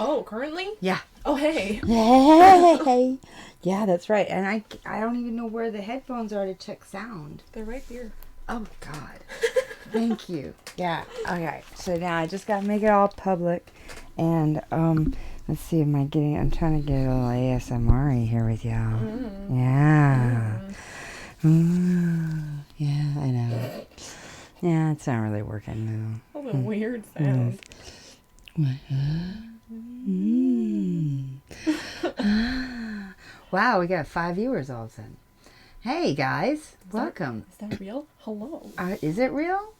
Oh, currently? Yeah. Oh, hey. Hey. Yeah, that's right. And I don't even know where the headphones are to check sound. They're right here. Oh, God. Thank you. Yeah. Okay. So now I just got to make it all public. And, let's see, I'm trying to get a little ASMR here with y'all. Mm. Yeah. Yeah, I know. Yeah, it's not really working now. That's a weird sound. Wow, we got 5 viewers all of a sudden. Hey, guys. Welcome. Is that real? Hello. Is it real?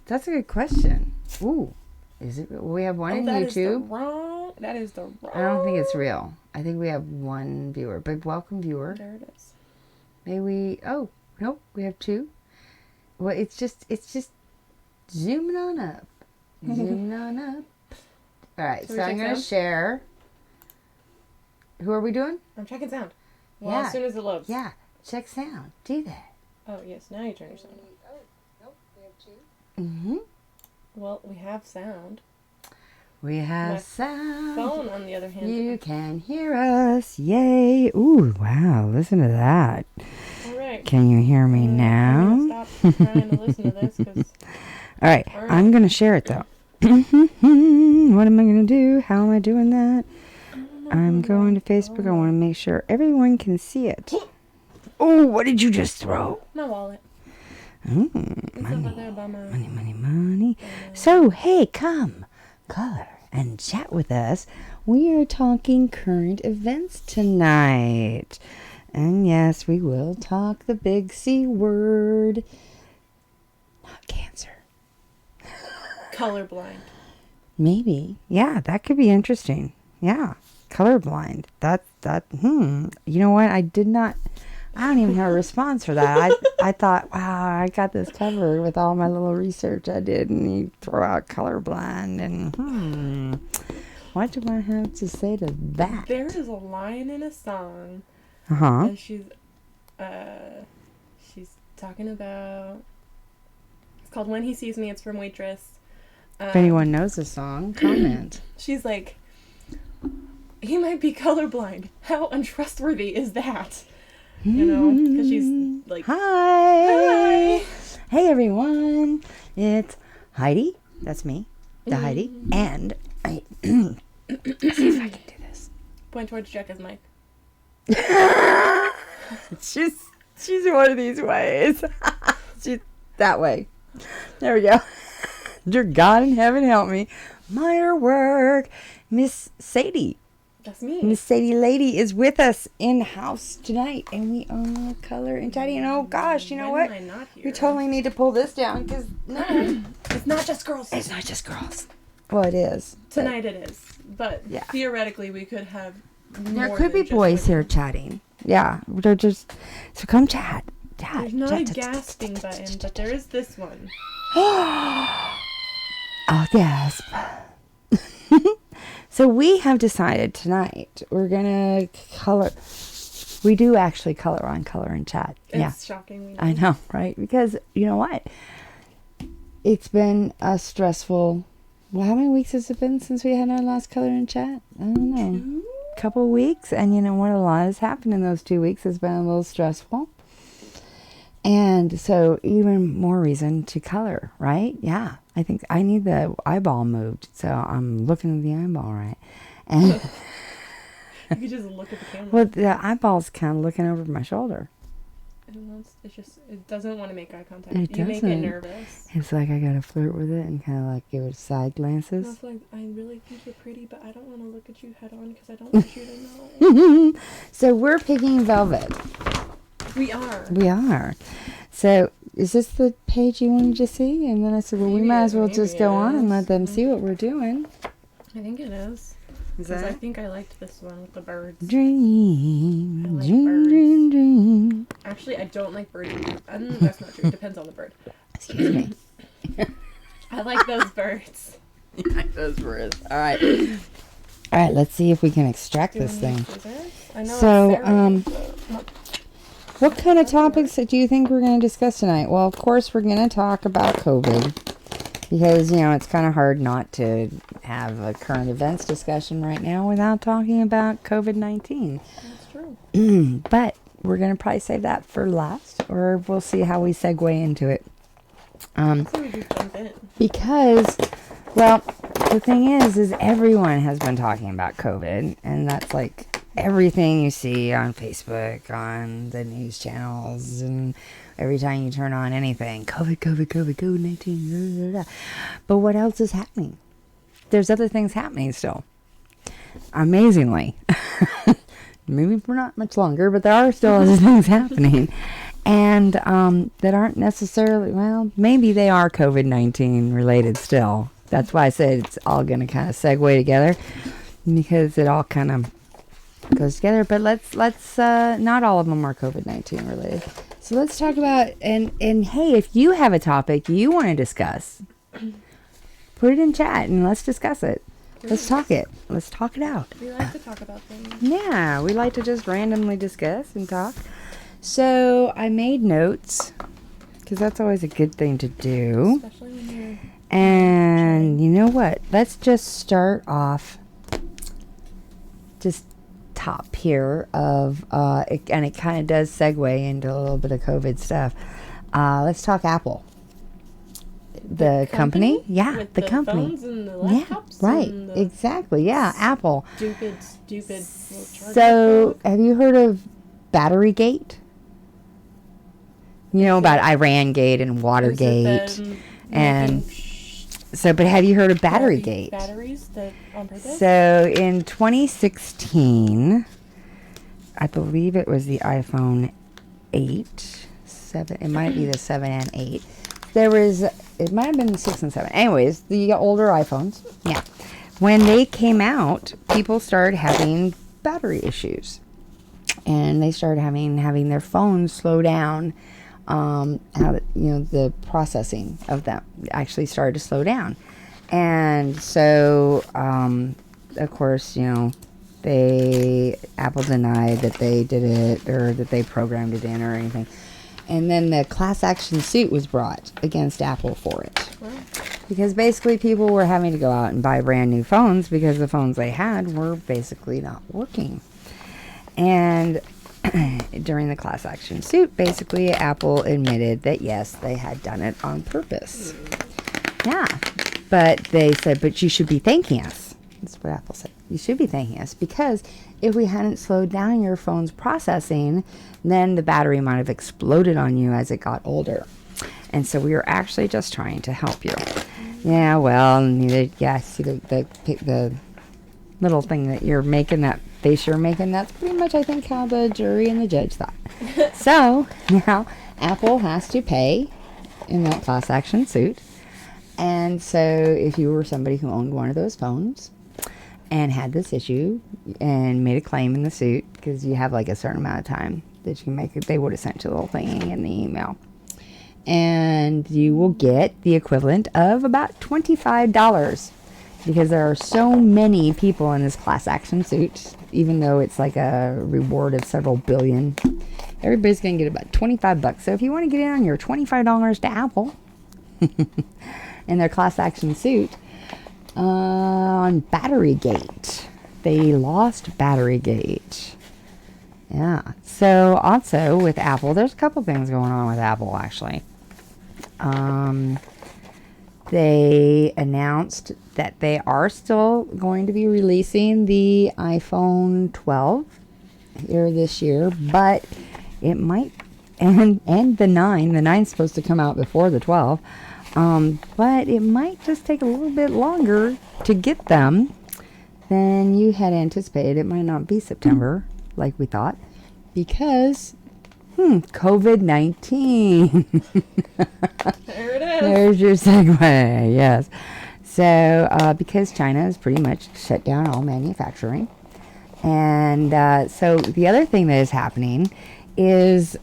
That's a good question. Ooh. Is it? We have one on YouTube. That is the wrong. I don't think it's real. I think we have one viewer. But welcome, viewer. There it is. Maybe we... Oh, nope. We have 2. Well, it's just zooming on up. Zooming on up. All right. So I'm going to share. Who are we doing? I'm checking sound. Well, Yeah. as soon as it loads. Yeah. Check sound. Do that. Oh, yes. Now you turn your sound on. Oh, nope. We have 2. Mm-hmm. Well, we have sound. We have My sound. Phone, on the other hand. You can hear us. Yay. Ooh, wow. Listen to that. All right. Can you hear me now? Stop trying to listen to this. All right. I'm going to share it, though. What am I going to do? How am I doing that? I'm going to Facebook. I want to make sure everyone can see it. Oh, what did you just throw? My wallet. Ooh, It's money. over there by my... Money. So, hey, come, color, and chat with us. We are talking current events tonight. And yes, we will talk the big C word. Not cancer. Colorblind. Maybe. Yeah, that could be interesting. Yeah, colorblind. You know what? I don't even have a response for that. I thought, wow, I got this covered with all my little research I did, and you throw out colorblind, and what do I have to say to that? There is a line in a song. Uh-huh. And she's talking about... It's called When He Sees Me. It's from Waitress. If anyone knows the song, comment. She's like, he might be colorblind. How untrustworthy is that? You know, because she's like, Hi. Hey, everyone. It's Heidi. That's me, the Heidi. And see if I can do this. Point towards Jekka's mic. She's one of these ways. She's that way. There we go. Dear God in heaven, help me. Meyer work. Miss Sadie. That's me. Miss Sadie Lady is with us in house tonight, and we are color and chatty. And oh gosh, you know what? Am I not here? We totally need to pull this down because no, It's not just girls. it's not just girls. Well, it is. Tonight it is. But Yeah. theoretically, we could have There more could be than just boys women. here chatting. Yeah, they're just so come chat. There's not a gasping button, but there is this one. I'll gasp. So we have decided tonight we're gonna color. We do actually color on color and chat. It's shocking. I know, right? Because you know what? It's been a stressful. Well, how many weeks has it been since we had our last color and chat? I don't know. Couple of weeks, and you know what? A lot has happened in those 2 weeks. It's been a little stressful. And so even more reason to color, right? Yeah. I think I need the eyeball moved. So I'm looking at the eyeball, right? And You could just look at the camera. well, the eyeball's kind of looking over my shoulder. It doesn't want to make eye contact. It You make it doesn't. nervous. It's like I gotta flirt with it and kind of like give it side And I glances. was like, I really think you're pretty, but I don't want to look at you head on because I don't want you to know. So we're picking velvet. We are. We are. So is this the page you wanted to see? And then I said, well, we Maybe might as well maybe just it go on and is. let them see what we're doing. I think it is. Is Because I think I liked this one with the birds. Dream, I like dream, birds. dream, dream. Actually, I don't like birds. That's not true. It depends on the bird. Excuse me. I like those birds. You like those birds. All right. All right, let's see if we can extract Do you this want thing. scissors? I know So, it's serrated, What kind of topics do you think we're going to discuss tonight? Well, of course, we're going to talk about COVID. Because, it's kind of hard not to have a current events discussion right now without talking about COVID-19. That's true. But we're going to probably save that for last, or we'll see how we segue into it. So we just jump in. Because, well, the thing is everyone has been talking about COVID, and that's like everything you see on Facebook, on the news channels, and every time you turn on anything, COVID-19. But what else is happening? There's other things happening still. Amazingly. Maybe for not much longer, but there are still other things happening. And that aren't necessarily, well, maybe they are COVID-19 related still. That's why I said it's all going to kind of segue together, because it all kind of goes together. But let's not all of them are COVID-19 related. So let's talk about, and hey, if you have a topic you want to discuss, put it in chat and let's discuss it. Let's talk it. Let's talk it out. We like to talk about things. Yeah, we like to just randomly discuss and talk. So I made notes, because that's always a good thing to do. Especially when you're... And you know what? Let's just start off just top here of, and it kind of does segue into a little bit of COVID stuff. Let's talk Apple. The company? Yeah, with the company. Phones and the laptops. Yeah, right. And the Exactly. Yeah, Apple. Stupid little charger So, stuff. have you heard of Batterygate? You know about Iran Gate and Watergate. Is it them and making so, but have you heard of faulty Batterygate? batteries that on purpose? So in 2016, I believe it was the iPhone 8, 7. It might be the 7 and 8. There was, it might have been the 6 and 7. Anyways, the older iPhones. Yeah. When they came out, people started having battery issues, and they started having their phones slow down. The processing of them actually started to slow down. And so, of course, Apple denied that they did it or that they programmed it in or anything. And then the class action suit was brought against Apple for it. Wow. Because basically people were having to go out and buy brand new phones because the phones they had were basically not working. And during the class action suit, basically Apple admitted that yes, they had done it on purpose. Yeah. But they said, but you should be thanking us. That's what Apple said. You should be thanking us, because if we hadn't slowed down your phone's processing, then the battery might have exploded on you as it got older. And so we were actually just trying to help you. Yeah, well, see the little thing that you're making, that face you're making, that's pretty much, I think, how the jury and the judge thought. So now Apple has to pay in that class action suit. And so if you were somebody who owned one of those phones and had this issue and made a claim in the suit, because you have like a certain amount of time that you can make it, they would have sent you a little thingy in the email. And you will get the equivalent of about $25, because there are so many people in this class action suit, even though it's like a reward of several billion. Everybody's going to get about $25. So if you want to get in on your $25 to Apple in their class action suit on Batterygate, they lost Batterygate. Yeah. So also with Apple, there's a couple things going on with Apple actually. They announced that they are still going to be releasing the iPhone 12 here this year, but it might, and the 9. The 9's supposed to come out before the 12, but it might just take a little bit longer to get them than you had anticipated. It might not be September like we thought, because COVID-19. There it is. There's your segue, yes. So, because China has pretty much shut down all manufacturing. And so the other thing that is happening is,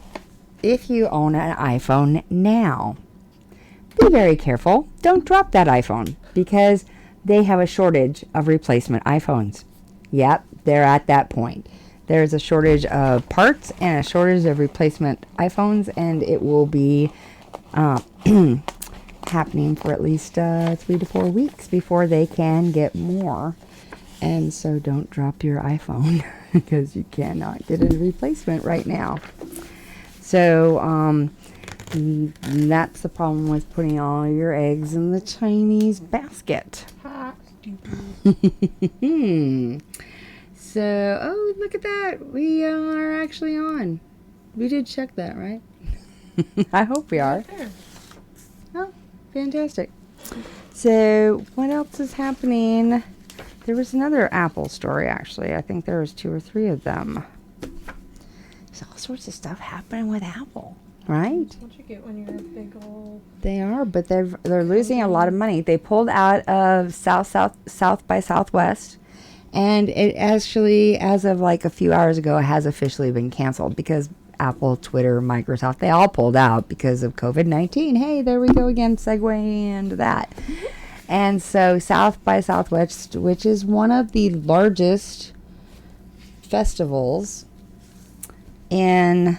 if you own an iPhone now, be very careful. Don't drop that iPhone, because they have a shortage of replacement iPhones. Yep, they're at that point. There's a shortage of parts and a shortage of replacement iPhones, and it will be happening for at least 3 to 4 weeks before they can get more. And so don't drop your iPhone because you cannot get a replacement right now. So that's the problem with putting all your eggs in the Chinese basket. Ha, stupid. So, oh, look at that. We are actually on. We did check that, right? I hope we are. Right there. Oh, fantastic. So, what else is happening? There was another Apple story, actually. I think there was 2 or 3 of them. There's all sorts of stuff happening with Apple, right? That's what you get when you're a big old... They are, but they're losing a lot of money. They pulled out of South by Southwest, and it actually, as of like a few hours ago, has officially been canceled because Apple, Twitter, Microsoft, they all pulled out because of COVID-19. Hey, there we go again, segueing into that. And so South by Southwest, which is one of the largest festivals in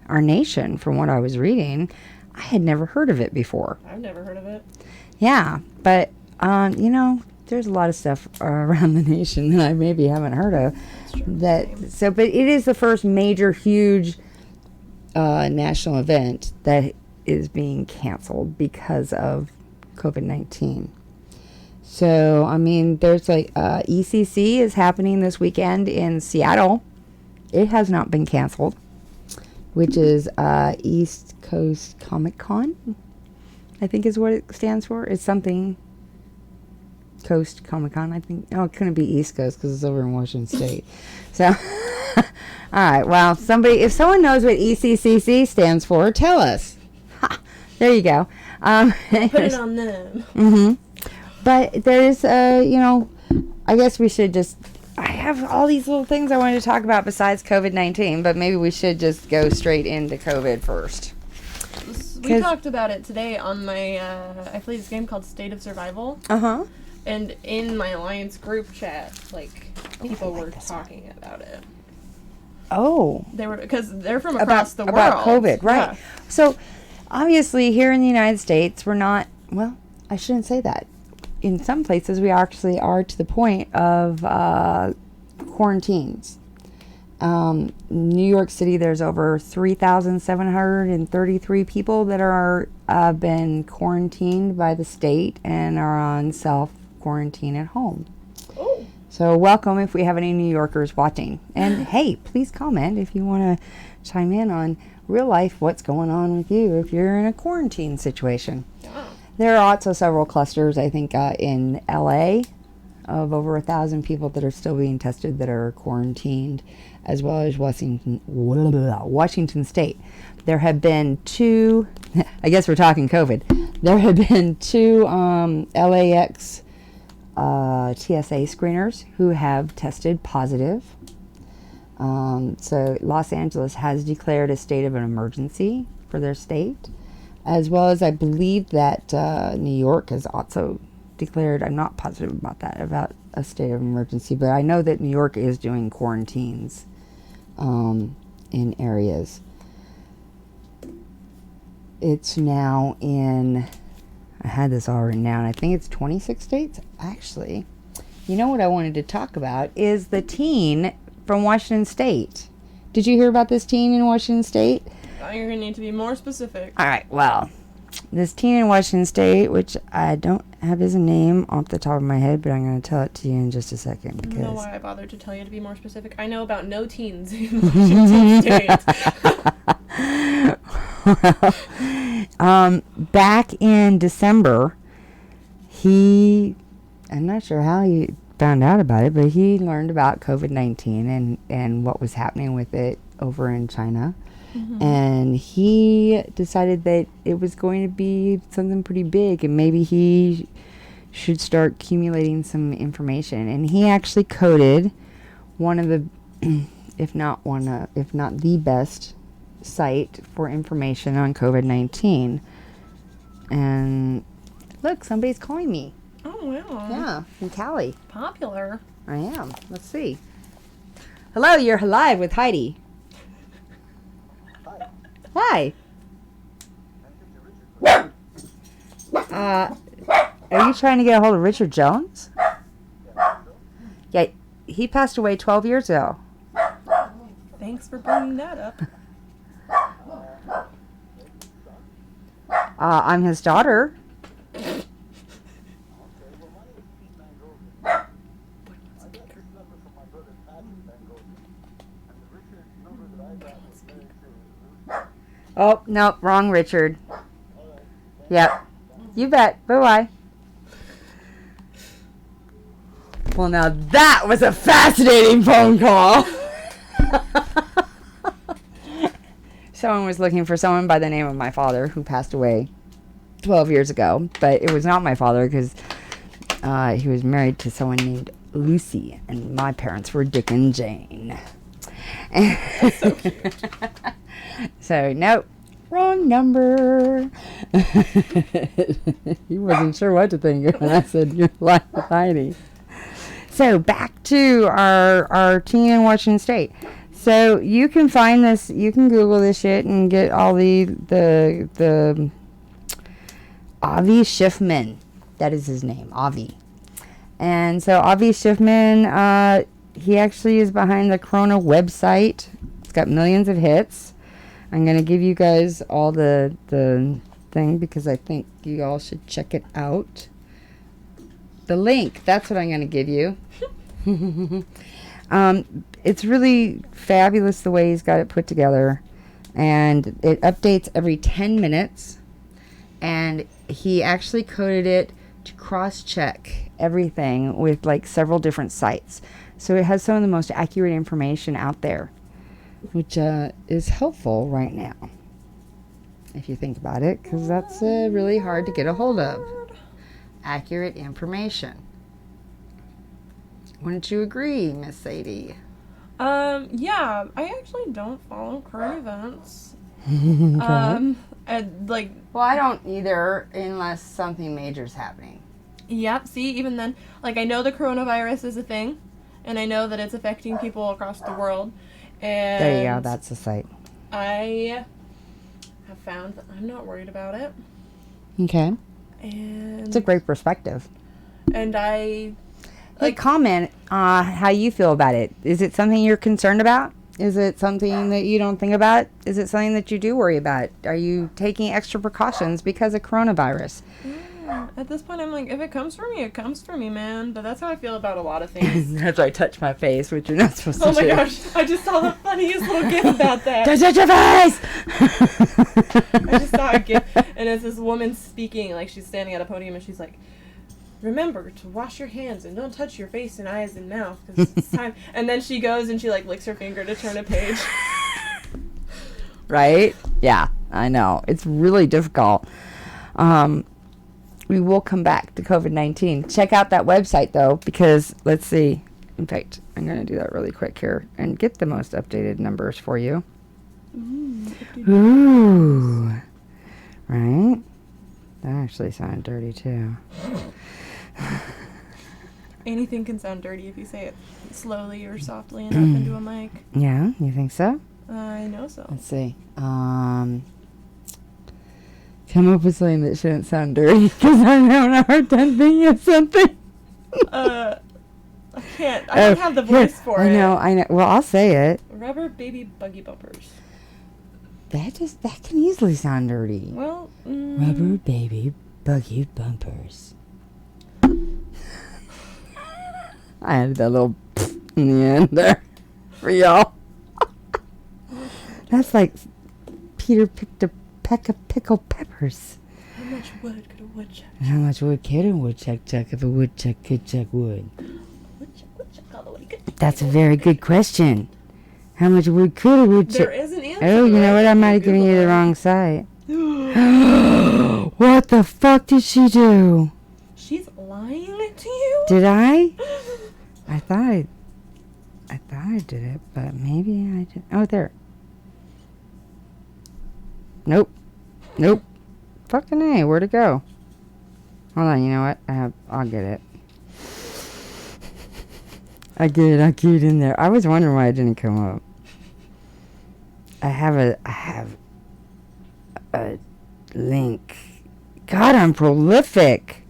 our nation, from what I was reading, I had never heard of it before. I've never heard of it. Yeah, but, there's a lot of stuff around the nation that I maybe haven't heard of. That's true. But it is the first major, huge national event that is being canceled because of COVID-19. So, I mean, there's like ECC is happening this weekend in Seattle. It has not been canceled, which is East Coast Comic Con, I think is what it stands for. It's something Coast Comic Con, I think. Oh, it couldn't be East Coast because it's over in Washington State. So, all right. Well, if someone knows what ECCC stands for, tell us. Ha, there you go. Put it on them. Mm-hmm. But there's, I guess we should just, I have all these little things I wanted to talk about besides COVID-19, but maybe we should just go straight into COVID first. We talked about it today on my, I played this game called State of Survival. Uh-huh. And in my Alliance group chat, people were talking about it. Oh. They were, because they're from across the world. About COVID, right. Yeah. So, obviously, here in the United States, we're not, well, I shouldn't say that. In some places, we actually are to the point of quarantines. New York City, there's over 3,733 people that are been quarantined by the state and are on self-quarantine at home. Oh. So welcome if we have any New Yorkers watching. And hey, please comment if you want to chime in on real life, what's going on with you if you're in a quarantine situation. Wow. There are also several clusters, I think, in LA of over 1,000 people that are still being tested that are quarantined, as well as Washington State. There have been 2, I guess we're talking COVID, there have been 2 LAX TSA screeners who have tested positive. So Los Angeles has declared a state of an emergency for their state, as well as I believe that New York has also declared, I'm not positive about that, about a state of emergency, but I know that New York is doing quarantines in areas. It's now in, I had this all written down, I think it's 26 states. Actually, you know what I wanted to talk about is the teen from Washington State. Did you hear about this teen in Washington State? You're going to need to be more specific. All right, well, this teen in Washington State, which I don't have his name off the top of my head, but I'm going to tell it to you in just a second. I Because don't know why I bothered to tell you to be more specific. I know about no teens in Washington State. Back in December, I'm not sure how he found out about it, but he learned about COVID-19 and what was happening with it over in China. Mm-hmm. And he decided that it was going to be something pretty big and maybe he should start accumulating some information. And he actually coded one of the, if not the best site for information on COVID-19. And look, somebody's calling me. Oh, wow. Yeah, from Cali. Popular. I am. Let's see. Hello, you're live with Heidi. Hi. Are you trying to get a hold of Richard Jones? Yeah, he passed away 12 years ago. Thanks for bringing that up. I'm his daughter. Oh, no, wrong Richard. Yep. You bet. Bye-bye. Well, now that was a fascinating phone call. Someone was looking for someone by the name of my father who passed away 12 years ago. But it was not my father because he was married to someone named Lucy. And my parents were Dick and Jane. That's so cute. So, nope. Wrong number. He wasn't sure what to think when I said you're like Heidi. So, back to our teen in Washington State. So, you can find this, you can Google this shit and get all the Avi Schiffman. That is his name, Avi. And so, Avi Schiffman, he actually is behind the Corona website. It's got millions of hits. I'm going to give you guys all the thing because I think you all should check it out. The link, that's what I'm going to give you. It's really fabulous the way he's got it put together. And it updates every 10 minutes. And he actually coded it to cross-check everything with like several different sites. So it has some of the most accurate information out there, which is helpful right now, if you think about it, because that's really hard to get a hold of. Accurate information. Wouldn't you agree, Miss Sadie? Yeah, I actually don't follow current events. Well, I don't either, unless something major's happening. Yep, see, even then, like, I know the coronavirus is a thing, and I know that it's affecting people across the world. And There you go, that's the site. I have found that I'm not worried about it. Okay. And It's a great perspective. And I Like, comment how you feel about it. Is it something you're concerned about? Is it something that you don't think about? Is it something that you do worry about? Are you taking extra precautions because of coronavirus? At this point, I'm like, if it comes for me, it comes for me, man. But that's how I feel about a lot of things. As I touch my face, which you're not supposed to do. Oh my gosh, I just saw the funniest little gif about that. Don't touch your face! I just saw a gif, and it's this woman speaking, like she's standing at a podium, and she's like, remember to wash your hands and don't touch your face and eyes and mouth because it's time. And then she goes and she like licks her finger to turn a page. Right? Yeah, I know. It's really difficult. We will come back to COVID-19. Check out that website though, because let's see. In fact, I'm going to do that really quick here and get the most updated numbers for you. Ooh. Right? That actually sounded dirty too. Anything can sound dirty if you say it slowly or softly enough into a mic. Yeah, you think so? I know so. Let's see. Come up with something that shouldn't sound dirty, because I'm having a hard time thinking of something. I can't. I don't have the voice for it. I know. Well, I'll say it. Rubber baby buggy bumpers. That can easily sound dirty. Well, Rubber baby buggy bumpers. I added that little in the end there for y'all. That's like Peter picked a peck of pickled peppers. How much wood could a woodchuck? How much wood could a woodchuck chuck if a woodchuck could chuck wood? Woodchuck all the way good. That's a very good question. How much wood could a woodchuck? There is an answer. Oh, you know what? I might have given you the wrong site. What the fuck did she do? She's lying to you? Did I? I thought I did it, but maybe I did. Oh, there. Nope. Fucking A, where'd it go? Hold on, you know what? I'll get it. I get it. I keyed it in there. I was wondering why it didn't come up. I have a link God, I'm prolific.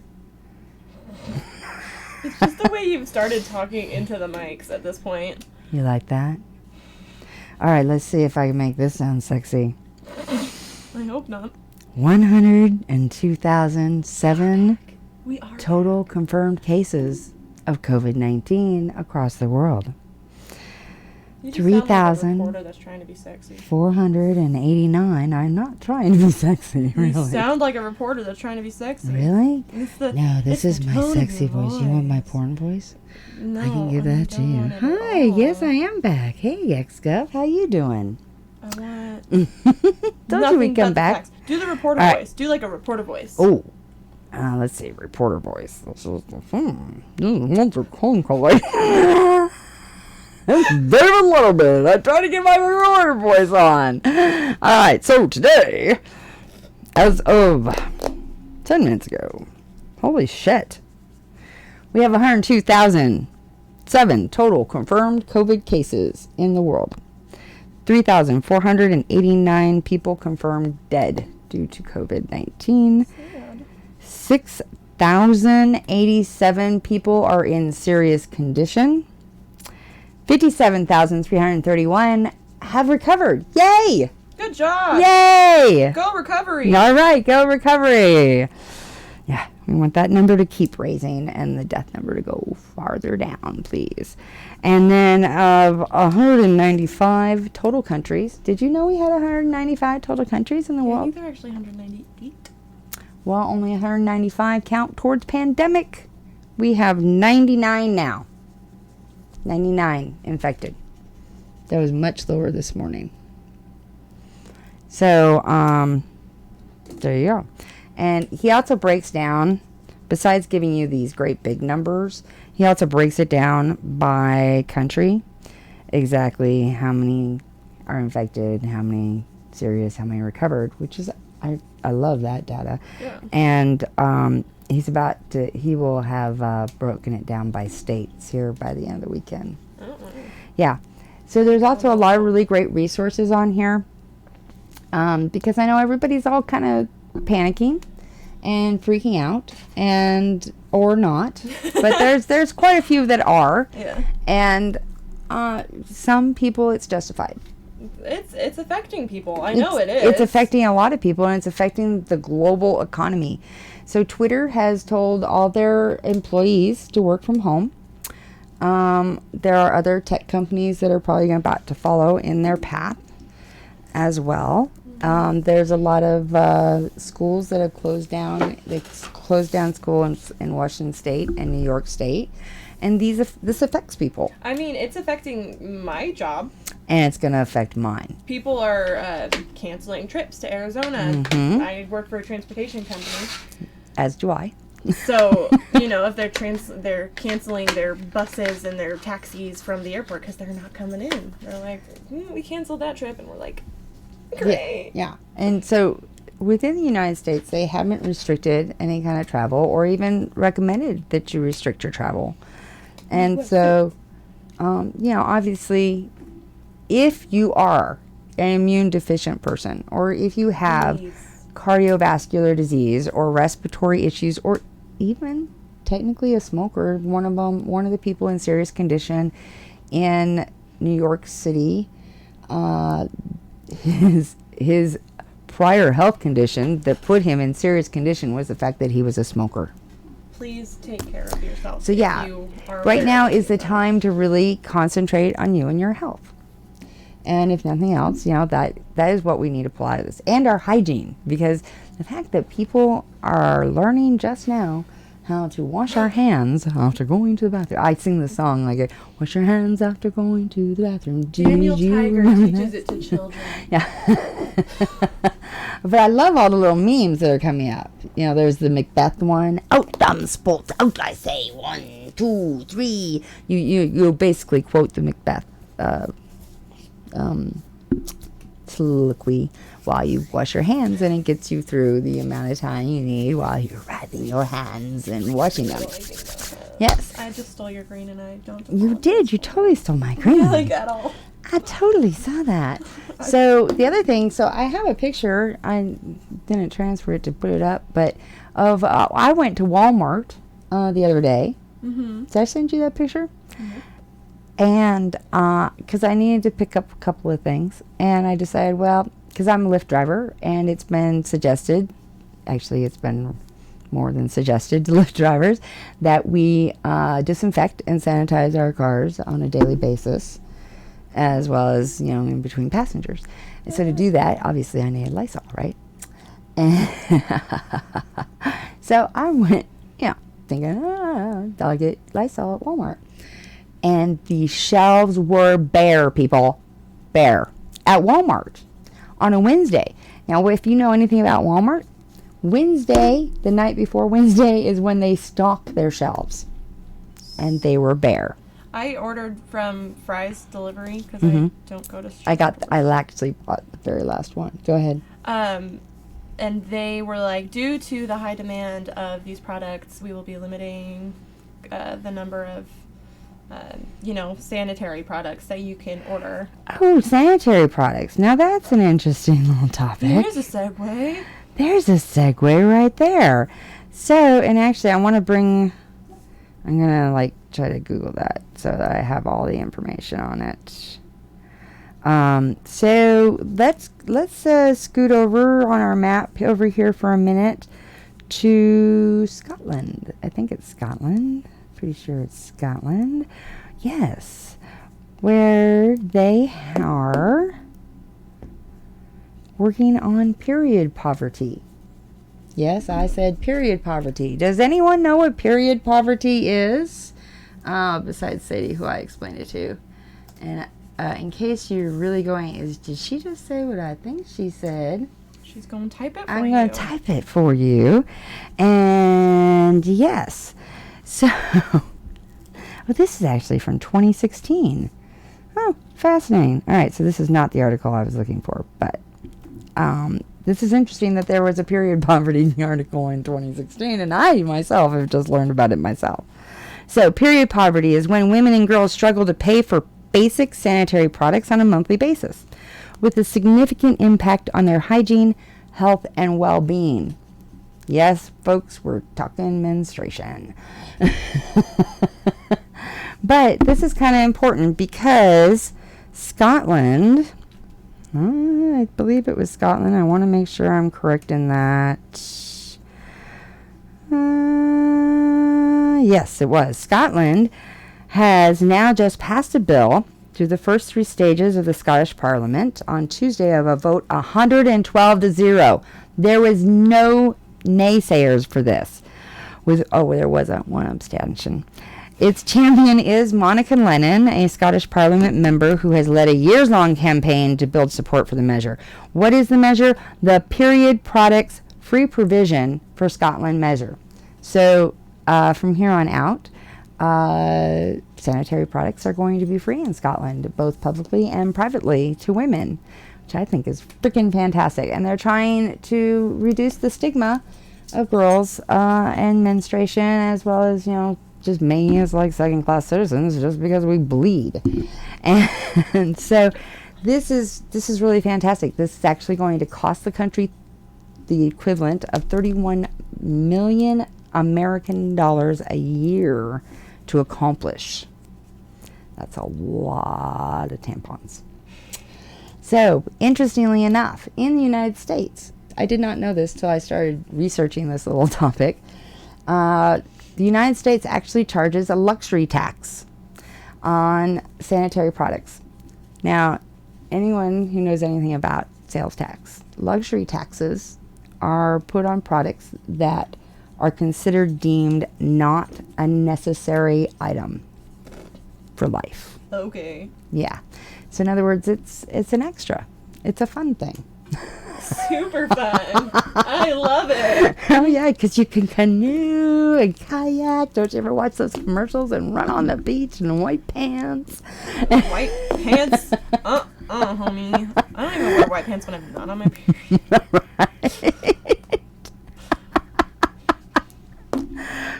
It's just the way you've started talking into the mics at this point. You like that? All right, let's see if I can make this sound sexy. I hope not. 102,007 We are total confirmed cases of COVID-19 across the world. You just sound like a 3,000 reporter that's trying to be sexy. 489. I'm not trying to be sexy, really. You sound like a reporter that's trying to be sexy. Really? No, this is my sexy voice. You want my porn voice? No, I can give that to you. Hi, yes, I am back. Hey, X-Gov, how you doing? I want Told you we'd come back. Do the reporter All right. voice. Do like a reporter voice. Oh, let's see, reporter voice. This is Walter Concolay. It's David Littleman. I try to get my reporter voice on. All right, so today, as of 10 minutes ago, holy shit, we have 102,007 total confirmed COVID cases in the world. 3,489 people confirmed dead due to COVID-19. 6,087 people are in serious condition. 57,331 have recovered. Yay! Good job. Yay! Go recovery. All right, go recovery. Yeah, we want that number to keep raising and the death number to go farther down, please. And then of 195 total countries, did you know we had 195 total countries in the I world? think there are actually 198. Well, only 195 count towards pandemic. We have 99 now. 99 infected. That was much lower this morning. So, there you go. And he also breaks down, besides giving you these great big numbers, he also breaks it down by country, exactly how many are infected, how many serious, how many recovered, which is, I love that data. Yeah. And he will have broken it down by states here by the end of the weekend. Yeah. So there's also a lot of really great resources on here, because I know everybody's all kind of panicking and freaking out, or not, but there's quite a few that are. Yeah. And some people it's justified. It's affecting people. I know it is. It's affecting a lot of people, and it's affecting the global economy. So Twitter has told all their employees to work from home. There are other tech companies that are probably about to follow in their path as well. There's a lot of schools that have closed down. They closed down school in Washington State and New York State. And this affects people. I mean, it's affecting my job. And it's going to affect mine. People are canceling trips to Arizona. Mm-hmm. I work for a transportation company. As do I. So, if they're canceling their buses and their taxis from the airport because they're not coming in. They're like, we canceled that trip. And we're like, great. Yeah. And so within the United States, they haven't restricted any kind of travel or even recommended that you restrict your travel. And so, obviously, if you are an immune deficient person, or if you have cardiovascular disease or respiratory issues, or even technically a smoker, one of the people in serious condition in New York City, his prior health condition that put him in serious condition was the fact that he was a smoker. Please take care of yourself. So yeah, right now is the time to really concentrate on you and your health. And if nothing else, that is what we need to pull out of this. And our hygiene, because the fact that people are learning just now how to wash our hands after going to the bathroom. I sing the song like, wash your hands after going to the bathroom. Daniel Tiger teaches it to children. Yeah. But I love all the little memes that are coming up. There's the Macbeth one. Out dumb sports, out I say. 1, 2, 3. You basically quote the Macbeth soliloquy while you wash your hands, and it gets you through the amount of time you need while you're wrapping your hands and washing them. Yes. I just stole your green and I don't. You did. You totally stole my green. Like at all. I totally saw that. So the other thing, so I have a picture. I didn't transfer it to put it up, but of I went to Walmart the other day. Mm-hmm. Did I send you that picture? Mm-hmm. And because I needed to pick up a couple of things, and I decided, well, because I'm a Lyft driver, and it's been suggested, actually it's been more than suggested to Lyft drivers, that we disinfect and sanitize our cars on a daily basis, as well as, in between passengers. And so to do that, obviously I needed Lysol, right? And so I went, thinking, I'll get Lysol at Walmart. And the shelves were bare, people. Bare. At Walmart. On a Wednesday. Now, if you know anything about Walmart, Wednesday, the night before Wednesday, is when they stock their shelves. And they were bare. I ordered from Fry's Delivery because I don't go to street I actually bought the very last one. Go ahead. And they were like, due to the high demand of these products, we will be limiting the number of, sanitary products that you can order. Oh, sanitary products. Now that's an interesting little topic. There's a segue. There's a segue right there. So, and actually I'm going to try to Google that so that I have all the information on it. So let's scoot over on our map over here for a minute to Scotland. I think it's Scotland. Pretty sure it's Scotland. Yes. Where they are working on period poverty. Yes, I said period poverty. Does anyone know what period poverty is? Besides Sadie, who I explained it to. And in case you're really going, did she just say what I think she said? She's going to type it for you. I'm going to type it for you. And yes. So, well, this is actually from 2016. Oh, fascinating. All right, so this is not the article I was looking for, but this is interesting that there was a period poverty article in 2016, and I myself have just learned about it myself. So, period poverty is when women and girls struggle to pay for basic sanitary products on a monthly basis, with a significant impact on their hygiene, health, and well-being. Yes, folks, we're talking menstruation. But this is kind of important because Scotland, I believe it was Scotland. I want to make sure I'm correct in that. Yes, it was. Scotland has now just passed a bill through the first three stages of the Scottish Parliament on Tuesday of a vote 112-0. There was no naysayers for this. There was one abstention. Its champion is Monica Lennon, a Scottish Parliament member who has led a years-long campaign to build support for the measure. What is the measure? The Period Products Free Provision for Scotland measure. So from here on out, sanitary products are going to be free in Scotland, both publicly and privately, to women, which I think is freaking fantastic. And they're trying to reduce the stigma of girls and menstruation, as well as, just making us like second-class citizens just because we bleed. And so this is really fantastic. This is actually going to cost the country the equivalent of 31 million American dollars a year to accomplish. That's a lot of tampons. So, interestingly enough, in the United States, I did not know this till I started researching this little topic. The United States actually charges a luxury tax on sanitary products. Now, anyone who knows anything about sales tax, luxury taxes are put on products that are considered deemed not a necessary item for life. Okay. Yeah. So in other words, it's an extra. It's a fun thing. Super fun. I love it. Oh yeah, because you can canoe and kayak. Don't you ever watch those commercials and run on the beach in white pants? White pants? Homie. I don't even wear white pants when I'm not on my period. Right.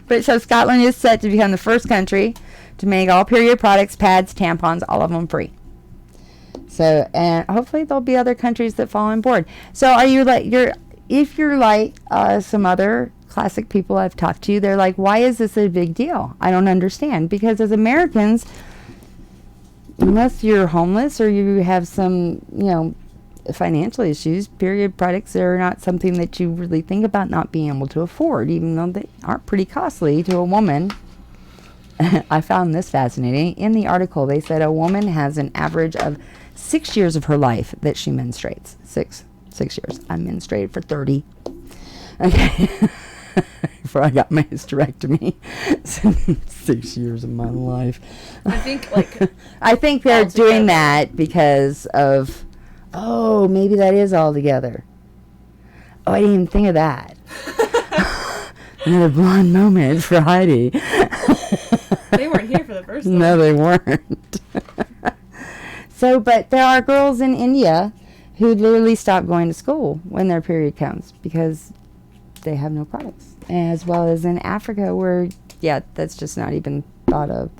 But so Scotland is set to become the first country to make all period products, pads, tampons, all of them free. So, and hopefully there'll be other countries that fall on board. So are you like, if you're like some other classic people I've talked to, they're like, why is this a big deal? I don't understand. Because as Americans, unless you're homeless or you have some, financial issues, period products are not something that you really think about not being able to afford, even though they are pretty costly to a woman. I found this fascinating. In the article, they said a woman has an average of 6 years of her life that she menstruates. Six years. I menstruated for 30. Okay. Before I got my hysterectomy. 6 years of my life. I think, I think they're doing that because of, maybe that is all together. Oh, I didn't even think of that. Another blonde moment for Heidi. They weren't here for the first one. No, they weren't. So, but there are girls in India who literally stop going to school when their period comes because they have no products. As well as in Africa where, that's just not even thought of.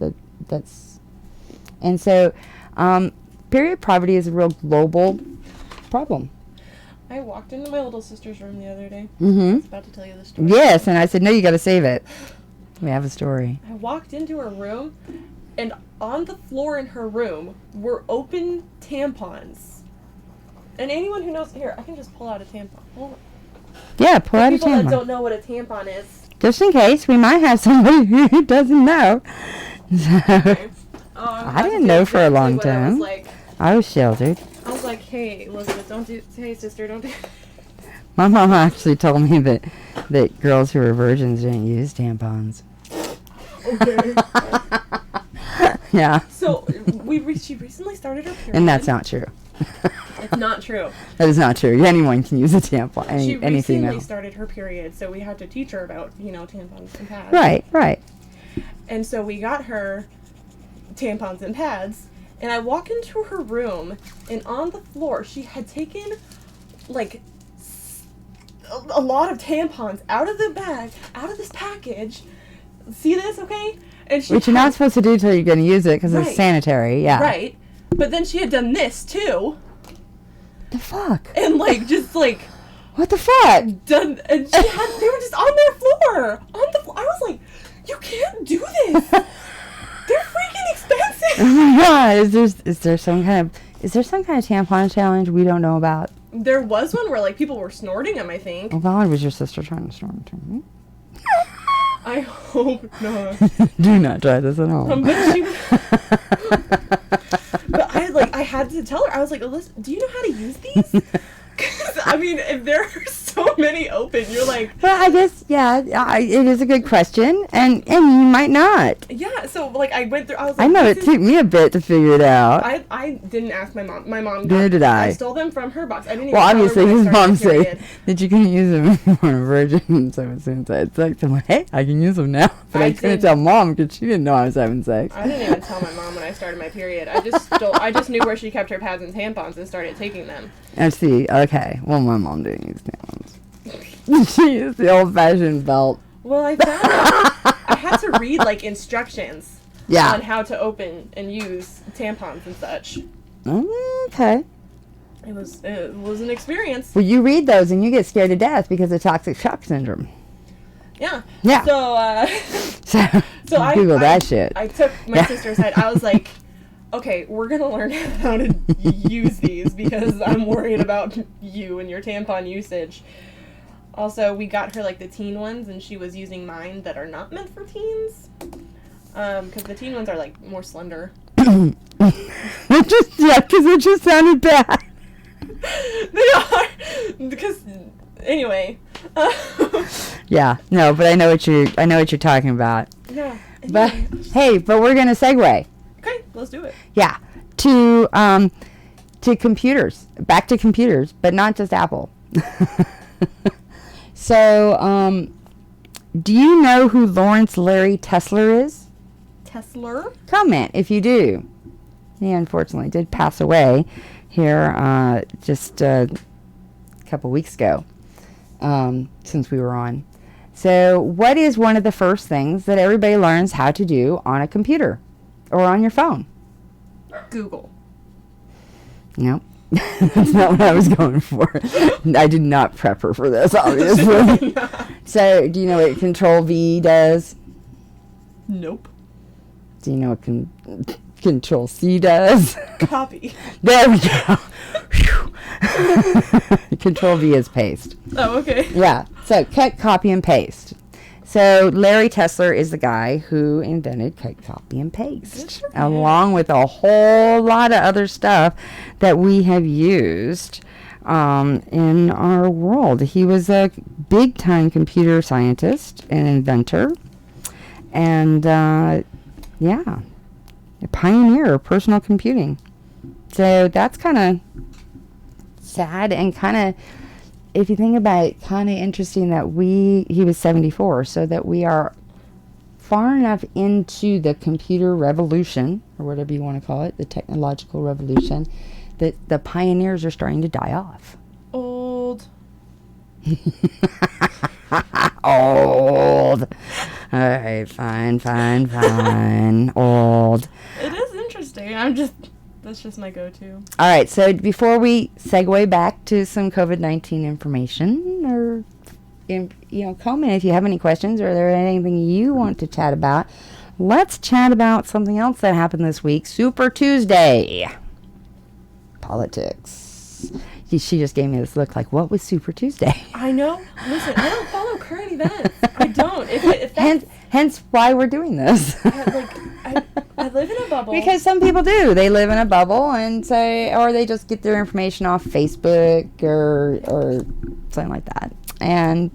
And so, period poverty is a real global problem. I walked into my little sister's room the other day. Mm-hmm. I was about to tell you the story. Yes, and I said, no, you got to save it. We have a story. I walked into her room, and on the floor in her room were open tampons. And anyone who knows, here, I can just pull out a tampon. Hold on. Yeah, pull out a People that tampon. don't know what a tampon is. Just in case, we might have somebody who doesn't know. Okay. I didn't know for a long time. I was sheltered. I was like, hey, Elizabeth, hey, sister, don't do. My mom actually told me that girls who are virgins didn't use tampons. Okay. Yeah. So, she recently started her period. And that's not true. It's not true. That is not true. Anyone can use a tampon. She Any recently female. started her period, so we had to teach her about, tampons and pads. Right. And so we got her tampons and pads, and I walk into her room, and on the floor, she had taken, a lot of tampons out of the bag, out of this package. See this, okay? And Which you're not supposed to do till you're going to use it because it's sanitary, yeah. Right. But then she had done this, too. The fuck? And, What the fuck? done, and they were just on their floor. On the floor. I was like, you can't do this. They're freaking expensive. Oh my god, is there some kind of tampon challenge we don't know about? There was one where people were snorting them, I think. Oh god, was your sister trying to snort too? I hope not. Do not try this at home. But I had to tell her. I was like, Alyssa, do you know how to use these? Because if there are so many open, you're like. Well, I guess it is a good question, and you might not. Yeah, so I went through. I was like, I know it took me a bit to figure it out. I didn't ask my mom. My mom. Neither did I. I stole them from her box. I didn't even. Well, obviously, his mom said said that you couldn't use them if you weren't a virgin. So as soon as I had sex, I'm like, hey, I can use them now. But I couldn't tell mom because she didn't know I was having sex. I didn't even tell my mom when I started my period. I just knew where she kept her pads and tampons and started taking them. I see. Okay. Well, my mom didn't use tampons. She used the old-fashioned belt. Well, I found out I had to read instructions on how to open and use tampons and such. Okay. It was an experience. Well, you read those and you get scared to death because of toxic shock syndrome. Yeah. Yeah. So I Google that shit. I took my sister's side. I was like, okay, we're gonna learn how to use these because I'm worried about you and your tampon usage. Also, we got her the teen ones, and she was using mine that are not meant for teens. Because the teen ones are more slender. Because it just sounded bad. They are. Because anyway. Yeah. No, but I know what you're talking about. Yeah. But hey, we're gonna segue. Okay, let's do it. Yeah. To computers. Back to computers, but not just Apple. So, do you know who Lawrence Larry Tesler is? Tesler? Comment if you do. He unfortunately did pass away here just a couple weeks ago, since we were on. So, what is one of the first things that everybody learns how to do on a computer or on your phone? Google. Nope. That's not what I was going for. I did not prep her for this, obviously. So, do you know what Control V does? Nope. Do you know what Control C does? Copy. There we go. Control V is paste. Oh, okay. Yeah. So, cut, copy, and paste. So, Larry Tesler is the guy who invented cut, copy, and paste, along with a whole lot of other stuff that we have used in our world. He was a big-time computer scientist and inventor, and, yeah, a pioneer of personal computing. So, that's kind of sad and kind of, if you think about it, kind of interesting that he was 74, so that we are far enough into the computer revolution, or whatever you want to call it, the technological revolution, that the pioneers are starting to die off. Old. Old. All right, fine. Old. It is interesting. That's just my go-to. All right, so before we segue back to some COVID-19 information, or comment if you have any questions, or there anything you want to chat about, let's chat about something else that happened this week. Super Tuesday. Politics. She just gave me this look like, what was Super Tuesday? I know. Listen, I don't follow current events. I don't. If that's, hence why we're doing this. I live in a bubble. Because some people do. They live in a bubble and say, or they just get their information off Facebook or something like that. And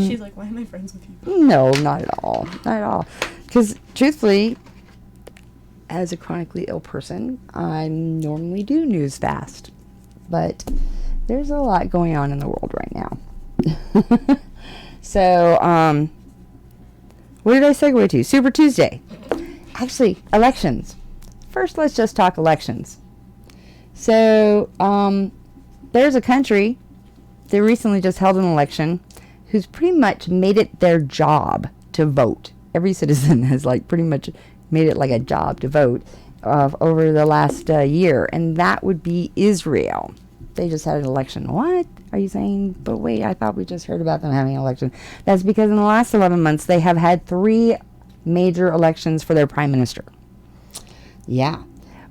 she's like, why am I friends with you? No, not at all. Not at all. Because truthfully, as a chronically ill person, I normally do news fast. But there's a lot going on in the world right now. So, what did I segue to? Super Tuesday. Actually, elections. First, let's just talk elections. So, there's a country that recently just held an election who's pretty much made it their job to vote. Every citizen has pretty much made it like a job to vote over the last year, and that would be Israel. They just had an election. What are you saying? But wait, I thought we just heard about them having an election. That's because in the last 11 months, they have had 3 major elections for their prime minister. Yeah.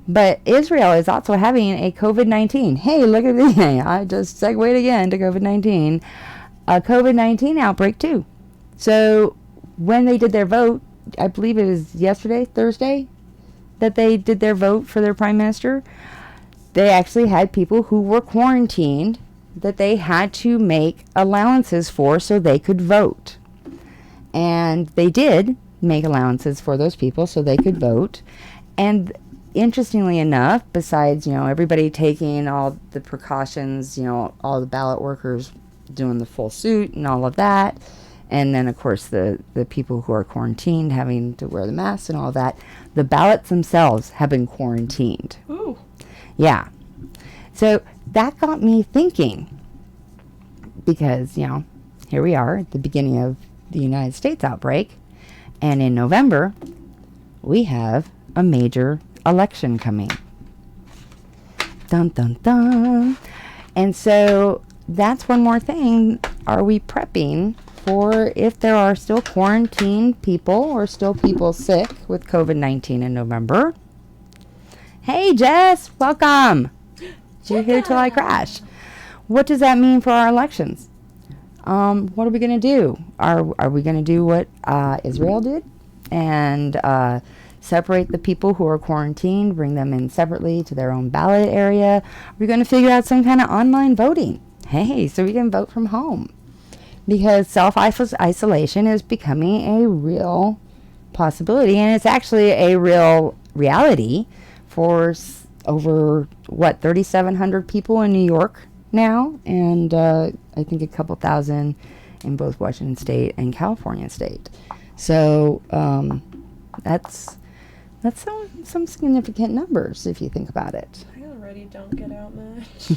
But Israel is also having a COVID-19. Hey, look at this. I just segued again to COVID-19. A COVID-19 outbreak, too. So when they did their vote, I believe it was Thursday, that they did their vote for their prime minister, they actually had people who were quarantined that they had to make allowances for so they could vote. And they did make allowances for those people so they could vote. And interestingly enough, besides, everybody taking all the precautions, all the ballot workers doing the full suit and all of that, and then, of course, the people who are quarantined having to wear the masks and all of that, the ballots themselves have been quarantined. Ooh. Yeah. So that got me thinking, because, here we are at the beginning of the United States outbreak, and in November, we have a major election coming. Dun, dun, dun. And so that's one more thing. Are we prepping for if there are still quarantined people or still people sick with COVID-19 in November? Hey, Jess, welcome. You're here till I crash. What does that mean for our elections? What are we going to do? Are we going to do what Israel did and separate the people who are quarantined, bring them in separately to their own ballot area? Are we going to figure out some kind of online voting? Hey, so we can vote from home. Because self-isolation is becoming a real possibility, and it's actually a real reality for over, 3,700 people in New York now, and I think a couple thousand in both Washington State and California State. So that's some significant numbers if you think about it. I already don't get out much.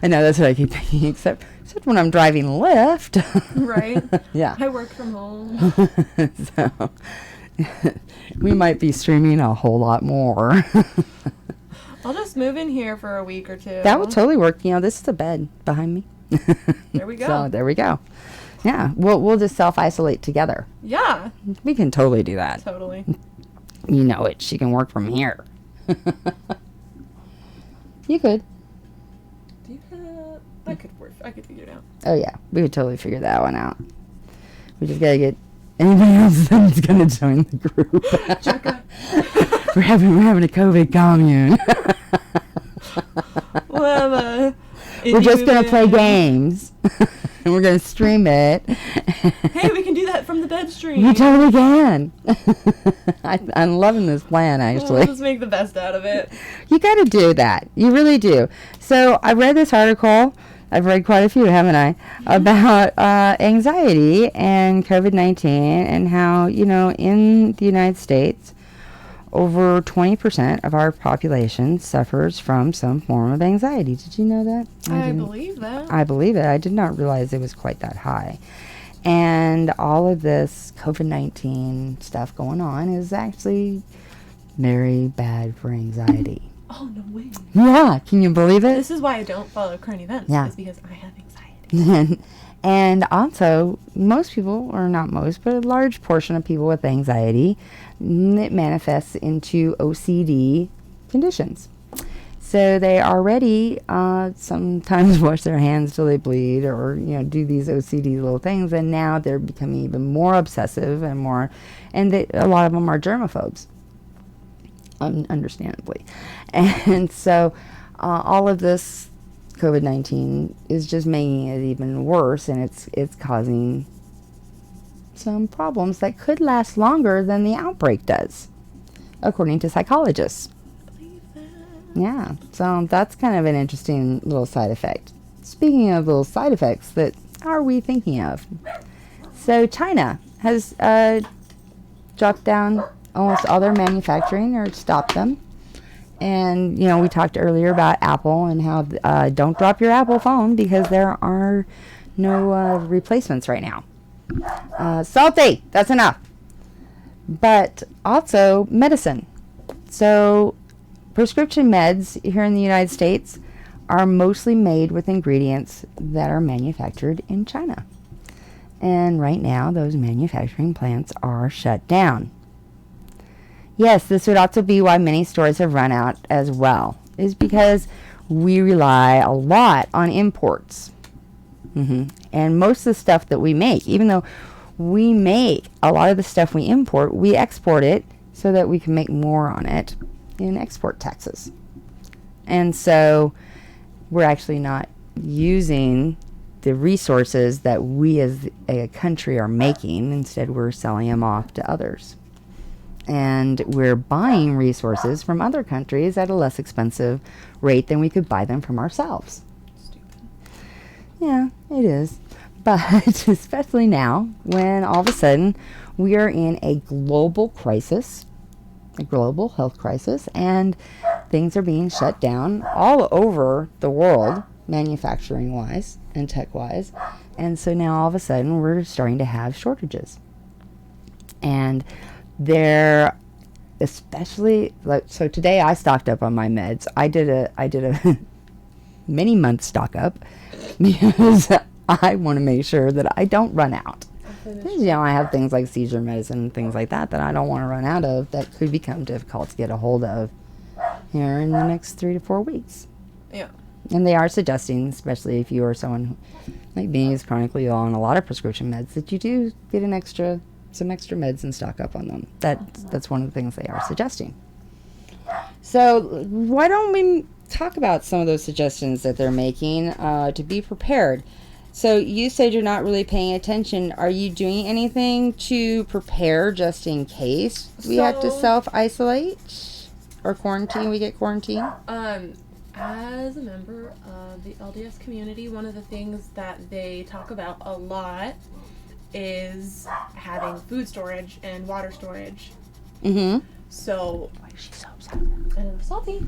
I know, that's what I keep thinking, except when I'm driving Lyft. Right? Yeah. I work from home. So we might be streaming a whole lot more. I'll just just move in here for a week or two. That would totally work. You know, this is a bed behind me. There we go. So there we go. Yeah, we'll just self-isolate together. Yeah. We can totally do that. Totally. You know it. She can work from here. You could. Do you have... I could work. I could figure it out. Oh, yeah. We would totally figure that one out. We just got to get anybody else that's going to join the group. We're having a COVID commune. Well, we're just going to play games. And we're going to stream it. Hey, we can do that from the bed stream. You totally can. I'm loving this plan, actually. Let's make the best out of it. You got to do that. You really do. So I read this article. I've read quite a few, haven't I? About anxiety and COVID-19 and how, you know, in the United States, over 20% of our population suffers from some form of anxiety. Did you know that? I believe that. I believe it. I did not realize it was quite that high. And all of this COVID-19 stuff going on is actually very bad for anxiety. Oh, no way. Yeah, can you believe it? This is why I don't follow current events. Yeah. Is because I have anxiety. And also, most people, or not most, but a large portion of people with anxiety, it manifests into OCD conditions. So they already sometimes wash their hands till they bleed, or do these OCD little things, and now they're becoming even more obsessive and more, and a lot of them are germaphobes, understandably. And so all of this COVID-19 is just making it even worse, and it's causing some problems that could last longer than the outbreak does, according to psychologists. Yeah, so that's kind of an interesting little side effect. Speaking of little side effects, that are we thinking of? So China has dropped down almost all their manufacturing, or stopped them. And, we talked earlier about Apple and how don't drop your Apple phone because there are no replacements right now. Salty! That's enough. But also medicine. So prescription meds here in the United States are mostly made with ingredients that are manufactured in China. And right now, those manufacturing plants are shut down. Yes, this would also be why many stores have run out as well, is because we rely a lot on imports. And most of the stuff that we make, even though we make a lot of the stuff we import, we export it so that we can make more on it in export taxes. And so we're actually not using the resources that we as a country are making. Instead, we're selling them off to others. And we're buying resources from other countries at a less expensive rate than we could buy them from ourselves. Stupid. Yeah, it is. But especially now, when all of a sudden we are in a global crisis, a global health crisis, and things are being shut down all over the world, manufacturing-wise and tech-wise. And so now all of a sudden we're starting to have shortages. And they're especially, so today I stocked up on my meds. I did a many month stock up because I want to make sure that I don't run out. I have things like seizure medicine and things like that I don't want to run out of, that could become difficult to get a hold of here in the next 3 to 4 weeks. Yeah. And they are suggesting, especially if you are someone like me who's chronically on a lot of prescription meds, that you do get some extra meds and stock up on them. That's one of the things they are suggesting. So why don't we talk about some of those suggestions that they're making to be prepared? So you said you're not really paying attention. Are you doing anything to prepare just in case we have to self-isolate or quarantine? We get quarantined? As a member of the LDS community, one of the things that they talk about a lot is having food storage and water storage. So, why is she so upset? I know, salty.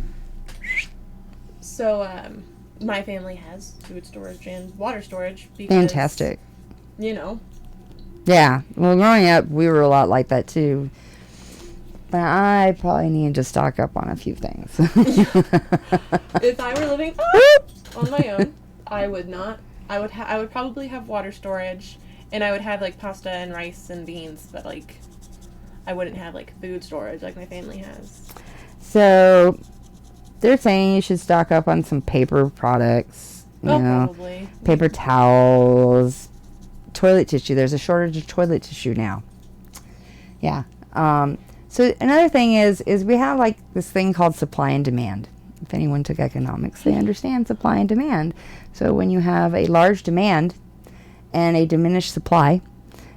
So, my family has food storage and water storage because, Fantastic. Yeah. Well, growing up, we were a lot like that too. But I probably need to stock up on a few things. If I were living on my own, I would not. I would probably have water storage, and I would have like pasta and rice and beans, but like I wouldn't have like food storage like my family has. So they're saying you should stock up on some paper products. You know, probably. Paper towels, toilet tissue. There's a shortage of toilet tissue now. Yeah. So another thing is we have like this thing called supply and demand. If anyone took economics, they understand supply and demand. So when you have a large demand and a diminished supply,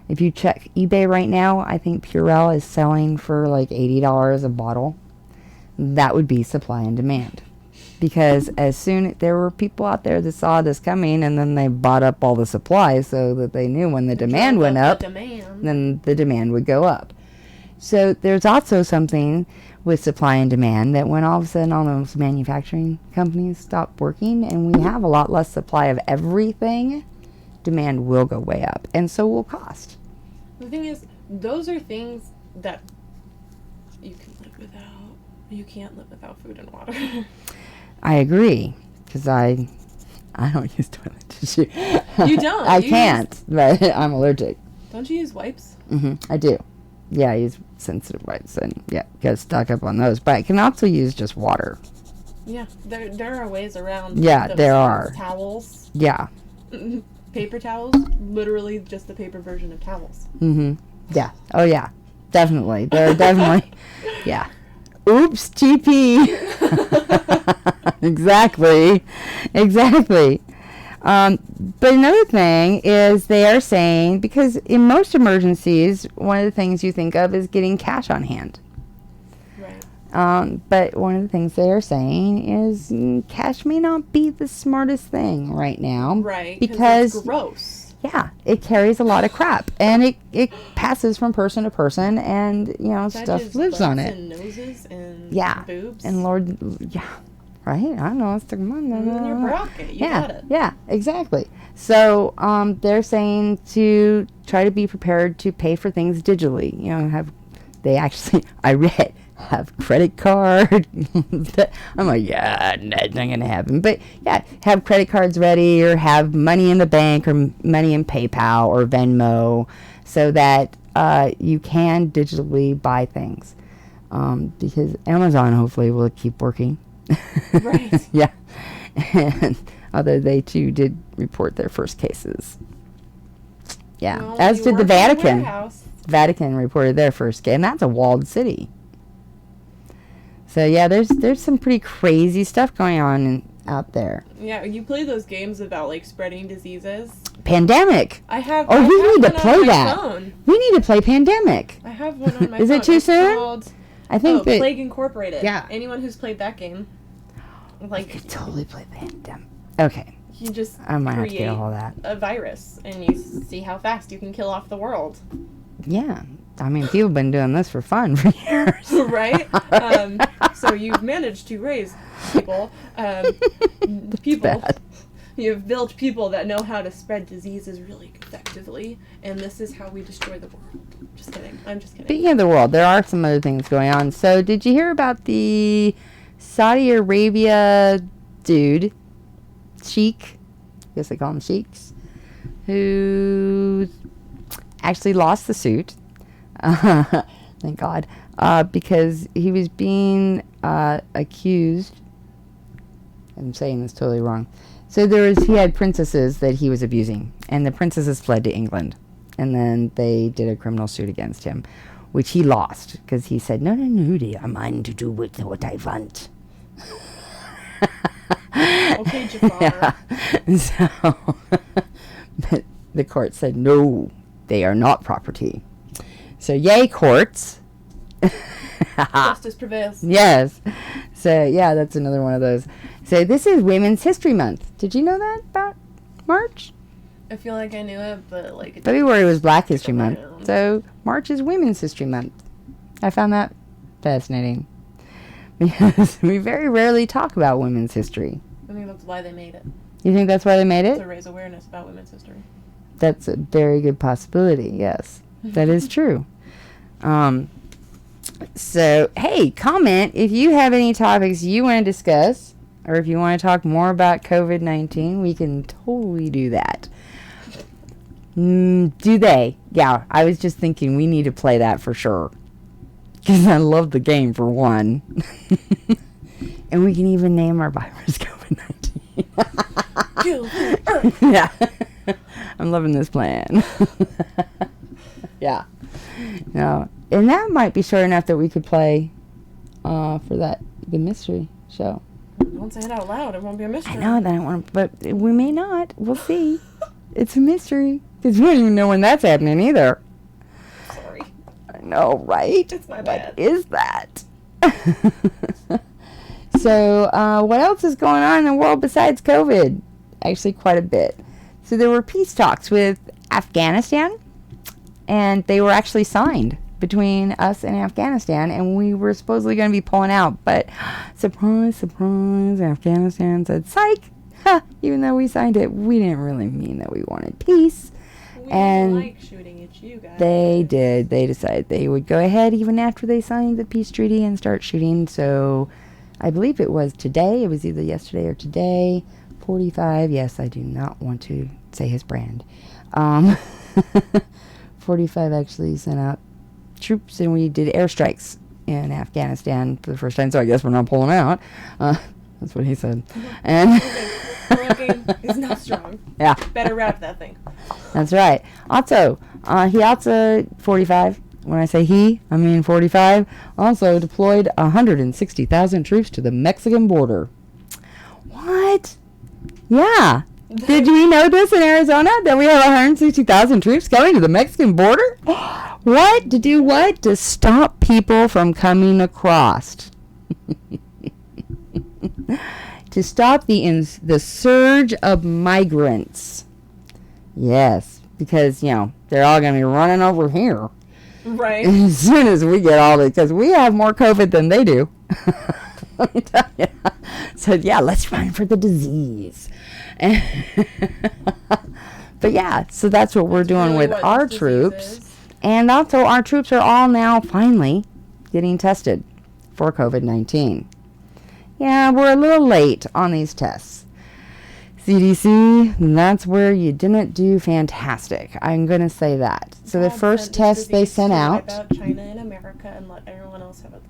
if you check eBay right now, I think Purell is selling for like $80 a bottle. That would be supply and demand. Because there were people out there that saw this coming, and then they bought up all the supplies so that they knew when the demand went up, then the demand would go up. So there's also something with supply and demand that when all of a sudden all those manufacturing companies stop working and we have a lot less supply of everything, demand will go way up, and so will cost. The thing is, those are things that you can live without. You can't live without food and water. I agree, because I don't use toilet tissue. You don't? I can't, but I'm allergic. Don't you use wipes? I do. Yeah, I use sensitive wipes, and yeah, gotta stock up on those. But I can also use just water. Yeah, there are ways around. Yeah, there are. Towels. Yeah. Paper towels, literally just the paper version of towels. Yeah. Oh yeah, definitely. There are definitely. Yeah. Oops, TP. Exactly. But another thing is they are saying, because in most emergencies, one of the things you think of is getting cash on hand. Right. But one of the things they are saying is cash may not be the smartest thing right now. Right. Because it's gross. Yeah, it carries a lot of crap, and it passes from person to person, and stuff lives on it. And noses and boobs. And Lord, yeah, right. I don't know. It's the in your bracket. You got it. Yeah, exactly. So they're saying to try to be prepared to pay for things digitally. I read. Have credit card. I'm like, yeah, that's not gonna happen. But yeah, have credit cards ready, or have money in the bank, or money in PayPal or Venmo, so that you can digitally buy things. Because Amazon hopefully will keep working. Right. Yeah. And although they too did report their first cases. Yeah. Well, as did the Vatican. Vatican reported their first case, and that's a walled city. So yeah, there's some pretty crazy stuff going on out there. Yeah, you play those games about like spreading diseases. Pandemic. I have. Oh, we need to play that. Phone. We need to play Pandemic. I have one on my phone. Is it too soon? Called, I think that Plague Incorporated. Yeah. Anyone who's played that game, like, we could totally play Pandemic. Okay. You just I might have to get all that. A virus, and you see how fast you can kill off the world. Yeah. I mean, people have been doing this for fun for years. Right? So you've managed to raise people. You've built people that know how to spread diseases really effectively, and this is how we destroy the world. Just kidding. I'm just kidding. Speaking of the world, there are some other things going on. So did you hear about the Saudi Arabia dude, Sheikh? I guess they call them Sheikhs, who actually lost the suit. Thank God. Because he was being accused. I'm saying this totally wrong. So he had princesses that he was abusing, and the princesses fled to England, and then they did a criminal suit against him, which he lost because he said, "No, they are mine to do with what I want." Okay, Jafar. Yeah. So, but the court said, "No, they are not property." So, yay, courts. Justice prevails. Yes. So, yeah, that's another one of those. So, this is Women's History Month. Did you know that about March? I feel like I knew it, but like... February was Black History Month. So, March is Women's History Month. I found that fascinating. Because we very rarely talk about women's history. I think that's why they made it. You think that's why they made it? To raise awareness about women's history. That's a very good possibility, yes. That is true. So, hey, comment if you have any topics you want to discuss, or if you want to talk more about COVID-19, we can totally do that. Do they? Yeah, I was just thinking we need to play that for sure. Because I love the game, for one. And we can even name our virus COVID-19. Kill the Earth. Yeah. I'm loving this plan. Yeah. No. And that might be short enough that we could play for the mystery show. Don't say it out loud. It won't be a mystery. I know that I want to, but we may not. We'll see. It's a mystery. Because we don't even know when that's happening either. Sorry. I know, right? It's my bad. What is that? So, what else is going on in the world besides COVID? Actually, quite a bit. So, there were peace talks with Afghanistan, and they were actually signed between us and Afghanistan, and we were supposedly going to be pulling out, but surprise, surprise, Afghanistan said, psych! Even though we signed it, we didn't really mean that we wanted peace. We And like shooting at you guys. they did. They decided they would go ahead even after they signed the peace treaty and start shooting. So I believe it was today. It was either yesterday or today. 45. Yes, I do not want to say his brand. 45 actually sent out troops, and we did airstrikes in Afghanistan for the first time. So I guess we're not pulling out. That's what he said. And Working is not strong. yeah, Better wrap that thing. that's right. Also, he also 45. When I say he, I mean 45. Also deployed 160,000 troops to the Mexican border. What? Yeah. Did we know this in Arizona, that we have 160,000 troops coming to the Mexican border? What? To do what? To stop people from coming across. To stop the surge of migrants. Yes, because, they're all going to be running over here. Right. As soon as we get all this, because we have more COVID than they do. Let me tell you. So, yeah, let's run for the disease. But, yeah, so that's what we're doing really with what our this troops. disease is. And also, our troops are all now finally getting tested for COVID-19. Yeah, we're a little late on these tests. CDC, that's where you didn't do fantastic. I'm going to say that. So the God first sent this test they disease sent to out, wipe out China and America and let everyone else have a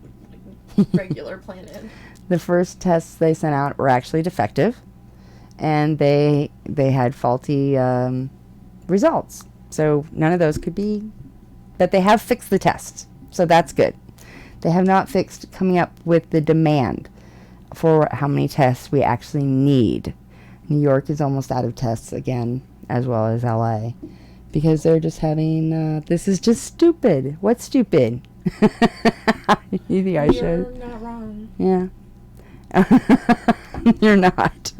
regular planet. the first tests they sent out were actually defective, and they had faulty results. So none of those could be, but they have fixed the tests. So that's good. They have not fixed coming up with the demand for how many tests we actually need. New York is almost out of tests again, as well as LA, because they're just having, this is just stupid. What's stupid? You think I should? You're not wrong. Yeah. You're not.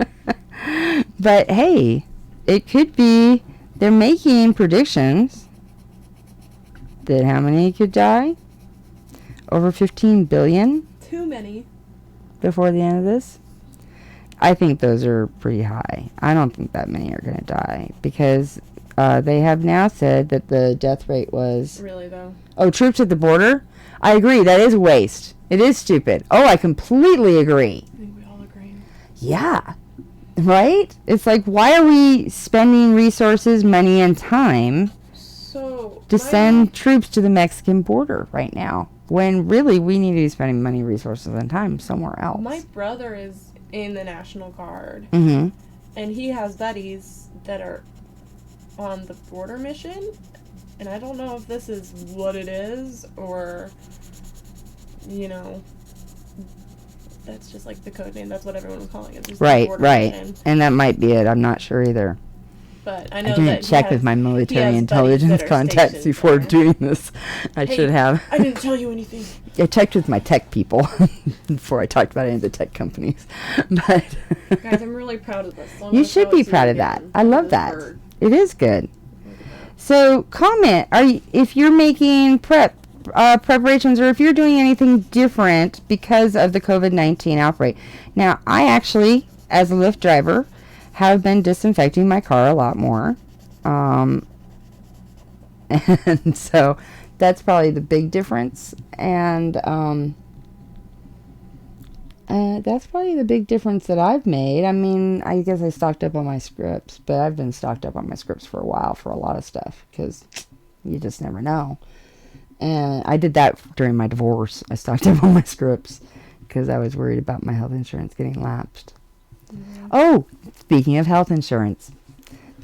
But hey, it could be, they're making predictions that how many could die? Over 15 billion Too many. before the end of this. I think those are pretty high. I don't think that many are going to die, because they have now said that the death rate was... Really, though. Oh, troops at the border? I agree. That is a waste. It is stupid. Oh, I completely agree. I think we all agree. Yeah. Right? It's like, why are we spending resources, money, and time So, to send troops to the Mexican border right now, when really we need to be spending money, resources, and time somewhere else? my brother is in the National Guard, Mm-hmm. and he has buddies that are on the border mission, and I don't know if this is what it is, or, that's just like the code name. That's what everyone was calling it. Just the Right, border right. mission. And that might be it. I'm not sure either. But I I know didn't that check he with has, my he military has intelligence buddies that are contacts stationed before there. doing this. I Hey, should have. I didn't tell you anything. I checked with my tech people before I talked about any of the tech companies. But Guys, I'm really proud of this. So I'm you gonna should show it be to proud you of that. again. I Look at love this that. bird. It is good. Look at that. So comment, if you're making preparations, or if you're doing anything different because of the COVID-19 outbreak. Now, I actually, as a Lyft driver, have been disinfecting my car a lot more. And so That's probably the big difference. And that's probably the big difference that I've made. I mean, I guess I stocked up on my scripts, but I've been stocked up on my scripts for a while for a lot of stuff because you just never know. And I did that during my divorce. I stocked up on my scripts because I was worried about my health insurance getting lapsed. Mm-hmm. Oh, speaking of health insurance,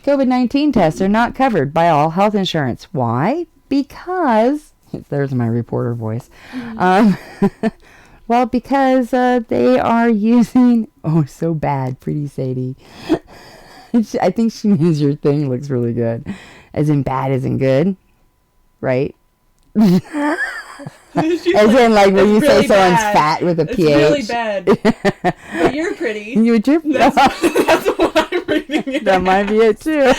COVID-19 tests are not covered by all health insurance. Why? Because, there's my reporter voice. Mm-hmm. Well, because they are using, oh, so bad, pretty Sadie. I think she means your thing looks really good. As in bad as in good, right? As in, like, when you really say someone's fat with a PH. It's really bad. But you're pretty. That's what I'm reading it. That might be it, too.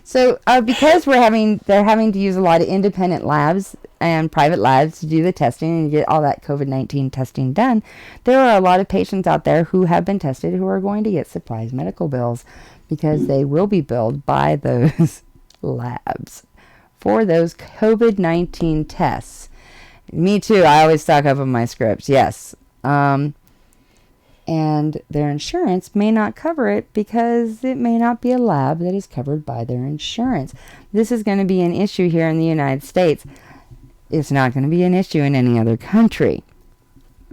So, because they're having to use a lot of independent labs and private labs to do the testing and get all that COVID-19 testing done, there are a lot of patients out there who have been tested who are going to get surprise medical bills because they will be billed by those labs for those COVID-19 tests. Me too. I always stock up on my scripts. Yes. And their insurance may not cover it because it may not be a lab that is covered by their insurance. This is going to be an issue here in the United States. It's not going to be an issue in any other country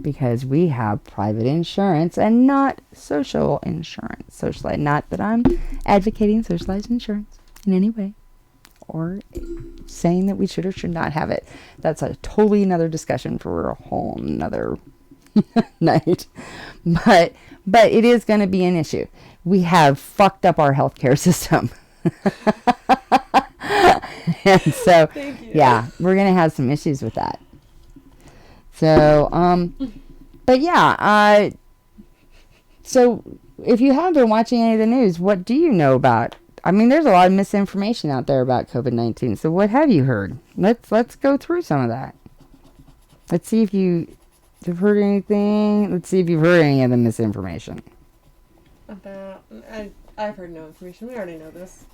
because we have private insurance and not social insurance. Not that I'm advocating socialized insurance in any way or saying that we should or should not have it. That's a totally another discussion for a whole nother night. But it is going to be an issue. We have fucked up our healthcare system. And so, yeah, we're going to have some issues with that. So, but yeah, so if you have been watching any of the news, what do you know about? I mean, there's a lot of misinformation out there about COVID-19. So what have you heard? Let's go through some of that. Let's see if you've heard anything. Let's see if you've heard any of the misinformation. I've heard no information. We already know this.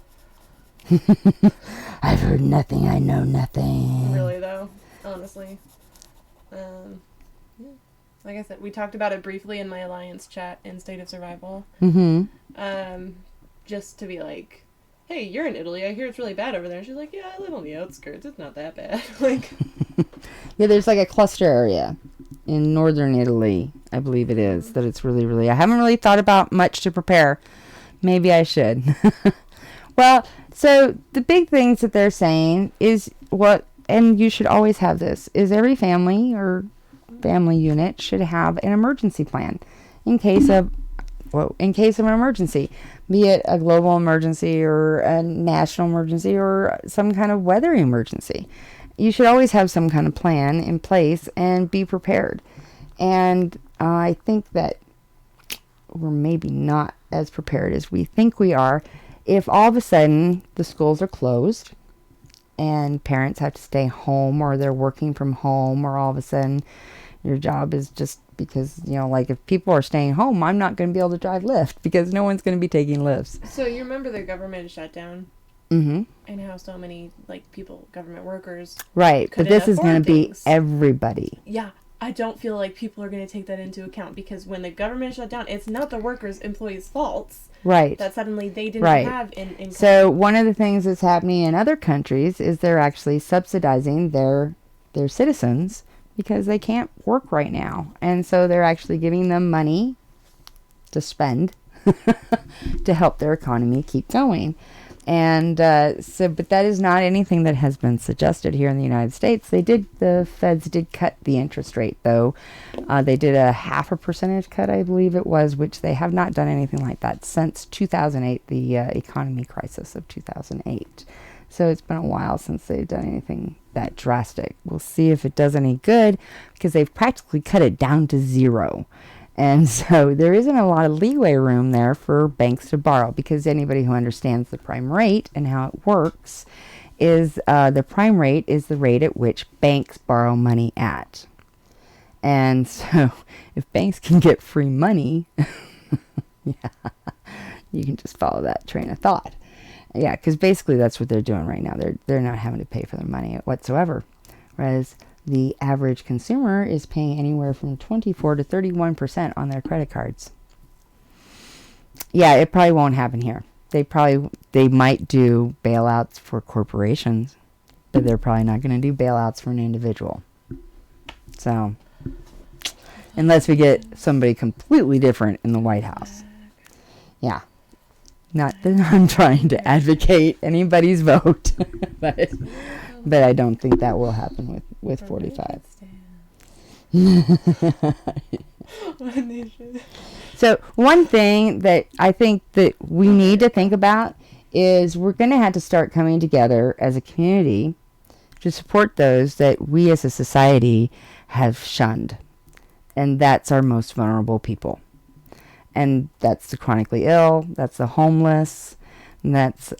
I've heard nothing. I know nothing. Really, though, honestly. Yeah. Like I said, we talked about it briefly in my Alliance chat in State of Survival. Mm-hmm. Just to be like, hey, you're in Italy. I hear it's really bad over there. And she's like, yeah, I live on the outskirts. It's not that bad. Like, yeah, there's like a cluster area in northern Italy, I believe it is, that it's really, really... I haven't really thought about much to prepare. Maybe I should. Well, so the big things that they're saying is and you should always have this, is every family or family unit should have an emergency plan in case of an emergency, be it a global emergency or a national emergency or some kind of weather emergency. You should always have some kind of plan in place and be prepared. And I think that we're maybe not as prepared as we think we are. If all of a sudden the schools are closed and parents have to stay home or they're working from home, or all of a sudden your job is just because, like if people are staying home, I'm not going to be able to drive Lyft because no one's going to be taking Lyfts. So you remember the government shutdown? Mm-hmm. And how so many government workers. Right, but this is going to be everybody. Yeah, I don't feel like people are going to take that into account because when the government shut down, it's not the workers' employees' faults. Right. That suddenly they didn't have income. So one of the things that's happening in other countries is they're actually subsidizing their citizens because they can't work right now. And so they're actually giving them money to spend to help their economy keep going. And but that is not anything that has been suggested here in the United States. The feds did cut the interest rate, though. They did a 0.5% cut, I believe it was, which they have not done anything like that since 2008, the economy crisis of 2008. So it's been a while since they've done anything that drastic. We'll see if it does any good, because they've practically cut it down to zero. And so there isn't a lot of leeway room there for banks to borrow, because anybody who understands the prime rate and how it works is the prime rate is the rate at which banks borrow money at. And so if banks can get free money, yeah, you can just follow that train of thought. Yeah, because basically that's what they're doing right now. They're not having to pay for their money whatsoever, whereas the average consumer is paying anywhere from 24 to 31% on their credit cards. Yeah, it probably won't happen here. They might do bailouts for corporations, but they're probably not going to do bailouts for an individual. So, unless we get somebody completely different in the White House. Yeah. Not that I'm trying to advocate anybody's vote, but I don't think that will happen with 45. So one thing that I think that we need to think about is we're going to have to start coming together as a community to support those that we as a society have shunned. And that's our most vulnerable people. And that's the chronically ill, that's the homeless, and that's,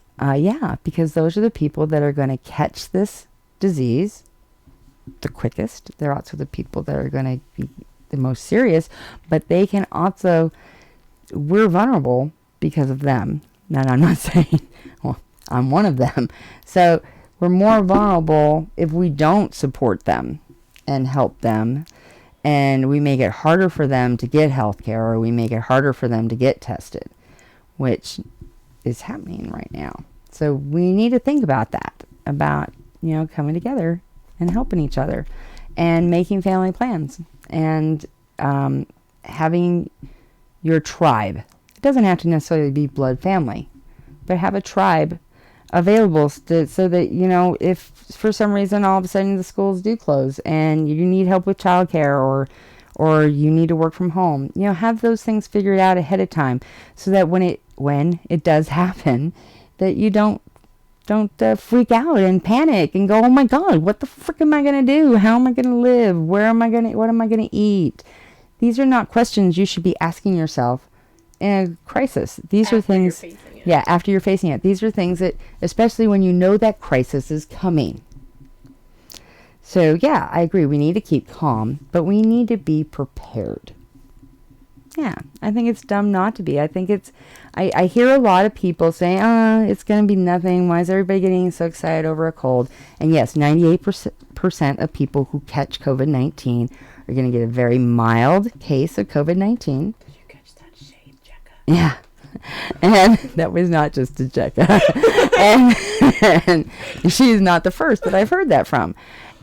because those are the people that are going to catch this disease the quickest. They're also the people that are going to be the most serious, but they can also, we're vulnerable because of them. Now, I'm not saying, well, I'm one of them. So we're more vulnerable if we don't support them and help them. And we make it harder for them to get health care, or we make it harder for them to get tested, which is happening right now. So we need to think about that, about, coming together and helping each other and making family plans and having your tribe. It doesn't have to necessarily be blood family, but have a tribe available so that, if for some reason all of a sudden the schools do close and you need help with childcare or you need to work from home, have those things figured out ahead of time so that when it does happen, that you don't freak out and panic and go, oh my God, what the frick am I going to do? How am I going to live? What am I going to eat? These are not questions you should be asking yourself in a crisis. These are things, after you're facing it. These are things that, especially when you know that crisis is coming. So, I agree. We need to keep calm, but we need to be prepared. Yeah, I think it's dumb not to be. I think I hear a lot of people saying, it's going to be nothing. Why is everybody getting so excited over a cold? And yes, 98% of people who catch COVID-19 are going to get a very mild case of COVID-19. Yeah. And that was not just to Jekka. and she's not the first that I've heard that from.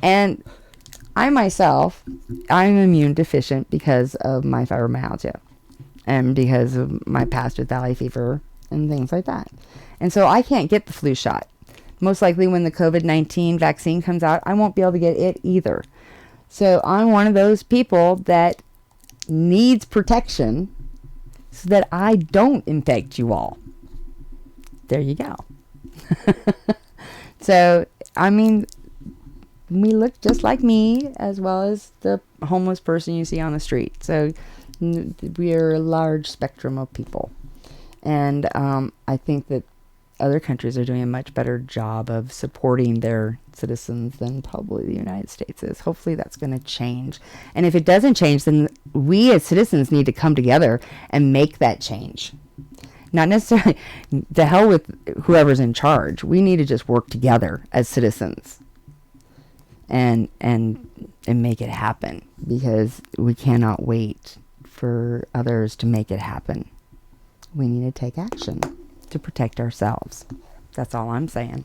And I myself, I'm immune deficient because of my fibromyalgia and because of my past with valley fever and things like that. And so I can't get the flu shot. Most likely when the COVID-19 vaccine comes out, I won't be able to get it either. So I'm one of those people that needs protection so that I don't infect you all. There you go. So, we look just like me as well as the homeless person you see on the street. So we are a large spectrum of people. And I think that other countries are doing a much better job of supporting their citizens than probably the United States is. Hopefully that's going to change. And if it doesn't change, then we as citizens need to come together and make that change. Not necessarily the hell with whoever's in charge. We need to just work together as citizens and make it happen, because we cannot wait for others to make it happen. We need to take action to protect ourselves. That's all I'm saying.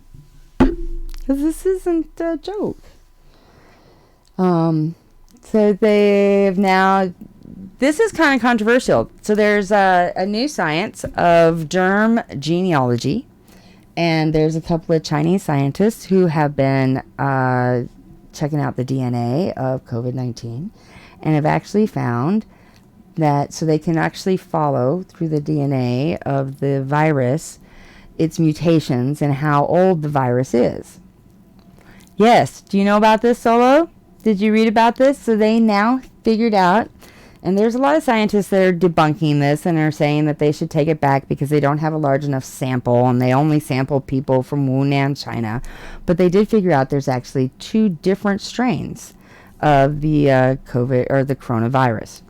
Because this isn't a joke. So they've now, this is kind of controversial. So there's a new science of germ genealogy, and there's a couple of Chinese scientists who have been checking out the DNA of COVID-19 and have actually found that, so they can actually follow through the DNA of the virus, its mutations, and how old the virus is. Yes, do you know about this, Solo? Did you read about this? So they now figured out, and there's a lot of scientists that are debunking this and are saying that they should take it back because they don't have a large enough sample and they only sample people from Wuhan, China. But they did figure out there's actually 2 different strains of the COVID or the coronavirus.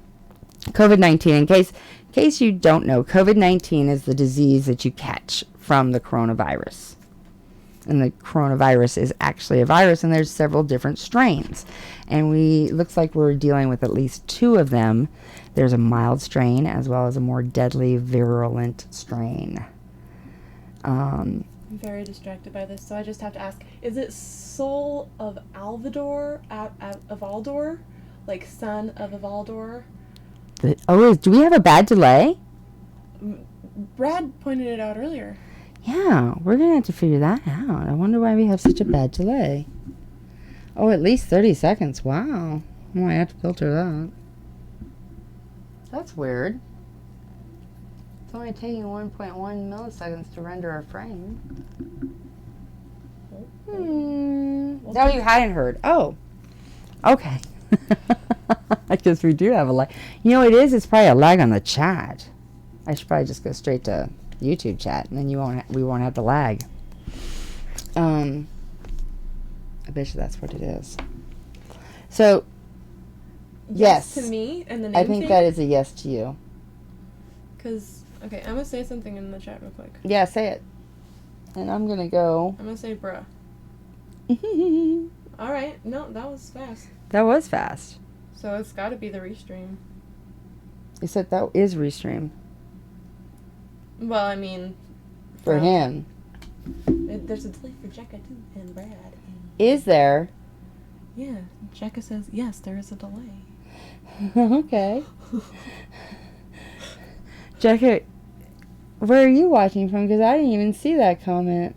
COVID-19, in case you don't know, COVID-19 is the disease that you catch from the coronavirus. And the coronavirus is actually a virus, and there's several different strains. And looks like we're dealing with at least 2 of them. There's a mild strain as well as a more deadly, virulent strain. I'm very distracted by this, so I just have to ask, is it Soul of Alvador, of Aldor? Like son of Avaldor? Do we have a bad delay? Brad pointed it out earlier. Yeah, we're going to have to figure that out. I wonder why we have such a bad delay. Oh, at least 30 seconds. Wow. I might have to filter that. That's weird. It's only taking 1.1 milliseconds to render a frame. No, you hadn't heard. Oh. Okay. I guess we do have a lag. You know what it is? It's probably a lag on the chat. I should probably just go straight to YouTube chat, and then we won't have the lag. I bet you that's what it is. So, yes to me, and the name I think that is a yes to you. Because, okay, I'm going to say something in the chat real quick. Yeah, say it. And I'm going to go. I'm going to say bruh. Alright, no, that was fast. That was fast. So it's got to be the restream. You said that is restream. Well, I mean... For him. There's a delay for Jekka, too, and Brad. Is there? Yeah, Jekka says, yes, there is a delay. Okay. Jekka, where are you watching from? Because I didn't even see that comment.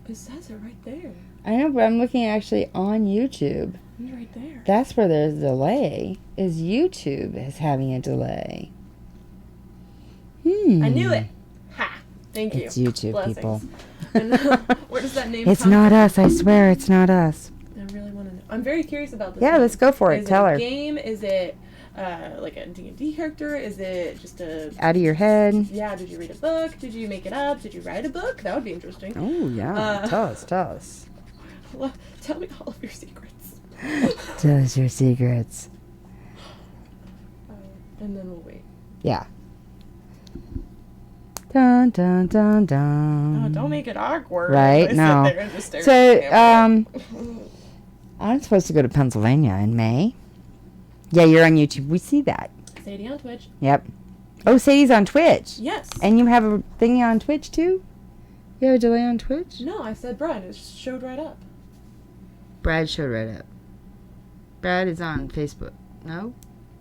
It says it right there. I know, but I'm looking actually on YouTube. It's right there. That's where there's a delay. Is YouTube is having a delay. I knew it. Ha! Thank you. It's YouTube, Blessings. people. And, where does that name It's come not from? us. I swear it's not us. I really want to know. I'm very curious about this. Yeah, name. let's go for it. Is Tell it her. a game? Is it like a D&D character? Is it just a... Out of your head. Yeah, did you read a book? Did you make it up? Did you write a book? That would be interesting. Oh, yeah. Tell us. Well, tell me all of your secrets. Tell us your secrets. And then we'll wait. Yeah. Dun, dun, dun, dun. Oh, don't make it awkward. Right? I No. sit there and just stare at the So, camera. I'm supposed to go to Pennsylvania in May. Yeah, you're on YouTube. We see that. Sadie on Twitch. Yep. Oh, Sadie's on Twitch. Yes. And you have a thingy on Twitch, too? You have a delay on Twitch? No, I said Brad. It showed right up. Brad showed right up. Brad is on Facebook. No?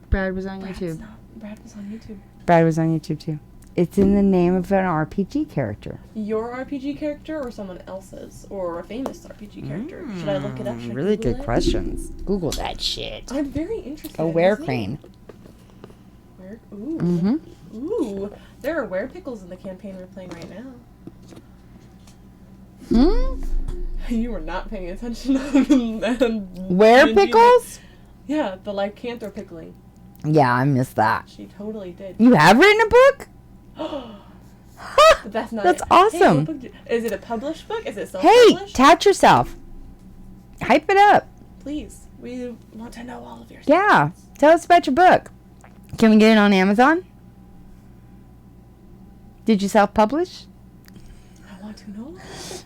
Brad was on YouTube. Brad was on YouTube. Brad was on YouTube, too. It's in the name of an RPG character. Your RPG character or someone else's? Or a famous RPG character? Should I look it up? Should I Really Google good it? questions. Google that shit. I'm very interested. A in were this crane. name. Ooh. Mm-hmm. Ooh. There are were pickles in the campaign we're playing right now. You were not paying attention. Were pickles? Yeah, the lycanthro pickling. Yeah, I missed that. She totally did. You have written a book? But that's not That's it. awesome. Hey, is it a published book? Is it Hey, self-published? tout yourself. Hype it up. Please. We want to know all of your Yeah. secrets. Tell us about your book. Can we get it on Amazon? Did you self-publish? I want to know.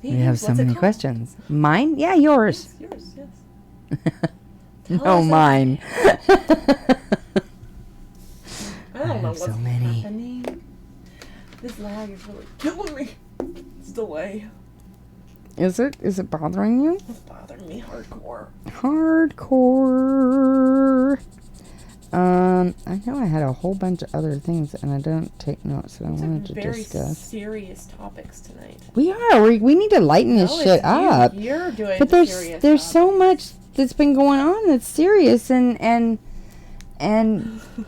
We have so What's it many called? questions. Mine? Yeah, yours. Yes, yours, yes. Tell No, us mine. I don't know have what's so many. happening. This lag is really killing me. It's delay. Is it? Is it bothering you? It's bothering me hardcore. Hardcore. I know I had a whole bunch of other things, and I don't take notes that I wanted to Very discuss. serious topics tonight. We are. We need to lighten this No, shit it's up. You're doing But the there's serious so topics. much that's been going on that's serious and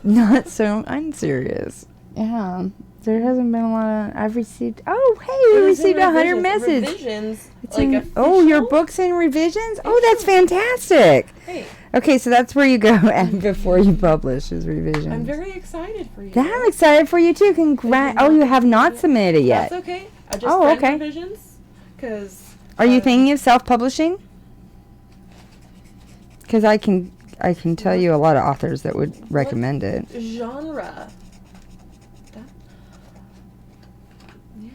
not so unserious. Yeah. There hasn't been a lot of... I've received... Oh, hey, we It's in received 100 revisions. messages. Revisions. It's Like in, oh, your official? book's in revisions? Oh, that's fantastic. Hey, Okay, so that's where you go and before you publish is revisions. I'm very excited for you. I'm excited for you too. Oh, you have not submitted it yet. That's okay. I just Oh, read okay. revisions. Because... Are you thinking of self-publishing? Because I can tell you a lot of authors that would recommend it. Genre. Yeah.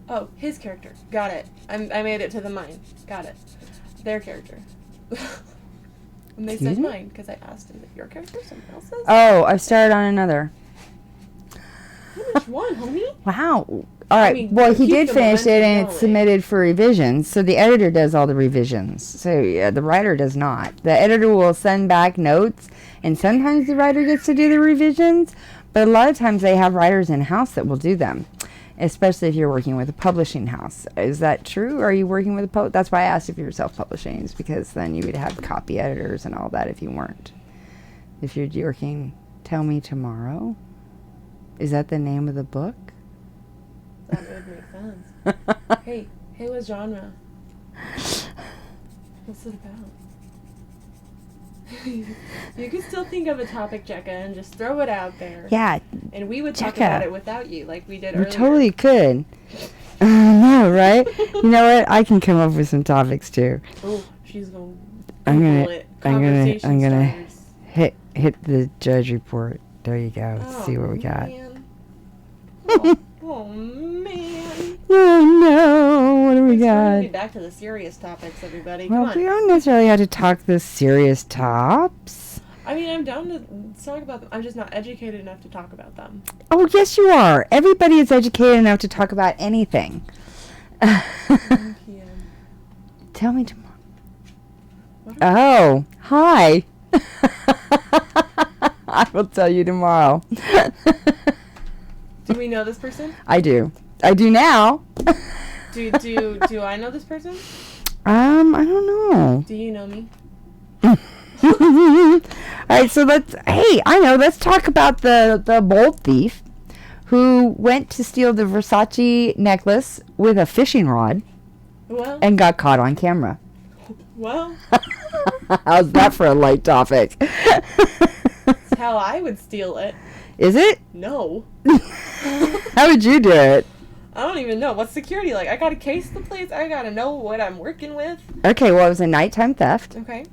Oh, his character. Got it. I made it to the mine. Got it. Their character. And they Excuse said me? mine because I asked, is it your character? Someone else's? Oh, I've started on another. Which one, homie? Wow. All right. mean, Well, he keep did the finish it, momentum and it's going. submitted for revisions. So the editor does all the revisions. So yeah, the writer does not. The editor will send back notes, and sometimes the writer gets to do the revisions. But a lot of times they have writers in house that will do them, especially if you're working with a publishing house. Is that true? Are you working with a That's why I asked if you're self-publishing, is because then you would have copy editors and all that if you weren't. If you're working, Tell Me Tomorrow. Is that the name of the book? That would make sense. Hey, what genre? What's it about? You could still think of a topic, Jekka, and just throw it out there. Yeah, And we would talk Jekka. about it without you, like we did we earlier. totally could. I know, right? You know what? I can come up with some topics too. Oh, she's gonna. I'm gonna- Google it. I'm gonna- Conversation I'm gonna- starters. Hit the judge report. There you go. Let's see what we got. Man. Oh, man. Oh no! What do we Let's got? get back to the serious topics, everybody. Well, Come we on. don't necessarily have to talk the serious tops. I mean, I'm down to talk about them. I'm just not educated enough to talk about them. Oh, yes, you are. Everybody is educated enough to talk about anything. Yeah. Tell me tomorrow. What Oh, hi. I will tell you tomorrow. Do we know this person? I do. I do now. Do I know this person? I don't know. Do you know me? All right, so let's talk about the bold thief who went to steal the Versace necklace with a fishing rod Well, and got caught on camera. well, How's that for a light topic? it's how I would steal it. Is it? No. How would you do it? I don't even know. What's security like? I gotta case the place. I gotta know what I'm working with. Okay, well, it was a nighttime theft. Okay.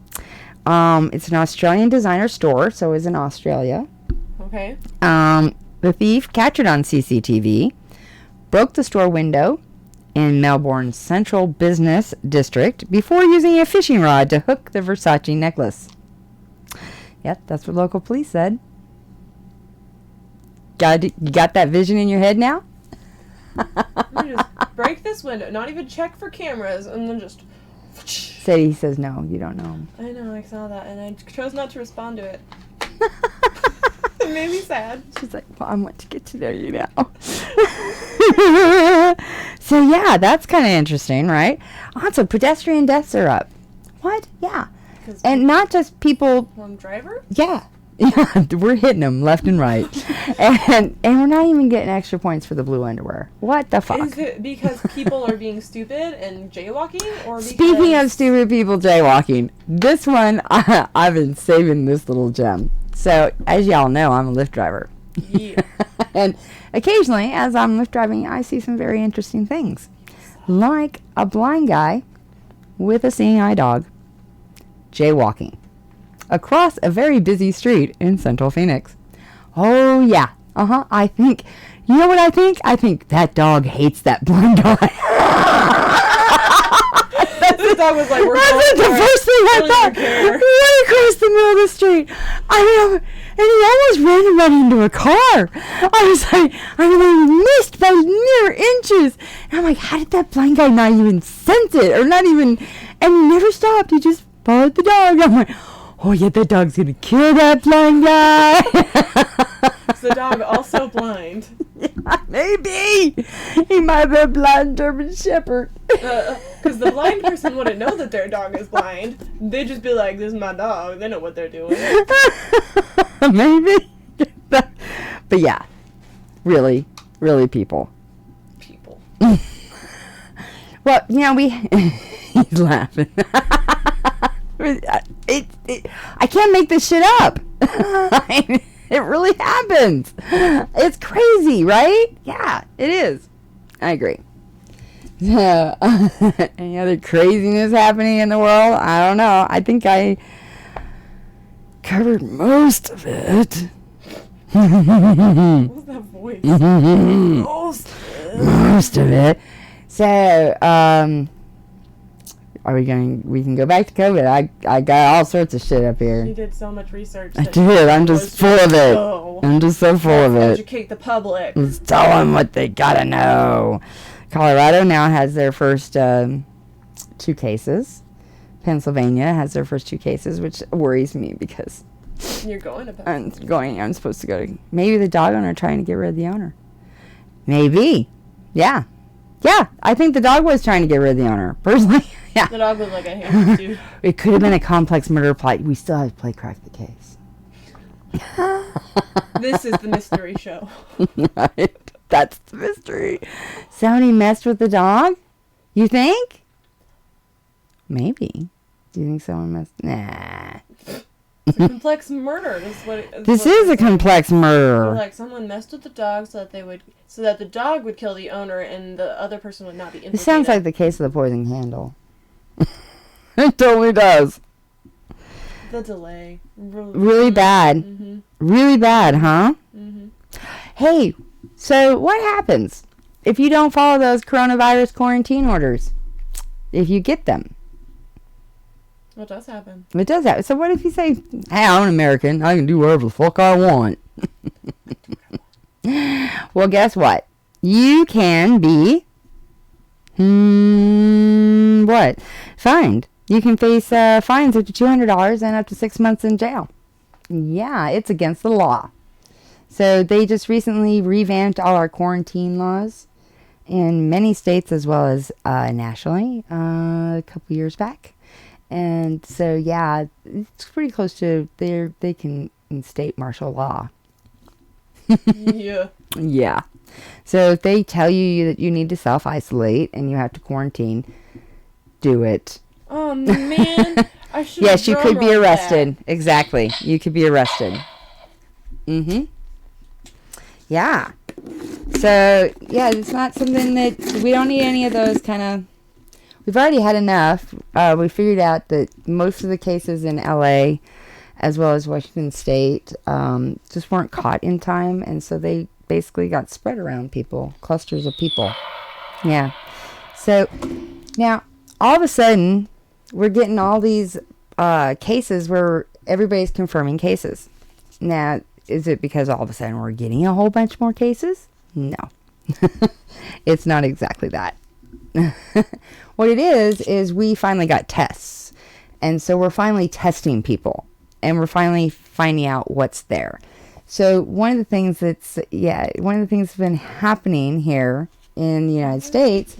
It's an Australian designer store, so it was in Australia. Okay. The thief, captured on CCTV, broke the store window in Melbourne's central business district before using a fishing rod to hook the Versace necklace. Yep, that's what local police said. You got that vision in your head now? Let me just break this window. Not even check for cameras, and then just. He says no, you don't know him. I know, I saw that, and I chose not to respond to it. It made me sad. She's like, well, I want to get to know you now. So, yeah, that's kind of interesting, right? Also, pedestrian deaths are up. What? Yeah. And not just people. Wrong driver? Yeah. Yeah, we're hitting them left and right. and we're not even getting extra points for the blue underwear. What the fuck? Is it because people are being stupid and jaywalking, or because... Speaking of stupid people jaywalking, this one, I've been saving this little gem. So, as y'all know, I'm a Lyft driver. Yeah. And occasionally, as I'm Lyft driving, I see some very interesting things. Like a blind guy with a seeing eye dog jaywalking across a very busy street in central Phoenix. Oh, yeah. I think, you know what I think? I think that dog hates that blind guy. This dog was like, we're That's going the for it. first thing I Don't thought. even care. Right across the middle of the street. And he almost ran and ran into a car. I missed by mere inches. And I'm like, how did that blind guy not even sense it? Or not even, and he never stopped. He just followed the dog. I'm like, oh yeah, that dog's gonna kill that blind guy. Is the dog also blind? Yeah, maybe. He might be a blind German Shepherd. Because the blind person wouldn't know that their dog is blind. They'd just be like, this is my dog. They know what they're doing. Maybe. But yeah, really people. People. Well, he's laughing. I can't make this shit up. It really happens. It's crazy, right? Yeah, it is. I agree. Any other craziness happening in the world? I don't know. I think I covered most of it. What was that voice? Most of it. So, are we can go back to COVID. I got all sorts of shit up here. You did so much research. I did. I'm just full of it. I'm just so full of it. Educate the public. Just tell them what they gotta know. Colorado now has their first 2 cases. Pennsylvania has their first 2 cases, which worries me because you're going to Pennsylvania. I'm supposed to go to. Maybe the dog owner trying to get rid of the owner. Maybe. Yeah. Yeah, I think the dog was trying to get rid of the owner. Personally, yeah. The dog was like, I hate you, dude. It could have been a complex murder plot. We still have to play crack the case. This is the mystery show. Right. That's the mystery. Somebody messed with the dog? You think? Maybe. Do you think someone messed? Nah. It's a complex murder. This is a complex murder. Like someone messed with the dog so that the dog would kill the owner and the other person would not be implicated. It sounds like the case of the poison candle. It totally does. The delay. Really bad. Mm-hmm. Really bad, huh? Mm-hmm. Hey, so what happens if you don't follow those coronavirus quarantine orders? If you get them? What does happen? It does happen. So what if you say, hey, I'm an American. I can do whatever the fuck I want. Well, guess what? You can be, what? Fined. You can face fines up to $200 and up to 6 months in jail. Yeah, it's against the law. So they just recently revamped all our quarantine laws in many states as well as nationally a couple years back. And so, yeah, it's pretty close to they can instate martial law. Yeah. Yeah. So if they tell you that you need to self-isolate and you have to quarantine, do it. Oh, man. I should Yes, you could be arrested. That. Exactly. You could be arrested. Mm-hmm. Yeah. So, yeah, it's not something that we don't need any of those kind of. We've already had enough. We figured out that most of the cases in LA, as well as Washington State, just weren't caught in time. And so they basically got spread around people, clusters of people. Yeah. So now, all of a sudden, we're getting all these cases where everybody's confirming cases. Now, is it because all of a sudden we're getting a whole bunch more cases? No. It's not exactly that. What it is we finally got tests. And so we're finally testing people. And we're finally finding out what's there. So one of the things that's been happening here in the United States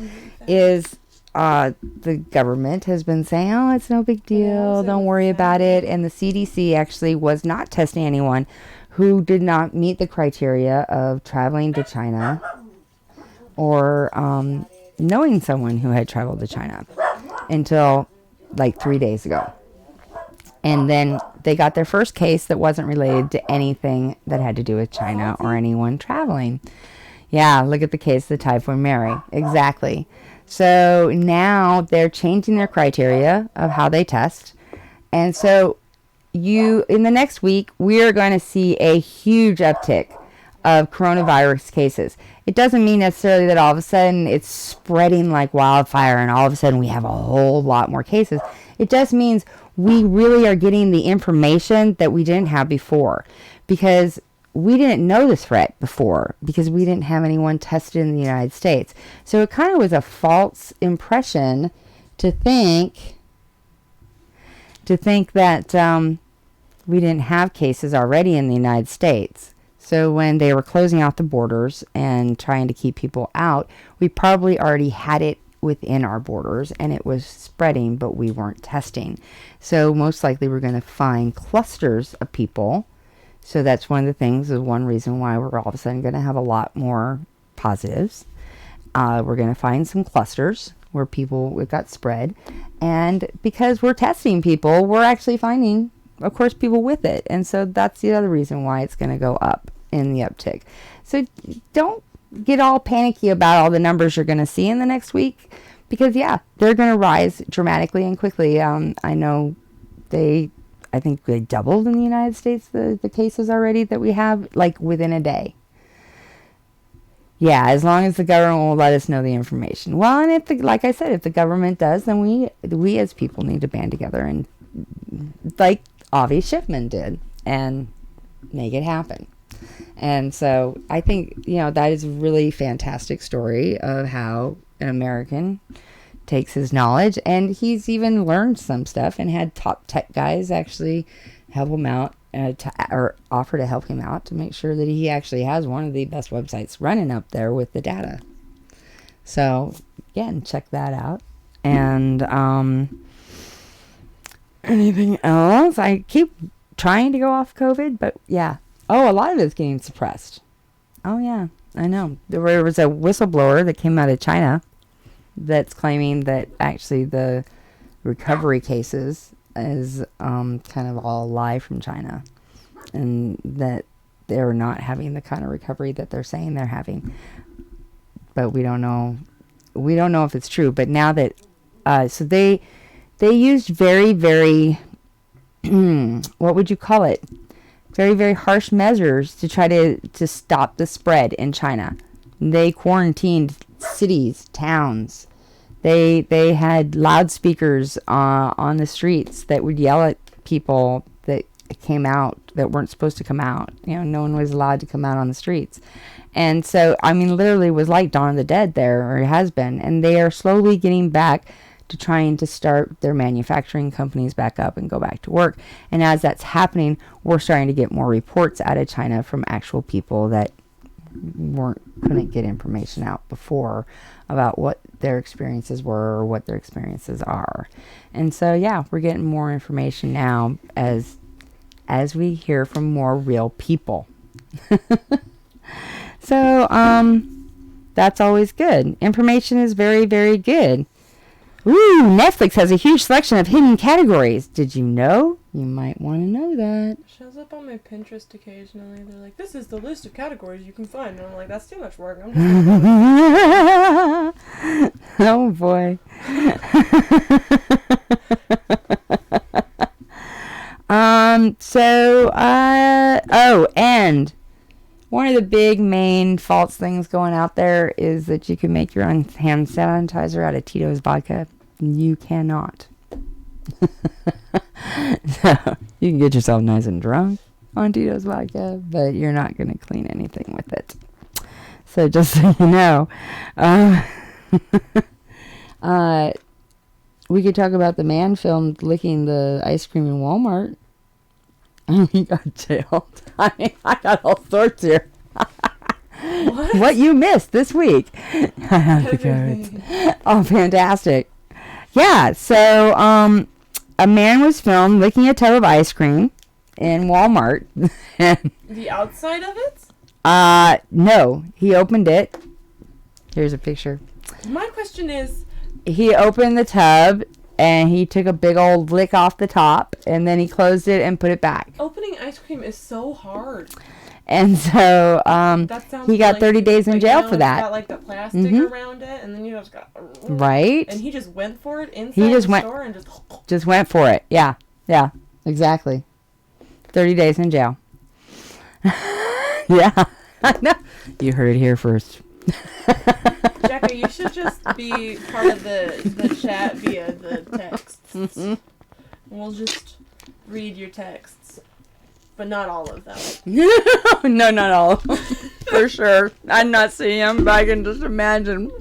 is the government has been saying, oh, it's no big deal. Don't worry about it. And the CDC actually was not testing anyone who did not meet the criteria of traveling to China or knowing someone who had traveled to China until like 3 days ago. And then they got their first case that wasn't related to anything that had to do with China or anyone traveling. Yeah, look at the case of the Typhoid Mary. Exactly. So now they're changing their criteria of how they test. And so in the next week, we're going to see a huge uptick of coronavirus cases. It doesn't mean necessarily that all of a sudden it's spreading like wildfire and all of a sudden we have a whole lot more cases. It just means we really are getting the information that we didn't have before, because we didn't know the threat before because we didn't have anyone tested in the United States. So it kind of was a false impression to think that we didn't have cases already in the United States. So when they were closing out the borders and trying to keep people out, we probably already had it within our borders and it was spreading, but we weren't testing. So most likely we're going to find clusters of people. So that's one of the things, is one reason why we're all of a sudden going to have a lot more positives. We're going to find some clusters where it got spread. And because we're testing people, we're actually finding, of course, people with it. And so that's the other reason why it's going to go up in the uptick. So don't get all panicky about all the numbers you're going to see in the next week, because yeah, they're going to rise dramatically and quickly. I know I think they doubled in the United States, the cases already that we have, like within a day. Yeah, as long as the government will let us know the information. Well, and if like I said, if the government does, then we as people need to band together and, like Avi Schiffman did, and make it happen. And so I think, that is a really fantastic story of how an American takes his knowledge, and he's even learned some stuff and had top tech guys actually help him out, or offer to help him out to make sure that he actually has one of the best websites running up there with the data. So, yeah, and check that out. And anything else? I keep trying to go off COVID, but yeah. Oh, a lot of it's getting suppressed. Oh, yeah, I know. There was a whistleblower that came out of China that's claiming that actually the recovery cases is kind of all a lie from China, and that they're not having the kind of recovery that they're saying they're having. But we don't know if it's true. But now that so they used very, very what would you call it? Very, very harsh measures to try to stop the spread in China. They quarantined cities, towns. They had loudspeakers on the streets that would yell at people that came out that weren't supposed to come out. No one was allowed to come out on the streets. And so, I mean, literally was like Dawn of the Dead there, or it has been. And they are slowly getting back to trying to start their manufacturing companies back up and go back to work. And as that's happening, we're starting to get more reports out of China from actual people that couldn't get information out before about what their experiences were or what their experiences are. And so, yeah, we're getting more information now as we hear from more real people. So, that's always good. Information is very, very good. Ooh, Netflix has a huge selection of hidden categories. Did you know? You might want to know that. It shows up on my Pinterest occasionally. They're like, this is the list of categories you can find. And I'm like, that's too much work. I'm just oh, boy. And one of the big main false things going out there is that you can make your own hand sanitizer out of Tito's vodka. You cannot. So, you can get yourself nice and drunk on Tito's vodka, but you're not going to clean anything with it. So just so you know, we could talk about the man filmed licking the ice cream in Walmart. He got jailed. I mean, I got all sorts here. What you missed this week? I have the codes. Oh, fantastic. Yeah, so a man was filmed licking a tub of ice cream in Walmart. The outside of it? No. He opened it. Here's a picture. My question is... He opened the tub, and he took a big old lick off the top, and then he closed it and put it back. Opening ice cream is so hard. And so he got 30 days in jail for that. Got like the plastic around it, and then you just got... Right. And he just went for it inside the store and just went for it. Yeah. Yeah. Exactly. 30 days in jail. Yeah. I know. You heard it here first. Jacka, you should just be part of the chat via the texts. We'll just read your texts. But not all of them. No, not all of them. For sure. I'm not seeing them, but I can just imagine.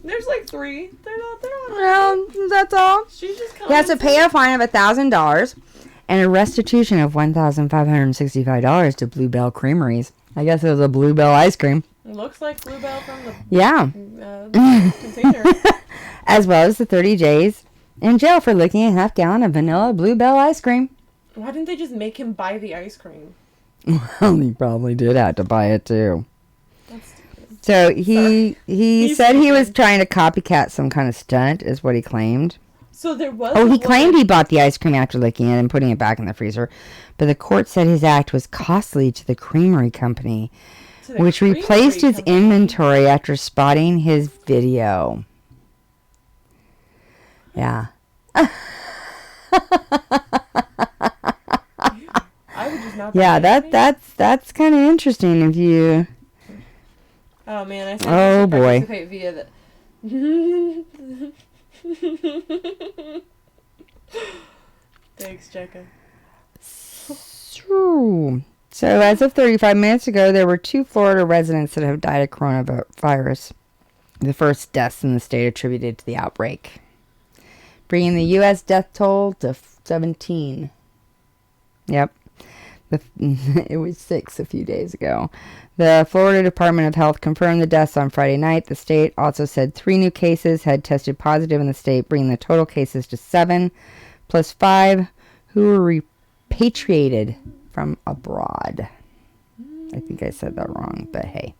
There's like 3. They're not. Well, that's all. She just He has to pay a fine of $1,000 and a restitution of $1,565 to Bluebell Creameries. I guess it was a Bluebell ice cream. It looks like Bluebell from the container. As well as the 30 days in jail for licking a half-gallon of vanilla Bluebell ice cream. Why didn't they just make him buy the ice cream? Well, he probably did have to buy it too. That's stupid. So he said he was trying to copycat some kind of stunt, is what he claimed. So there was. Oh, he claimed he bought the ice cream after licking it and putting it back in the freezer, but the court said his act was costly to the creamery company, which replaced his inventory after spotting his video. Yeah. I would just not. Yeah, that's kind of interesting if you. Oh man, I said Oh, boy. participate via the. Thanks, Jekka. So, as of 35 minutes ago, there were 2 Florida residents that have died of coronavirus. The first deaths in the state attributed to the outbreak, bringing the U.S. death toll to 17. Yep. It was 6 a few days ago. The Florida Department of Health confirmed the deaths on Friday night. The state also said 3 new cases had tested positive in the state, bringing the total cases to 7, plus 5 who were repatriated from abroad. I think I said that wrong, but hey.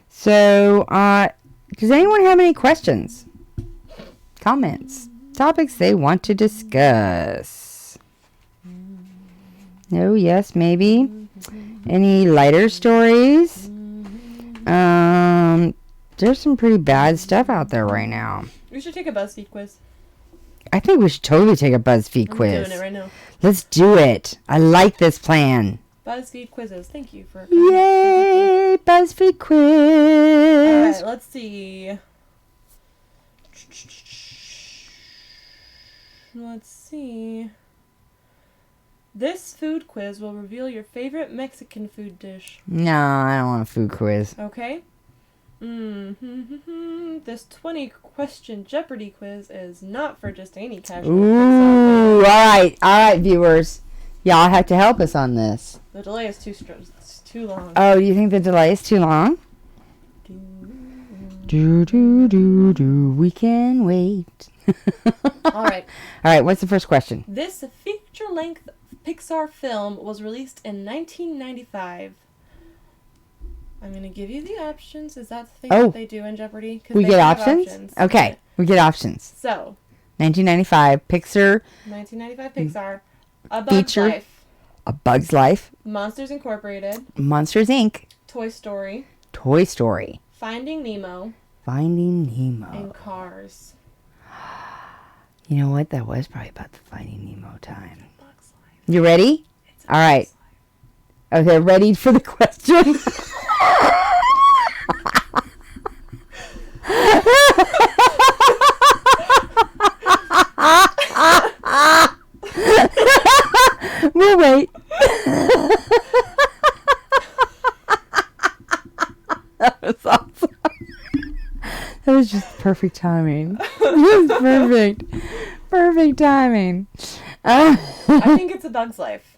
So, does anyone have any questions, comments, topics they want to discuss? No, yes, maybe. Any lighter stories? There's some pretty bad stuff out there right now. We should take a BuzzFeed quiz. I think we should totally take a BuzzFeed quiz. I'm doing it right now. Let's do it. I like this plan. BuzzFeed quizzes. Thank you for. Yay! BuzzFeed quiz. All right, let's see. Let's see. This food quiz will reveal your favorite Mexican food dish. No, I don't want a food quiz. Okay. This 20-question Jeopardy quiz is not for just any casual. Ooh, all right, viewers. Y'all have to help us on this. The delay is too long. Oh, you think the delay is too long? We can wait. All right. All right, what's the first question? This feature-length Pixar film was released in 1995. I'm going to give you the options. Is that the thing that they do in Jeopardy? We get options? Okay, we get options. So. 1995, Pixar. 1995 Pixar. A Bug's Life. A Bug's Life. Monsters Incorporated. Monsters, Inc. Toy Story. Toy Story. Finding Nemo. Finding Nemo. And Cars. You know what? That was probably about the Finding Nemo time. Bug's Life. You ready? All right. Okay, ready for the question? We'll wait. That was awesome. That was just perfect timing. It was perfect. Perfect timing. I think it's A Bug's Life.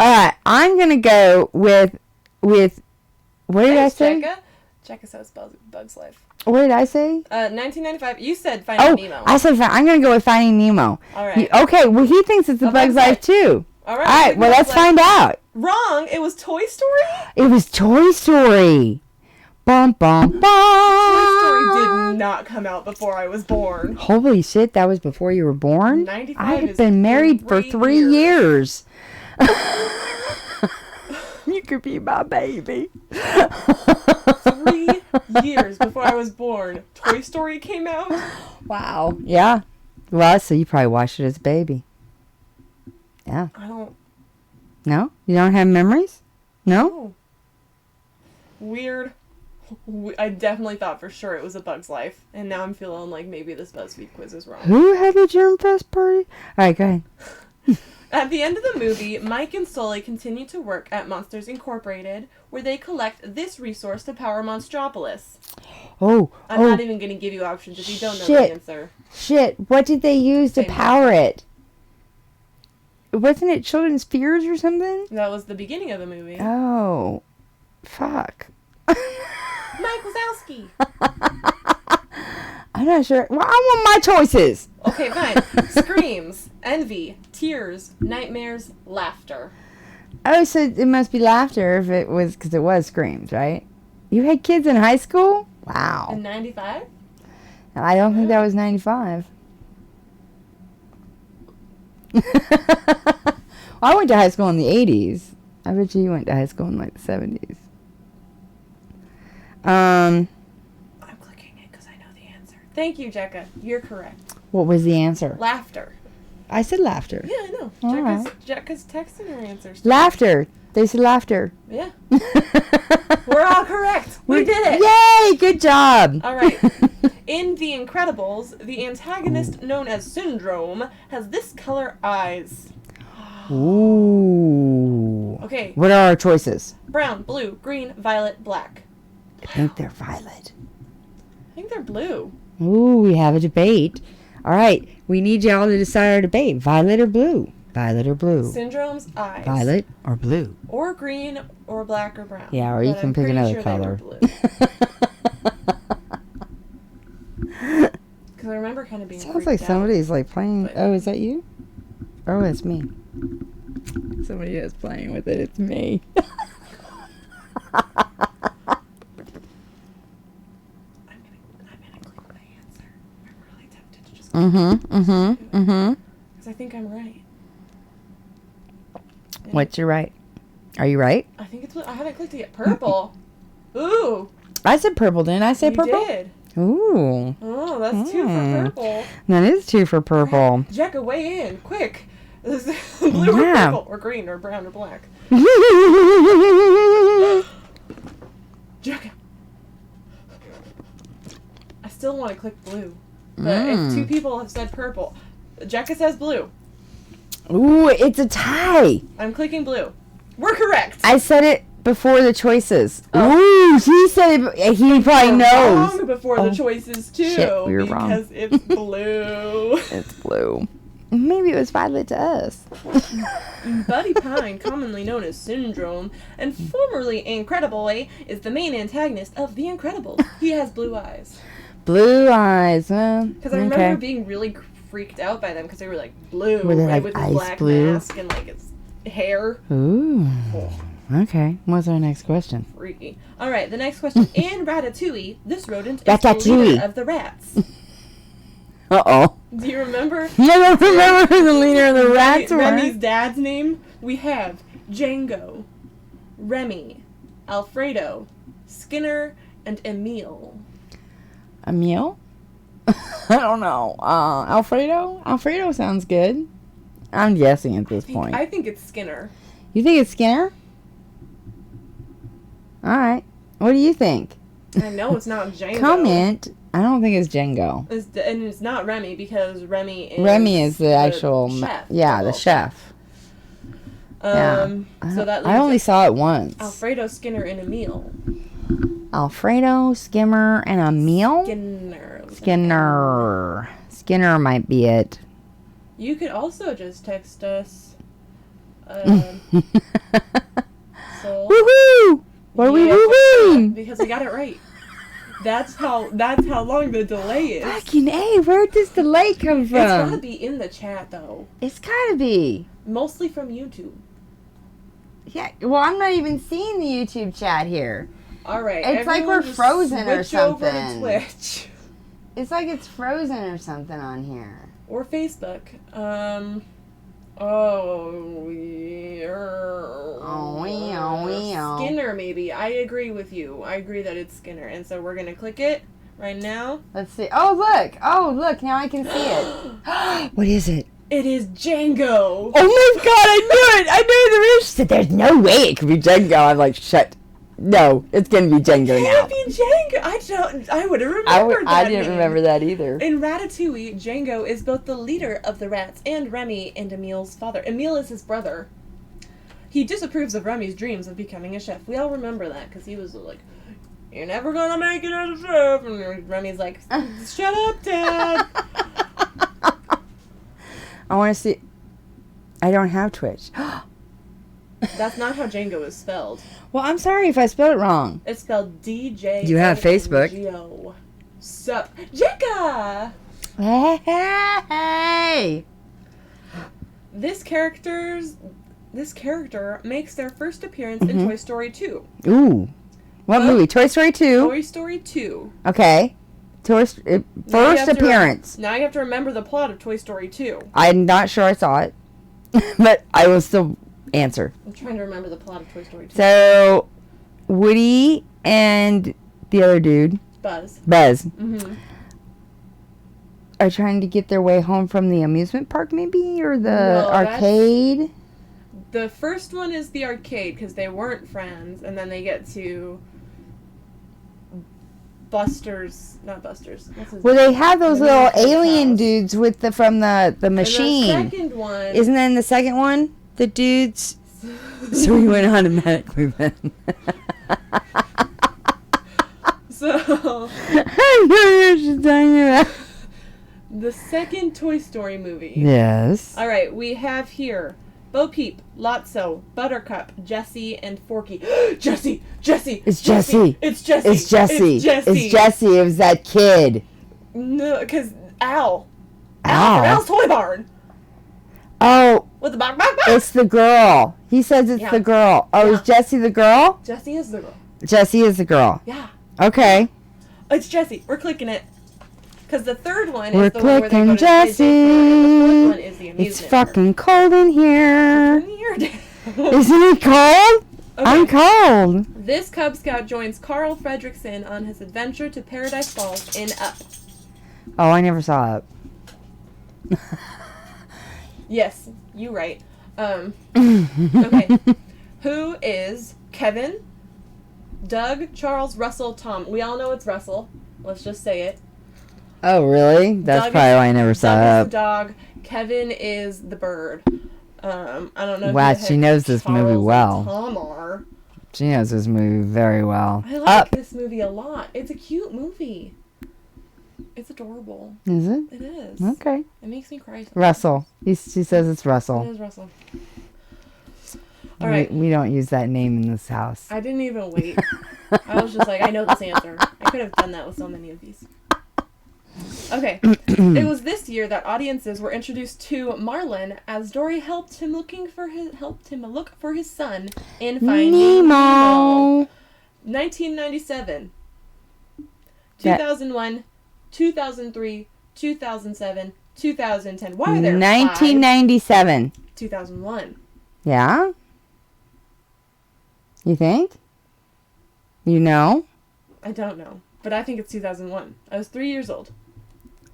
Alright, I'm going to go with what did I say? Jekka says Bug's Life. What did I say? 1995. You said Finding Nemo. I said I'm going to go with Finding Nemo. All right. Okay, well, he thinks it's A Bug's Life too. All right. All right, well, let's find out. Wrong. It was Toy Story? It was Toy Story. Bum, bum, bum. Toy Story did not come out before I was born. Holy shit, that was before you were born? 95 I had been married for 3 years. You could be my baby. 3 years before I was born, Toy Story came out? Wow. Yeah. Well, so you probably watched it as a baby. Yeah. I don't. No? You don't have memories? No? Weird. I definitely thought for sure it was A Bug's Life, and now I'm feeling like maybe this BuzzFeed quiz is wrong. Who had the Germ Fest party? All right, go ahead. At the end of the movie, Mike and Sully continue to work at Monsters Incorporated, where they collect this resource to power Monstropolis. I'm not even going to give you options if you don't know the answer. Shit, what did they use to power it? Wasn't it Children's Fears or something? That was the beginning of the movie. Oh, fuck. Mike Wazowski. I'm not sure. Well, I want my choices. Okay, fine. Screams, envy, tears, nightmares, laughter. Oh, so it must be laughter if it was, because it was Screams, right? You had kids in high school? Wow. In 95? I don't think that was 95. I went to high school in the 80s. I bet you went to high school in like the 70s. I'm clicking it because I know the answer. Thank you, Jekka. You're correct. What was the answer? Laughter. I said laughter. Yeah, I know. Jekka's texting her answers. Laughter. They said laughter. Yeah. We're all correct. We did it. Yay! Good job. All right. In The Incredibles, the antagonist known as Syndrome has this color eyes. Ooh. Okay. What are our choices? Brown, blue, green, violet, black. I think they're violet. I think they're blue. Ooh, we have a debate. All right. We need y'all to decide our debate. Violet or blue? Violet or blue? Syndrome's eyes. Violet or blue? Or green, or black, or brown. Yeah, or you But can I'm pick pretty another sure they were color. blue. Because I remember kind of being Sounds freaked like out. somebody's like playing. But- Oh, is that you? Oh, it's me. Somebody is playing with it. It's me. I'm gonna click my answer. I'm really tempted to just because I think I'm right. And What's your right? Are you right? I think it's I haven't clicked it yet. Purple. Ooh. I said purple, didn't I say You purple? did. Ooh. Oh, that's 2 for purple. That is 2 for purple. Jekka, weigh in, quick. This is blue or Yeah. purple or green or brown or black. Jekka. I still want to click blue, but if 2 people have said purple, Jekka says blue. Ooh, it's a tie. I'm clicking blue. We're correct. I said it before the choices. Oh. Ooh, he said it. He probably We're knows. wrong before the choices too. Shit, we were wrong. Because it's blue. It's blue. Maybe it was violet to us. Buddy Pine, commonly known as Syndrome, and formerly Incrediboy, is the main antagonist of The Incredibles. He has blue eyes. Blue eyes. Well, Because I remember being really freaked out by them because they were like blue, Were they right, like with ice his black blue? mask and like its hair. Ooh. Oh, Okay. What's our next question? freaky. All right, the next question. In Ratatouille, this rodent is the Ratatouille. leader of the rats. Uh-oh. Do you remember I don't remember who the leader of the rats were. Remy's dad's name? We have Django, Remy, Alfredo, Skinner, and Emile. Emile? I don't know. Alfredo? Alfredo sounds good. I'm guessing at this point. I think it's Skinner. You think it's Skinner? Alright. What do you think? I know it's not Django. Comment. I don't think it's Django. And it's not Remy because Remy is the actual chef. Yeah, the chef. Yeah. So that I only saw it once. Alfredo, Skinner, and Emile. Alfredo, Skimmer, and Emile? Skinner. Skinner might be it. You could also just text us. So Woohoo! What are we woohooing? because we got it right. That's how long the delay is. Fucking A, where'd this delay come from? It's gotta be in the chat though. It's gotta be. Mostly from YouTube. Yeah, well, I'm not even seeing the YouTube chat here. All right. It's like everyone we're just frozen or switch over to something. Twitch It's like it's frozen or something on here. or Facebook. Skinner, maybe. I agree with you. I agree that it's Skinner, and so we're gonna click it right now. Let's see. Oh, look. Oh, look. Now I can see it. What is it? It is Django. Oh my god, I knew it! I knew the roof said there's no way it could be Django. I'm like, shut. No, it's gonna be Django now. It can't be Django. I would have remembered that. I didn't name. remember that either. In Ratatouille, Django is both the leader of the rats and Remy and Emile's father. Emile is his brother. He disapproves of Remy's dreams of becoming a chef. We all remember that because he was like, "You're never gonna make it as a chef," and Remy's like, "Shut up, Dad." I want to see. I don't have Twitch. That's not how Django is spelled. Well, I'm sorry if I spelled it wrong. It's spelled DJ. You have Facebook? Sup, Jekka. Hey! This character makes their first appearance in Toy Story 2. Ooh. What movie? Toy Story 2? Toy Story 2. Okay. First appearance. Now you have to remember the plot of Toy Story 2. I'm not sure I saw it. But I will still answer. I'm trying to remember the plot of Toy Story 2. So, Woody and the other dude, Buzz. Mm-hmm. Are trying to get their way home from the amusement park, maybe? Or the arcade? The first one is the arcade because they weren't friends, and then they get to not Buster's. What's his Well, name? they have those The little Minion alien House. dudes with from the machine. And the second one. Isn't that in the second one? The dudes. So we went automatically then. So. I know what you're talking about. The second Toy Story movie. Yes. All right, we have here Bo Peep, Lotso, Buttercup, Jessie, and Forky. Jessie! It's Jessie. It's Jessie! It's Jessie. It's Jessie! It's Jessie. It was that kid. No, because Al from Al. Al's Toy Barn. Oh, With the bok bok bok. it's the girl. He says it's Yeah. the girl. Oh, Yeah. is Jessie the girl? Jessie is the girl. Jessie is the girl. Yeah. Okay. It's Jessie. We're clicking it. Because the third one We're is the one where they clicking go to Jessie. and the fourth one is the amusement It's fucking cold in here. Weird. Isn't it cold? I'm cold. This Cub Scout joins Carl Fredricksen on his adventure to Paradise Falls in Up. Oh, I never saw it. Yes, you right. Okay. Who is Kevin, Doug, Charles, Russell, Tom? We all know it's Russell. Let's just say it. Oh, really? That's Doug probably is- why I never saw Doug is it. the dog. Kevin is the bird. I don't know. Wow, who the she heck knows this movie Charles and well. Tom are. She knows this movie very well. I like Up. this movie a lot. It's a cute movie. It's adorable. Is it? It is. Okay. It makes me cry. sometimes. Russell. She says it's It Russell. is Russell. All right. We don't use that name in this house. I didn't even wait. I was just like, I know this answer. I could have done that with so many of these. Okay. It was this year that audiences were introduced to Marlin as Dory helped him look for his son in Finding Nemo. Nemo. 1997, That- 2001, 2003, 2007, 2010. Why are there 1997. 2001. Yeah? You think? You know? I don't know, but I think it's 2001. I was 3 years old.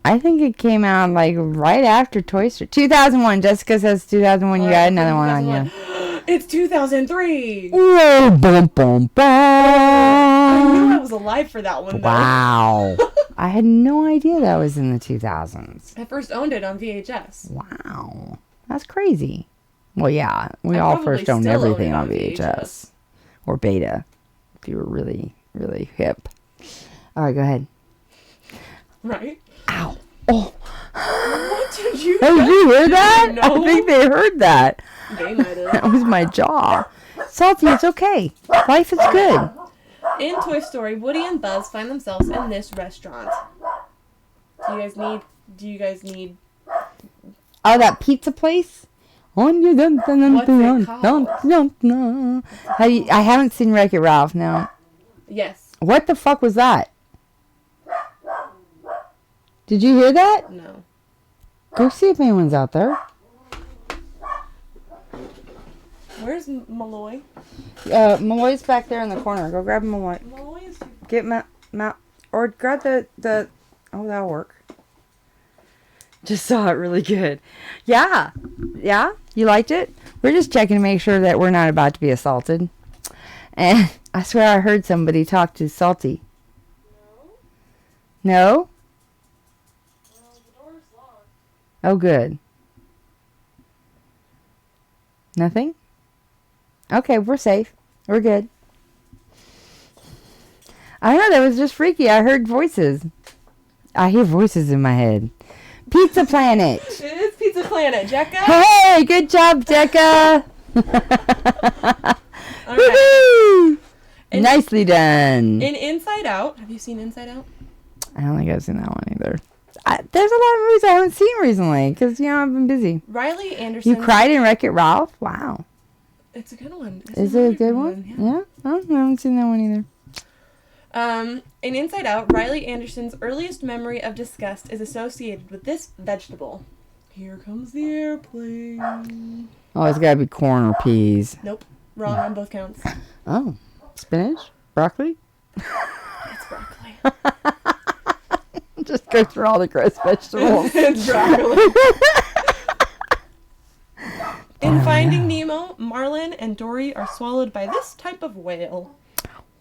I think it came out like right after Toy Story. 2001. Jessica says 2001. You got another one on you. It's 2003. Whoa, bum, bum, I knew I bum. was alive for that one, though. Wow. I had no idea that was in the 2000s. I first owned it on VHS. Wow. That's crazy. Well, yeah. We I all probably first owned still own everything it on on VHS. VHS. Or beta. If you were really, really hip. All right, go ahead. Right? Ow. Oh. What did you Hey, did you hear that? No. I think they heard that. They might have. That was my jaw. Salty, it's okay. Life is good. In Toy Story, Woody and Buzz find themselves in this restaurant. Do you guys need Oh, that pizza place? On your dun dun dun What's it dun called? dun dun dun. I haven't seen Wreck-It Ralph, no. Yes. What the fuck was that? Did you hear that? No. Go see if anyone's out there. Where's Malloy? Malloy's back there in the corner. Go grab Malloy. Malloy is Get or grab the. Oh, that'll work. Just saw it really good. Yeah. Yeah? You liked it? We're just checking to make sure that we're not about to be assaulted. And I swear I heard somebody talk to Salty. No? Well, the door's locked. Oh, good. Nothing? Okay, we're safe. We're good. I don't know, that was just freaky. I heard voices. I hear voices in my head. Pizza Planet. It is Pizza Planet, Jekka. Hey, good job, Jekka. Woohoo! And- Nicely done. In Inside Out, have you seen Inside Out? I don't think I've seen that one either. There's a lot of movies I haven't seen recently because, I've been busy. Riley Anderson. You cried in Wreck-It Ralph? Wow. It's a good one. Is it a good one? Yeah? Oh, I haven't seen that one either. In Inside Out, Riley Anderson's earliest memory of disgust is associated with this vegetable. Here comes the airplane. Oh, it's got to be corn or peas. Nope. Wrong on both counts. Oh, spinach? Broccoli? It's broccoli. Just go through all the gross vegetables. It's broccoli. In Finding Nemo, Marlin and Dory are swallowed by this type of whale.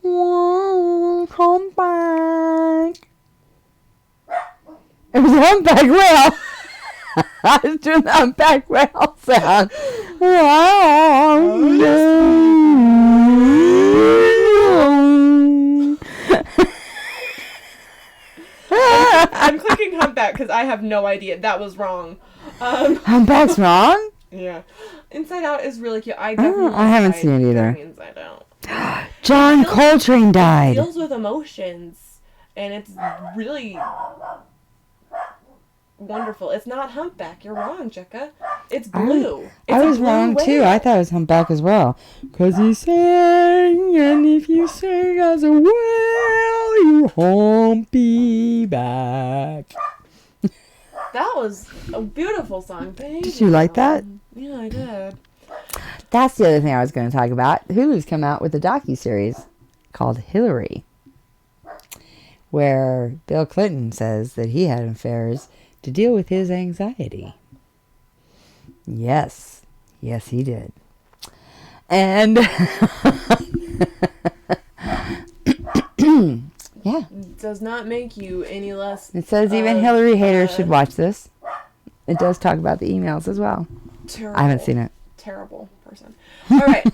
Whoa, humpback. It was a humpback whale. I was doing the humpback whale sound. I'm clicking humpback because I have no idea. That was wrong. Humpback's wrong? Yeah. Inside Out is really cute. I haven't seen it either. Inside Out. John Coltrane died. It deals with emotions, and it's really wonderful. It's not humpback. You're wrong, Jekka. It's blue. I was wrong too. I thought it was humpback as well. 'Cause he sang, and if you sing as a whale, you humpy back. That was a beautiful song. Did you like that? Yeah, I did. That's the other thing I was going to talk about. Hulu's come out with a docuseries called Hillary, where Bill Clinton says that he had affairs to deal with his anxiety. Yes. Yes, he did. And yeah. Does not make you any less. It says even Hillary haters should watch this. It does talk about the emails as well. Terrible. I haven't seen it. Terrible person. All right.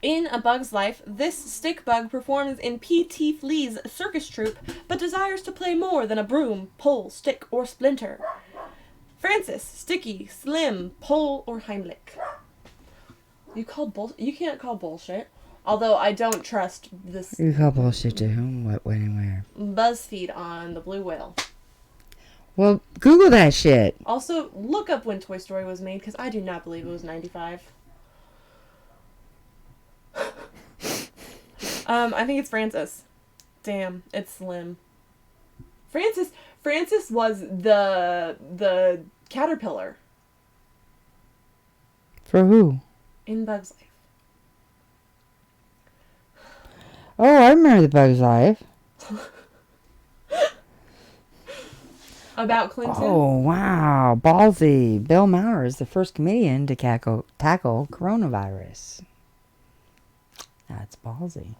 In A Bug's Life, this stick bug performs in P.T. Flea's circus troupe, but desires to play more than a broom, pole, stick, or splinter. Francis, Sticky, Slim, Pole, or Heimlich. You can't call bullshit. Although I don't trust this. You call bullshit to whom, what, when, and where? BuzzFeed on the blue whale. Well, Google that shit. Also, look up when Toy Story was made, because I do not believe it was 95. I think it's Francis. Damn, it's Slim. Francis was the caterpillar. For who? In Bug's Life. Oh, I remember the Bug's Life. About Clinton? Oh, wow. Ballsy. Bill Maher is the first comedian to tackle coronavirus. That's ballsy.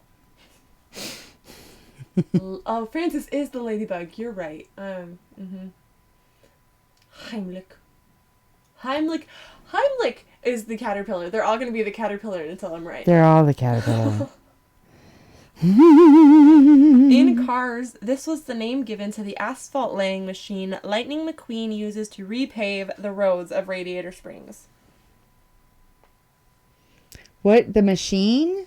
Oh, Francis is the ladybug. You're right. Heimlich is the caterpillar. They're all going to be the caterpillar until I'm right. They're all the caterpillar. In Cars, this was the name given to the asphalt laying machine Lightning McQueen uses to repave the roads of Radiator Springs. What? The machine?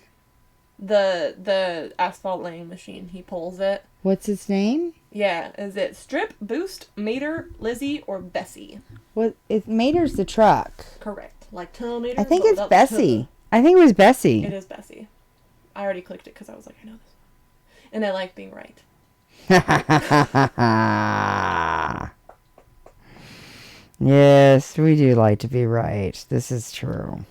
The asphalt laying machine. He pulls it. What's its name? Yeah. Is it Strip, Boost, Mater, Lizzie, or Bessie? What? Mater's the truck. Correct. Like Tunnel Mater? I think it's Bessie. I think it was Bessie. It is Bessie. I already clicked it because I was like, I know this. And I like being right. Yes, we do like to be right. This is true.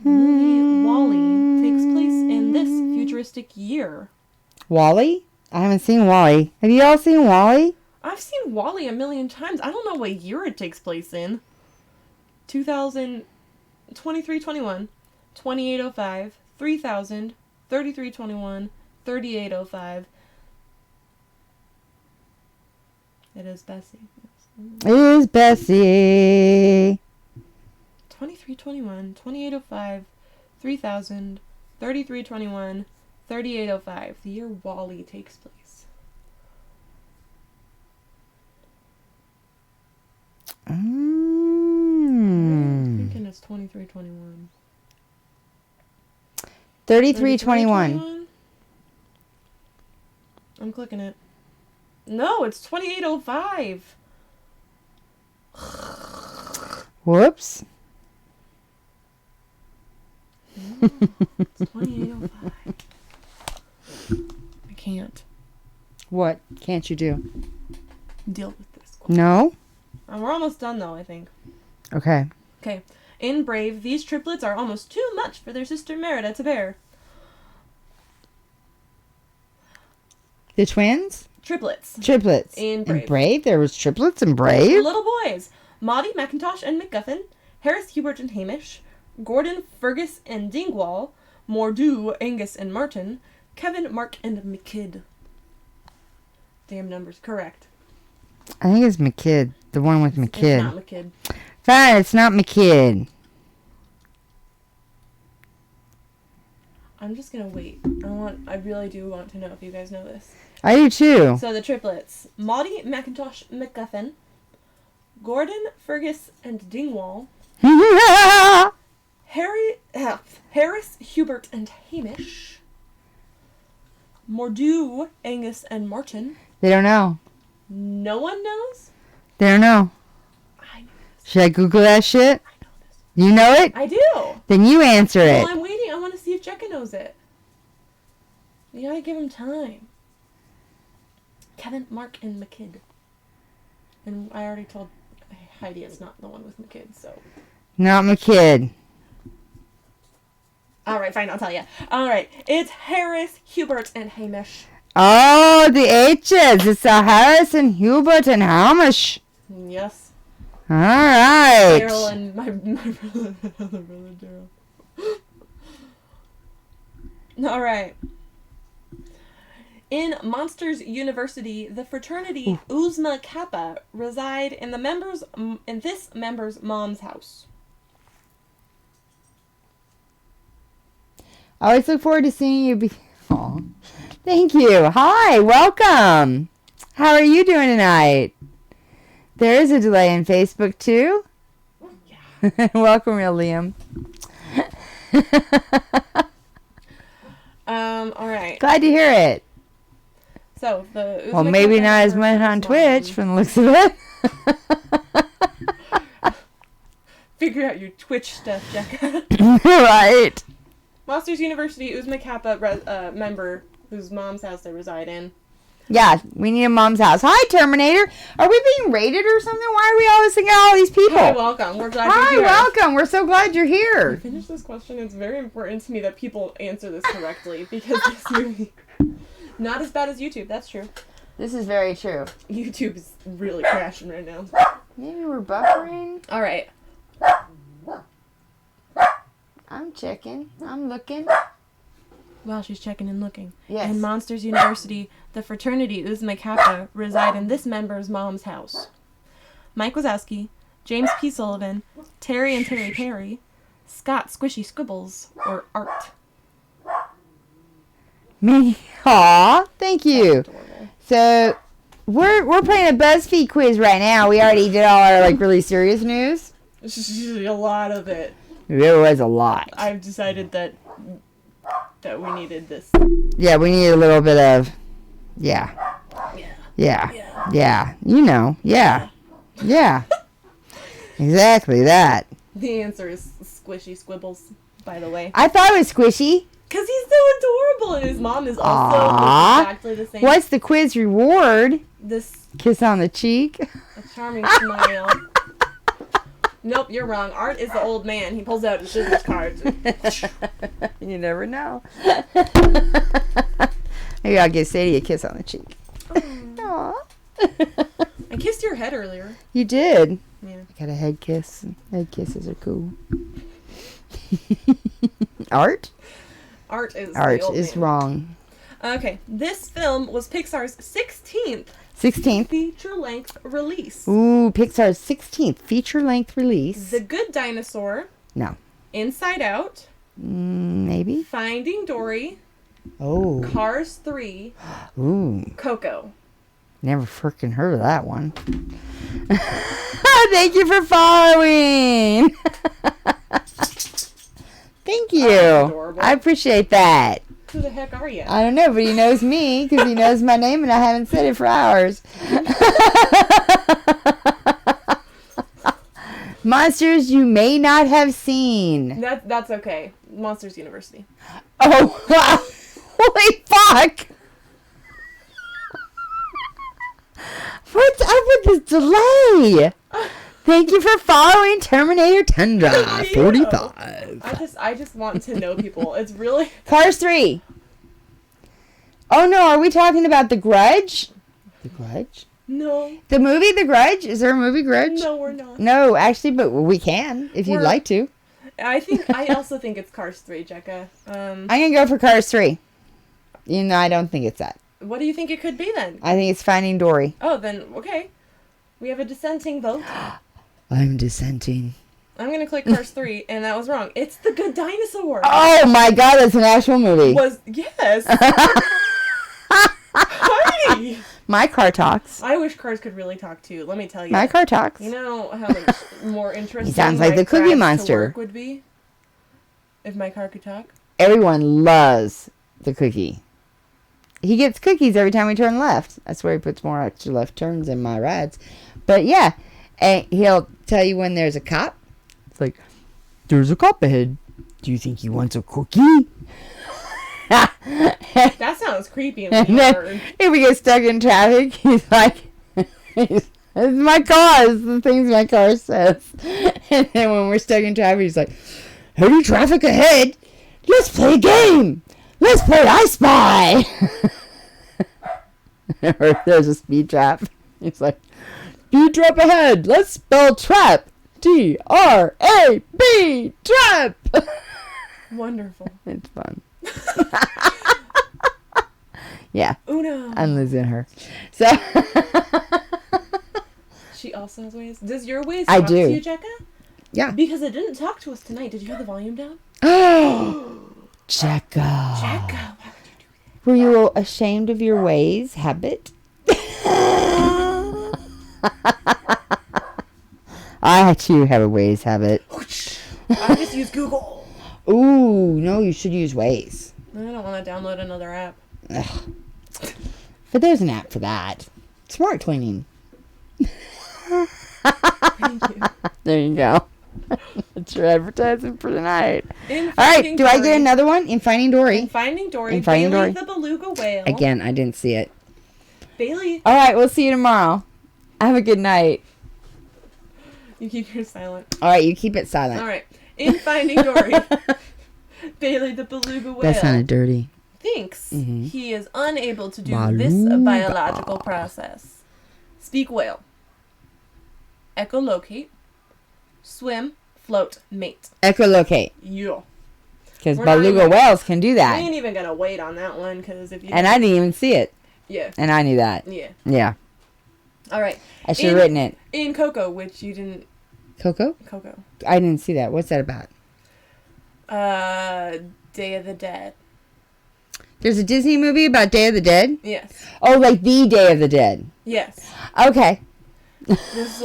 Movie WALL-E takes place in this futuristic year. WALL-E? I haven't seen WALL-E. Have you all seen WALL-E? I've seen WALL-E a million times. I don't know what year it takes place in. 2321, 2805, 3000, 3321, 3805. It is Bessie. It is Bessie. 2321, 2805, 3000, 3321, 3805. The year WALL-E takes place. I'm thinking it's 2321. 3321. I'm clicking it. No, it's 2805. Whoops. No, it's 2805. I can't What can't you do? deal with this. No? We're almost done, though, I think. Okay. Okay. In Brave, these triplets are almost too much for their sister Merida to bear. The twins? Triplets. Triplets. In Brave. In Brave? There was triplets in Brave? Little boys. Maudie, McIntosh, and McGuffin, Harris, Hubert, and Hamish, Gordon, Fergus, and Dingwall, Mordew, Angus, and Martin, Kevin, Mark, and McKidd. Damn numbers. Correct. I think it's McKidd. The one with McKidd. It's not McKidd. Fine, it's not McKidd. I'm just gonna wait. I really do want to know if you guys know this. I do too. So the triplets: Maudie, McIntosh, McGuffin, Gordon, Fergus, and Dingwall, Harris, Hubert, and Hamish, Mordew, Angus, and Martin. They don't know. No one knows? They don't know. I know this. Should I Google that shit? I know this. You know it? I do. Then you answer it. Well, I'm waiting. I want to see if Jekka knows it. You gotta give him time. Kevin, Mark, and McKidd. And I already told Heidi it's not the one with McKidd, so. Not McKidd. Alright, fine, I'll tell you. Alright, it's Harris, Hubert, and Hamish. Oh, the H's. It's the Harris and Hubert and Hamish. Yes. All right. Daryl and my brother Daryl. Alright. In Monsters University, the fraternity Uzma Kappa reside in this member's mom's house. I always look forward to seeing you. Aw. Thank you. Hi, welcome. How are you doing tonight? There is a delay in Facebook too. Yeah. Welcome, real Liam. All right. Glad to hear it. So the Uzma Well, maybe Kappa not as much on Twitch from the looks of it. Figure out your Twitch stuff, Jekka. Right. Monsters University Uzma Kappa member whose mom's house they reside in. Yeah, we need a mom's house. Hi, Terminator. Are we being raided or something? Why are we always thinking all these people? Hi, welcome. We're glad you're Hi, here. welcome. We're so glad you're here. To finish this question, it's very important to me that people answer this correctly because this movie, not as bad as YouTube. That's true. This is very true. YouTube is really crashing right now. Maybe we're buffering. All right. I'm checking. I'm looking. While she's checking and looking. Yes. In Monsters University, the fraternity Uzma Kappa reside in this member's mom's house. Mike Wazowski, James P. Sullivan, Terry and Terry Perry, Scott Squishy Scribbles, or Art. Me. Aw, thank you. Adorable. So, we're playing a BuzzFeed quiz right now. We already did all our really serious news. It's just usually a lot of it. There was a lot. I've decided that we needed this. Yeah, we need a little bit of, yeah. You know, yeah. Exactly that. The answer is Squishy Squibbles, by the way. I thought it was Squishy. Because he's so adorable, and his mom is also Aww. exactly the same. What's the quiz reward? This Kiss on the cheek. a charming smile. Nope, you're wrong. Art is the old man. He pulls out his business cards. You never know. Maybe I'll give Sadie a kiss on the cheek. Aww. I kissed your head earlier. You did. Yeah. I got a head kiss. Head kisses are cool. Art? Art is Art the old is man. wrong. Okay, this film was Pixar's 16th 16th. feature-length release. Ooh, Pixar's 16th feature-length release. The Good Dinosaur. No. Inside Out. Maybe. Finding Dory. Oh. Cars 3. Ooh. Coco. Never frickin' heard of that one. Thank you for following. Thank you. Adorable. I appreciate that. Who the heck are you? I don't know, but he knows me because he knows my name and I haven't said it for hours. Monsters you may not have seen. That's okay. Monsters University. Oh, wow. Holy fuck. What's up with this delay? Thank you for following Terminator Tundra Thank you. 45. I just want to know people. It's really Cars 3. Oh no, are we talking about The Grudge? The Grudge? No. The movie The Grudge? Is there a movie Grudge? No, we're not. No, actually, but we can if you'd like to. I also think it's Cars 3, Jekka. I'm going to go for Cars 3. You know, I don't think it's that. What do you think it could be then? I think it's Finding Dory. Oh, then, okay. We have a dissenting vote. I'm dissenting. I'm going to click Cars 3, and that was wrong. It's The Good Dinosaur. Oh my god, that's an actual movie. Yes. Hi. My car talks. I wish cars could really talk too. Let me tell you. My car talks. You know how much more interesting He sounds like my the Cookie drive Monster. to work would be if my car could talk? Everyone loves the cookie. He gets cookies every time we turn left. That's where he puts more extra left turns in my rides. But yeah, and he'll tell you when there's a cop. It's like, there's a cop ahead. Do you think he wants a cookie? That sounds creepy and weird. If we get stuck in traffic, he's like, it's my car. It's the things my car says. And then when we're stuck in traffic, he's like, heavy traffic ahead. Let's play a game. Let's play I Spy. Or there's a speed trap. He's like, speed trap ahead. Let's spell trap. T-R-A-P. Trap. Wonderful. It's fun. Yeah. Uno. I'm losing her. So. She also has Waze. Does your Waze I talk do. to you, Jekka? Yeah. Because it didn't talk to us tonight. Did you have the volume down? Oh. Jekka. Jekka, why would you do that? Were you ashamed of your Waze habit? I too have a Waze habit. I just use Google. Ooh, no, you should use Waze. I don't want to download another app. Ugh. But there's an app for that. Smart cleaning. Thank you. There you go. That's your advertising for tonight. All right, do I get another one? In Finding Dory. In Finding Dory. In Finding Bailey Dory. the beluga whale. Again, I didn't see it. Bailey. All right, we'll see you tomorrow. Have a good night. You keep yours silent. All right, you keep it silent. All right. In Finding Dory, Bailey the beluga whale. That sounded dirty. Thinks he is unable to do Beluga. this biological process. Speak whale. Echolocate. Swim. Float. Mate. Echolocate. Yeah. Because We're not beluga even- whales can do We that. ain't even gonna wait on that one because if you And I didn't even see it. yeah And I knew that. yeah. Yeah. All right. I should have written it. In Coco, which you didn't. Coco? Coco. I didn't see that. What's that about? Day of the Dead. There's a Disney movie about Day of the Dead? Yes. Oh, like the Day of the Dead. Yes. Okay. This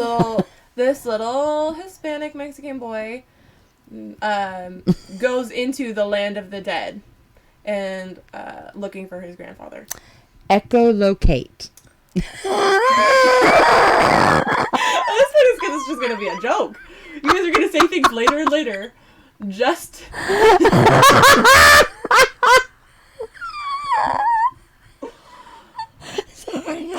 little Hispanic Mexican boy goes into the land of the dead and looking for his grandfather. Echolocate. This one is just gonna be a joke. You guys are gonna say things later and later. Just. Sorry.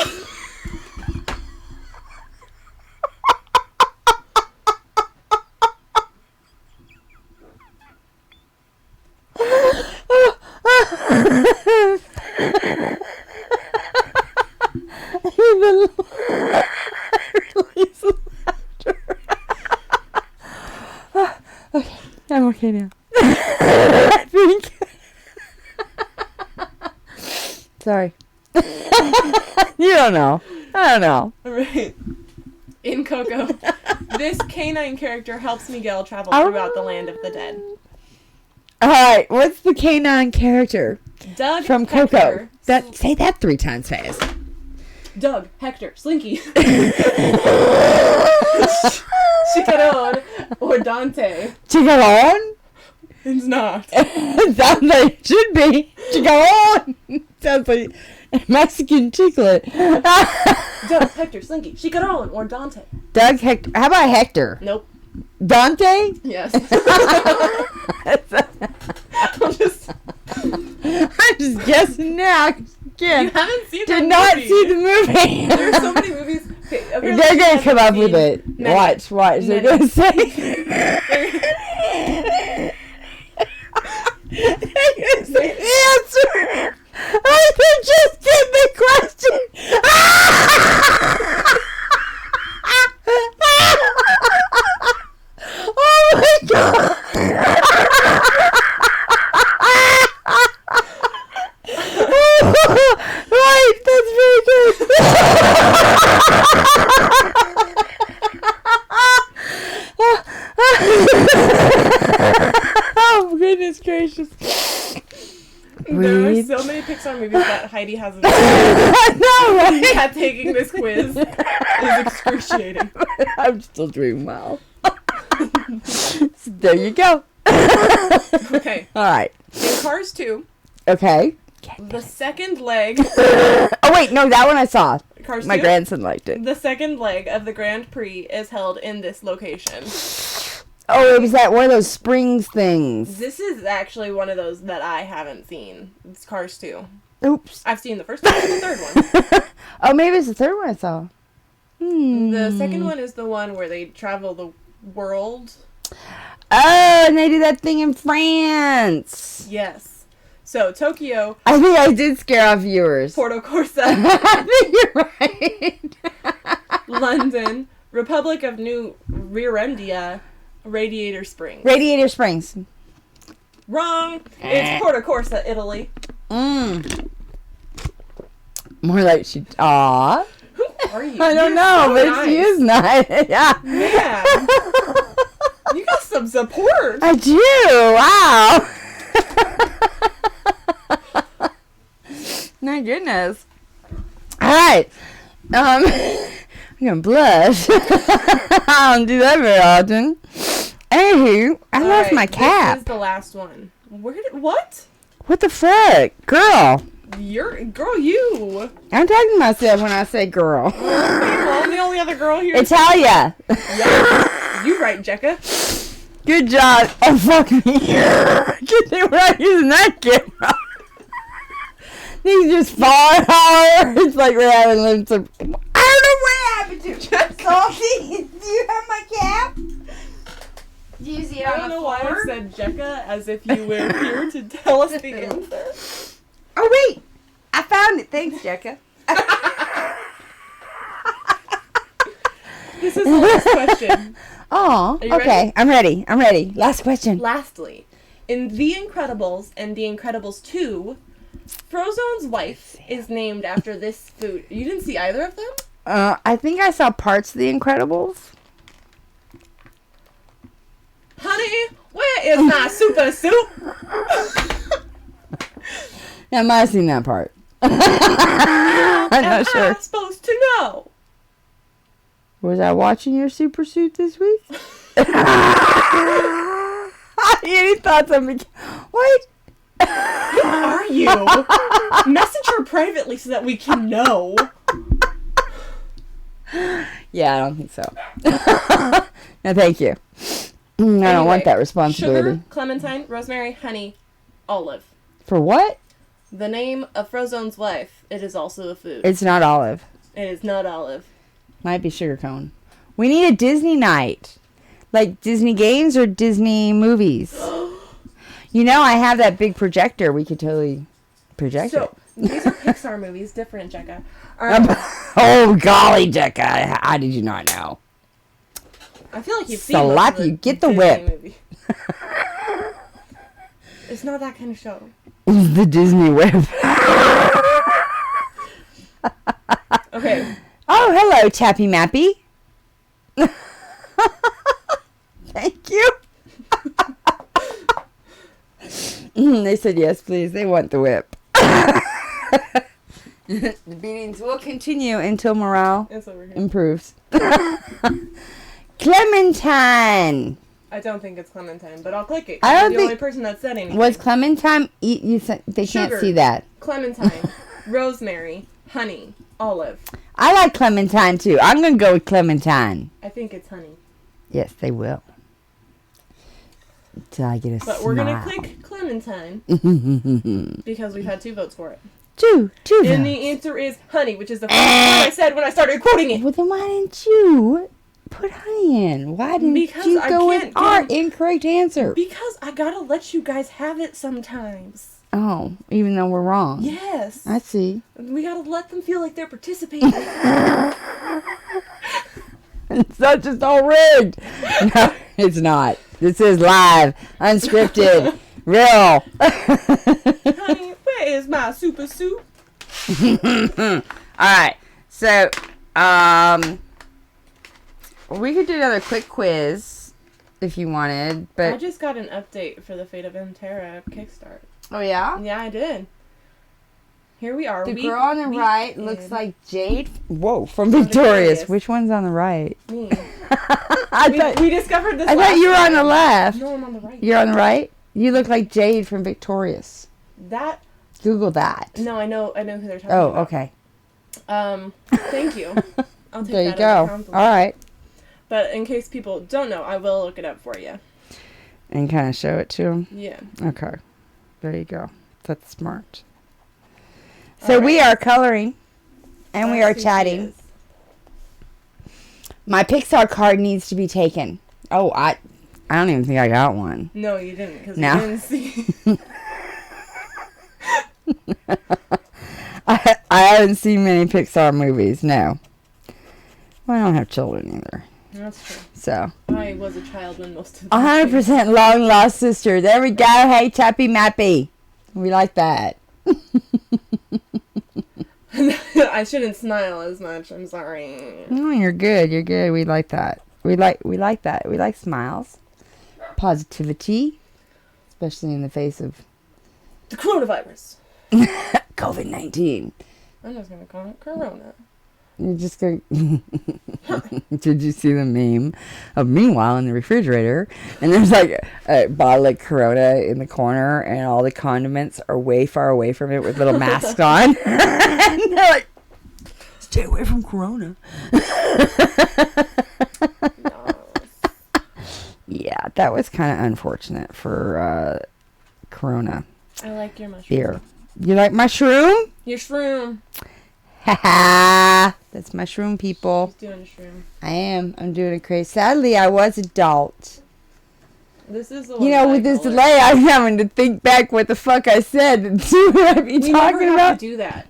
Release laughter. Okay, I'm okay now. I think. Sorry. You don't know. I don't know. Alright. In Coco, this canine character helps Miguel travel throughout the land of the dead. Alright, what's the canine character? Doug From Hector, Coco. Say that 3 times fast. Doug, Hector, Slinky, Chicaron, or Dante. Chicaron? It's not. Sounds like it should be. Chicaron! Sounds like Mexican chiclet. Doug, Hector, Slinky, Chicaron, or Dante. Doug Hector. How about Hector? Nope. Dante? Yes. I'm just guessing now. Again, You haven't seen did that not movie. see the movie. There's so many movies. Okay, They're going to come up with it. Watch. They're going to say. They're going to say the answer. I can just get the question. There are Breathe. so many Pixar movies that Heidi hasn't seen. I know, right? That taking this quiz is excruciating. I'm still doing well. There you go. Okay. All right. In Cars 2, Okay. the second leg... Oh, wait. No, that one I saw. Cars My 2? grandson liked it. The second leg of the Grand Prix is held in this location. Oh, it was that one of those springs things. This is actually one of those that I haven't seen. It's Cars 2. Oops. I've seen the first one and the third one. Oh, maybe it's the third one I saw. The second one is the one where they travel the world. Oh, and they do that thing in France. Yes. So, Tokyo, I think I did scare off viewers. Porto Corsa, I think you're right. London, Republic of New Rwandia, Radiator Springs. Radiator Springs. Wrong. It's Porto Corsa, Italy. More like she... Aw. Who are you? I don't You're know, so but nice. she is nice. Yeah. Yeah. You got some support. I do. Wow. My goodness. All right. I'm gonna blush. I don't do that very often. Anywho, I All lost right, my cap. This is the last one. What? What the fuck, girl? Girl, you. I'm talking to myself when I say girl. Okay, well, I'm the only other girl here. Italia. Yeah. You right, Jekka. Good job. Oh, fuck me. Good thing we're not using that camera. These just fall hard. It's like we're having lived some... I don't know what happened to Salty, do you have my cap? Do you see it I on don't the know why floor? I said Jekka as if you were here to tell us the answer. Oh, wait. I found it. Thanks, Jekka. This is the last question. Oh, Are you okay. ready? I'm ready. Last question. Lastly, in The Incredibles and The Incredibles 2, Frozone's wife is named after this food. You didn't see either of them? I think I saw parts of The Incredibles. Honey, where is my super soup? Yeah, I might have seen that part. I'm not sure. I'm supposed to know. Was I watching your super suit this week? Any thoughts on me? What? Who are you? Message her privately so that we can know. Yeah, I don't think so. No, thank you. I don't want that responsibility. Sugar, clementine, rosemary, honey, olive. For what? The name of Frozone's wife. It is also a food. It's not olive. It is not olive. Might be sugar cone. We need a Disney night. Like Disney games or Disney movies. You know, I have that big projector. We could totally project it. So, these are Pixar movies. Different, Jekka. Oh, golly, Jekka. How did you not know? I feel like you've seen So most of lucky. the Get the Disney whip. movie. It's not that kind of show. The Disney whip. Okay. Oh, hello, Tappy Mappy. Thank you. They said yes, please. They want the whip. The beatings will continue until morale It's over here. improves. Clementine. I don't think it's clementine, but I'll click it. I don't You're the think- only person that said anything. Was Clementine? You said they can't Sugar. see that. Clementine, rosemary, honey, olive. I like Clementine too. I'm gonna go with Clementine. I think it's honey. Yes, they will. Till I get a But smile. we're gonna click clementine because we've had 2 votes for it. Two And votes. the answer is honey, which is the first one I said when I started quoting it. Well, then why didn't you put honey in? Why didn't Because you I go with can't our give- incorrect answer? Because I gotta let you guys have it sometimes. Oh, even though we're wrong. Yes. I see. We gotta let them feel like they're participating. It's not just all rigged. No, it's not. This is live, unscripted, real. Honey, where is my super soup? All right. So, we could do another quick quiz if you wanted, I but just got an update for the Fate of Terra Kickstart. Oh, yeah? Yeah, I did. Here we are. The girl on the right looks like Jade. Whoa, from From Victorious. Which one's on the right? Me. We discovered this. I thought you were on the left. No, I'm on the right. You're on the right? You look like Jade from Victorious. That. Google that. No, I know who they're talking about. Oh, okay. Thank you. I'll take there you that go. as a compliment. All right. But in case people don't know, I will look it up for you. And kind of show it to them? Yeah. Okay. There you go. That's smart. So right. we are coloring. And we are chatting. My Pixar card needs to be taken. Oh, I don't even think I got one. No, you didn't. Because No. you didn't see. I haven't seen many Pixar movies. No. Well, I don't have children either. That's true. So. I was a child when most of them 100% long lost sister. There we go. Hey, Chappy Mappy. We like that. I shouldn't smile as much. I'm sorry. No, you're good. You're good. We like that. We like that. We like smiles. Positivity. Especially in the face of the coronavirus. COVID-19. I'm just going to call it Corona. You're just going Did you see the meme of meanwhile in the refrigerator and there's like a bottle of Corona in the corner and all the condiments are way far away from it with little masks on. And they're like, stay away from Corona. Yeah, that was kind of unfortunate for Corona. I like your mushroom. Here. You like my shroom? Your shroom. Ha That's my shroom, people. She's doing a shroom. I am. I'm doing it crazy. Sadly, I was adult. This is the one. You know, with this delay, I'm having to think back what the fuck I said and see what I'd be talking about. We never have to do that.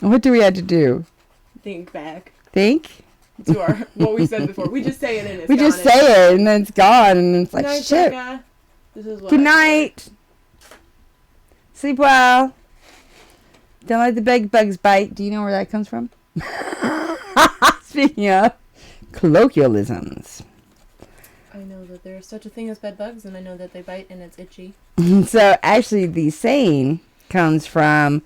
What do we have to do? Think back. Think? To our what we said before. We just say it and it's we gone. just say it and then it's gone and it's like, night, shit. Becca. This is what Good night. Sleep well. Don't let the bed bugs bite. Do you know where that comes from? Speaking of colloquialisms. I know that there's such a thing as bed bugs, and I know that they bite and it's itchy. So actually the saying comes from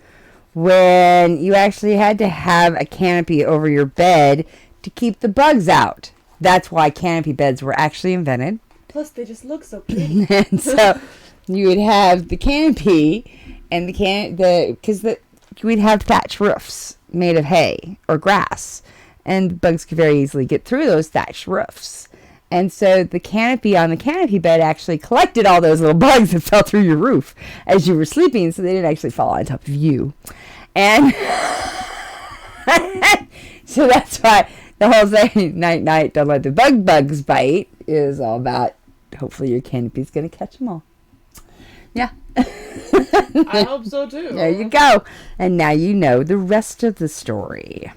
when you actually had to have a canopy over your bed to keep the bugs out. That's why canopy beds were actually invented. Plus, they just look so pretty. And so you would have the canopy and we'd have thatch roofs made of hay or grass, and the bugs could very easily get through those thatched roofs. And so the canopy on the canopy bed actually collected all those little bugs that fell through your roof as you were sleeping, so they didn't actually fall on top of you. And so that's why the whole saying, night, night, don't let the bugs bite, is all about hopefully your canopy's going to catch them all. Yeah. I hope so too. There you go. And now you know the rest of the story.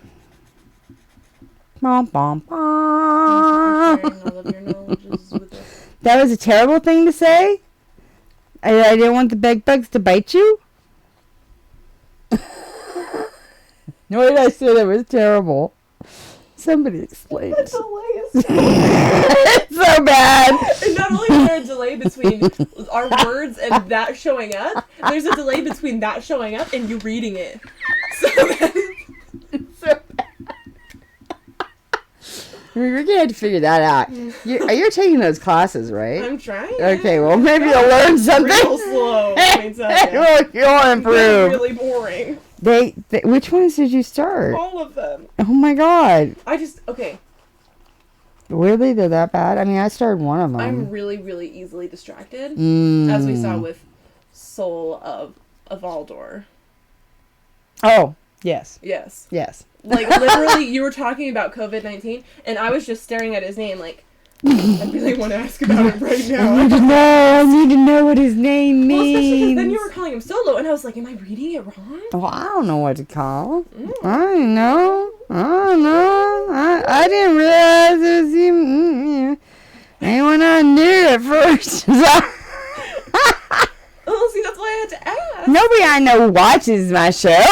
Bom, bom, bom. All of your knowledges with us. That was a terrible thing to say? I didn't want the bed bugs to bite you? Nor did I say that was terrible. Somebody explain. The delay is it's so bad. And not only is there a delay between our words and that showing up, there's a delay between that showing up and you reading it. So it's so bad. We're going to have to figure that out. You're taking those classes, right? I'm trying. Okay, well, maybe you'll learn something. Real slow, let me tell you. You'll improve. Really boring. Which ones did you start? All of them. Oh my god. Okay. Really? They're that bad? I mean, I started one of them. I'm really, really easily distracted, as we saw with Soul of Valdor. Oh, yes. Yes. Yes. Like, literally, you were talking about COVID-19, and I was just staring at his name like, I really want to ask about it right now. I need to know what his name means. Well, especially because then you were calling him Solo, and I was like, am I reading it wrong? Oh, I don't know what to call. I don't know. I didn't realize it was even anyone I knew at first. Oh, see, that's why I had to ask. Nobody I know watches my show.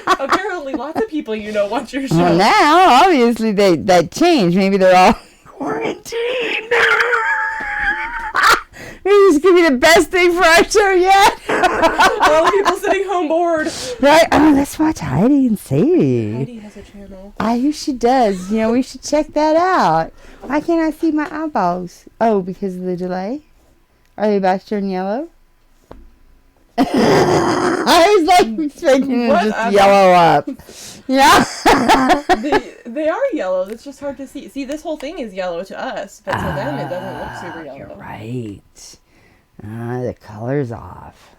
Apparently, lots of people you know watch your show. Well, now, obviously, that changed. Maybe they're all quarantined. Maybe this could be the best thing for our show yet. All the people sitting home bored. Right? Oh, let's watch Heidi and Sadie. Heidi has a channel. She does. We should check that out. Why can't I see my eyeballs? Oh, because of the delay? Are they about to turn yellow? I was like expecting them to just yellow up. Yeah. They are yellow. It's just hard to see. See, this whole thing is yellow to us, but to them it doesn't look super yellow. You're right. The color's off.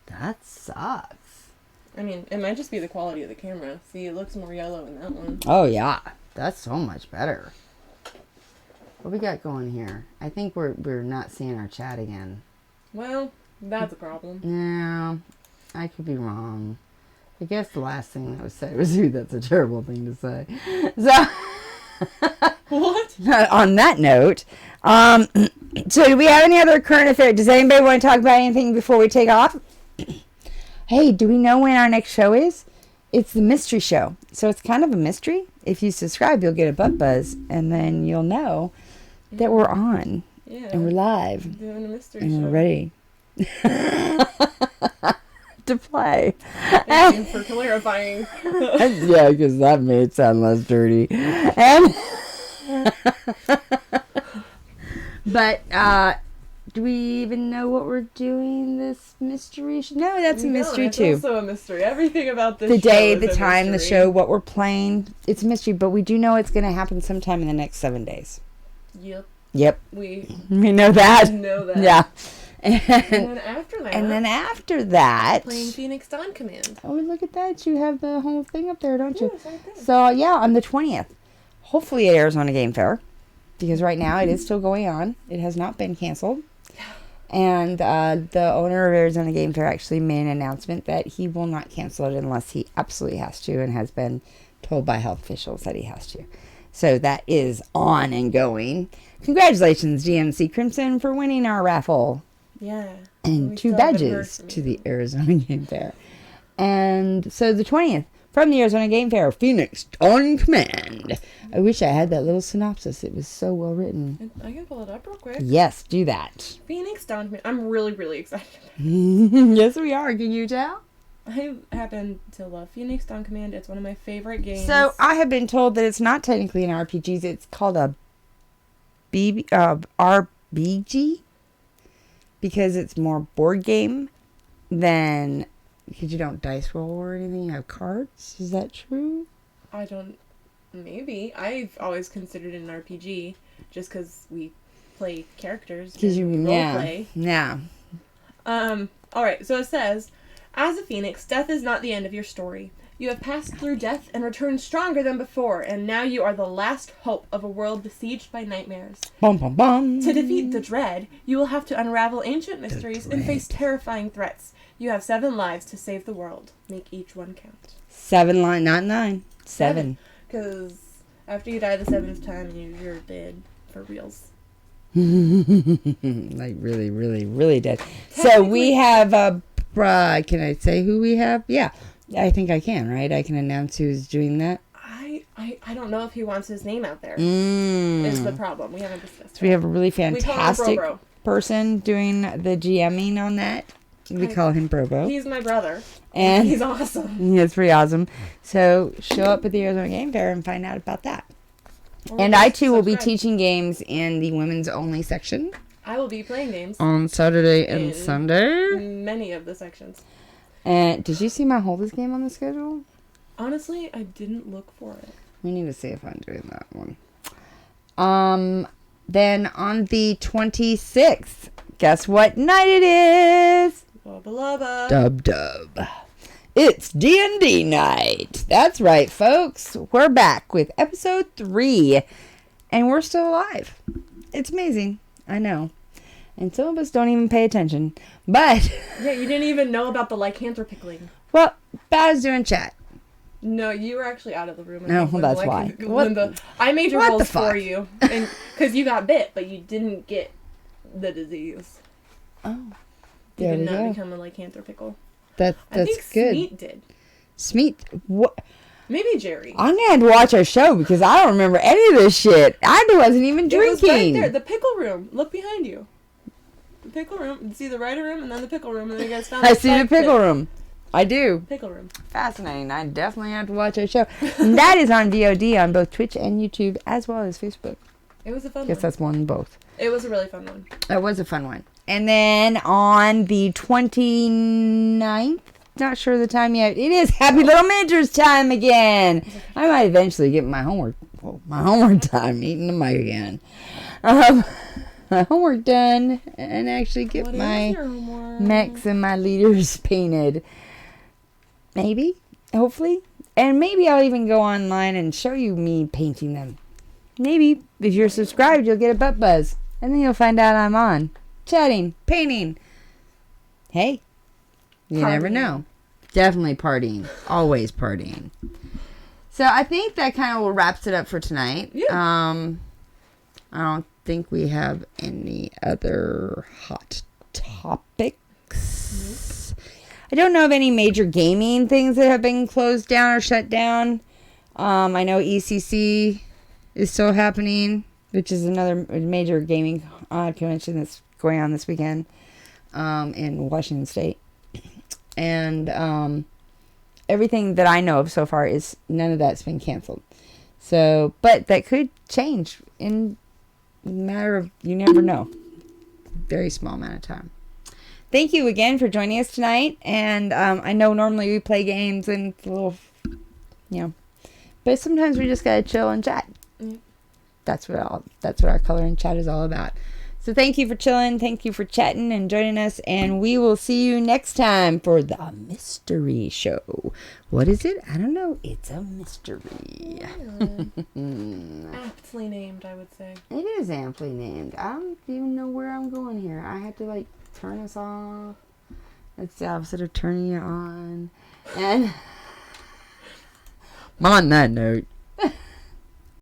That sucks. I mean, it might just be the quality of the camera. See, it looks more yellow in that one. Oh, yeah. That's so much better. What we got going here? I think we're not seeing our chat again. Well, that's a problem. Yeah, I could be wrong. I guess the last thing that was said was, "Ooh, that's a terrible thing to say." So, what? On that note, so do we have any other current affairs? Does anybody want to talk about anything before we take off? Hey, do we know when our next show is? It's the mystery show. So it's kind of a mystery. If you subscribe, you'll get a butt buzz, and then you'll know that we're on. Yeah. And we're live. Doing a mystery and show. We're ready to play. Thank you for clarifying. Yeah, because that made it sound less dirty. And but do we even know what we're doing this mystery show? No, that's a mystery it's too. Also a mystery. Everything about this The show day, is the a time, the mystery. show, what we're playing. It's a mystery, but we do know it's going to happen sometime in the next 7 days. Yep. We know that. Know that. Yeah. And then after that, playing Phoenix Dawn Command. Oh, look at that. You have the whole thing up there, don't you? Yeah, it's right there. So, yeah, on the 20th. Hopefully it airs on a Game Fair. Because right now it is still going on. It has not been canceled. Yeah. And the owner of Arizona Game Fair actually made an announcement that he will not cancel it unless he absolutely has to, and has been told by health officials that he has to. So that is on and going. Congratulations, GMC Crimson, for winning our raffle. Yeah. And 2 badges to the Arizona Game Fair. And so the 20th, from the Arizona Game Fair, Phoenix on Command. I wish I had that little synopsis. It was so well written. I can pull it up real quick. Yes, do that. Phoenix Dawn Command. I'm really, really excited. Yes, we are. Can you tell? I happen to love Phoenix Dawn Command. It's one of my favorite games. So I have been told that it's not technically an RPG. It's called a RBG. Because it's more board game than, because you don't dice roll or anything, you have cards. Is that true? Maybe. I've always considered it an RPG just because we play characters. Because you play. Yeah. Alright, so it says, as a phoenix, death is not the end of your story. You have passed through death and returned stronger than before, and now you are the last hope of a world besieged by nightmares. Bum, bum, bum. To defeat the dread, you will have to unravel ancient mysteries and face terrifying threats. You have 7 lives to save the world. Make each one count. 7 line, not 9. 7. Because after you die the 7th time, you're dead for reals. Like really, really, really dead. So we have, can I say who we have? Yeah. I think I can, right? I can announce who's doing that. I don't know if he wants his name out there. Is the problem. We haven't discussed So we have a really fantastic Bro. person doing the GMing on that. We call him Brobo. He's my brother. And he's awesome. He's pretty awesome. So show up at the Arizona Game Fair and find out about that. And I too will be teaching games in the women's only section. I will be playing games on Saturday and Sunday. Many of the sections. And did you see my Holders game on the schedule? Honestly, I didn't look for it. We need to see if I'm doing that one. Then on the 26th, guess what night it is? Lubba lubba. Dub. It's D&D night. That's right, folks. We're back with episode 3. And we're still alive. It's amazing. I know. And some of us don't even pay attention. But yeah, you didn't even know about the lycanthropicling. Well, Baz doing chat. No, you were actually out of the room. No, that's why. I made your rolls for you. Because you got bit, but you didn't get the disease. Oh. You did not become a lycanthropical. That's I think good. Smeet did. Smeet? What? Maybe Jerry. I'm going to have to watch our show because I don't remember any of this shit. I wasn't even drinking. It was right there. The pickle room. Look behind you. The pickle room. See the writer room and then the pickle room, and then you guys found. I see the pickle room. I do. Pickle room. Fascinating. I definitely have to watch our show. And that is on VOD on both Twitch and YouTube, as well as Facebook. It was a fun one. Guess that's one both. It was a really fun one. That was a fun one. And then on the 29th, not sure the time yet, it is Happy Little Miniatures time again. I might eventually get my homework time, eating the mic again. My homework done and actually get my mechs and my leaders painted. Maybe, hopefully. And maybe I'll even go online and show you me painting them. Maybe if you're subscribed, you'll get a butt buzz. And then you'll find out I'm on. Chatting, painting. Hey, you never know. Definitely partying. Always partying. So I think that kind of wraps it up for tonight. Yeah. I don't think we have any other hot topics. I don't know of any major gaming things that have been closed down or shut down. I know ECC is still happening, which is another major gaming convention that's going on this weekend in Washington State. And everything that I know of so far is none of that's been canceled. So, but that could change in a matter of, you never know, very small amount of time. Thank you again for joining us tonight. And I know normally we play games and a little, but sometimes we just gotta chill and chat. Mm-hmm. That's what our color and chat is all about. So thank you for chilling. Thank you for chatting and joining us. And we will see you next time for the mystery show. What is it? I don't know. It's a mystery. Aptly named, I would say. It is aptly named. I don't even know where I'm going here. I have to turn us off. That's the opposite of turning it on. And on that note.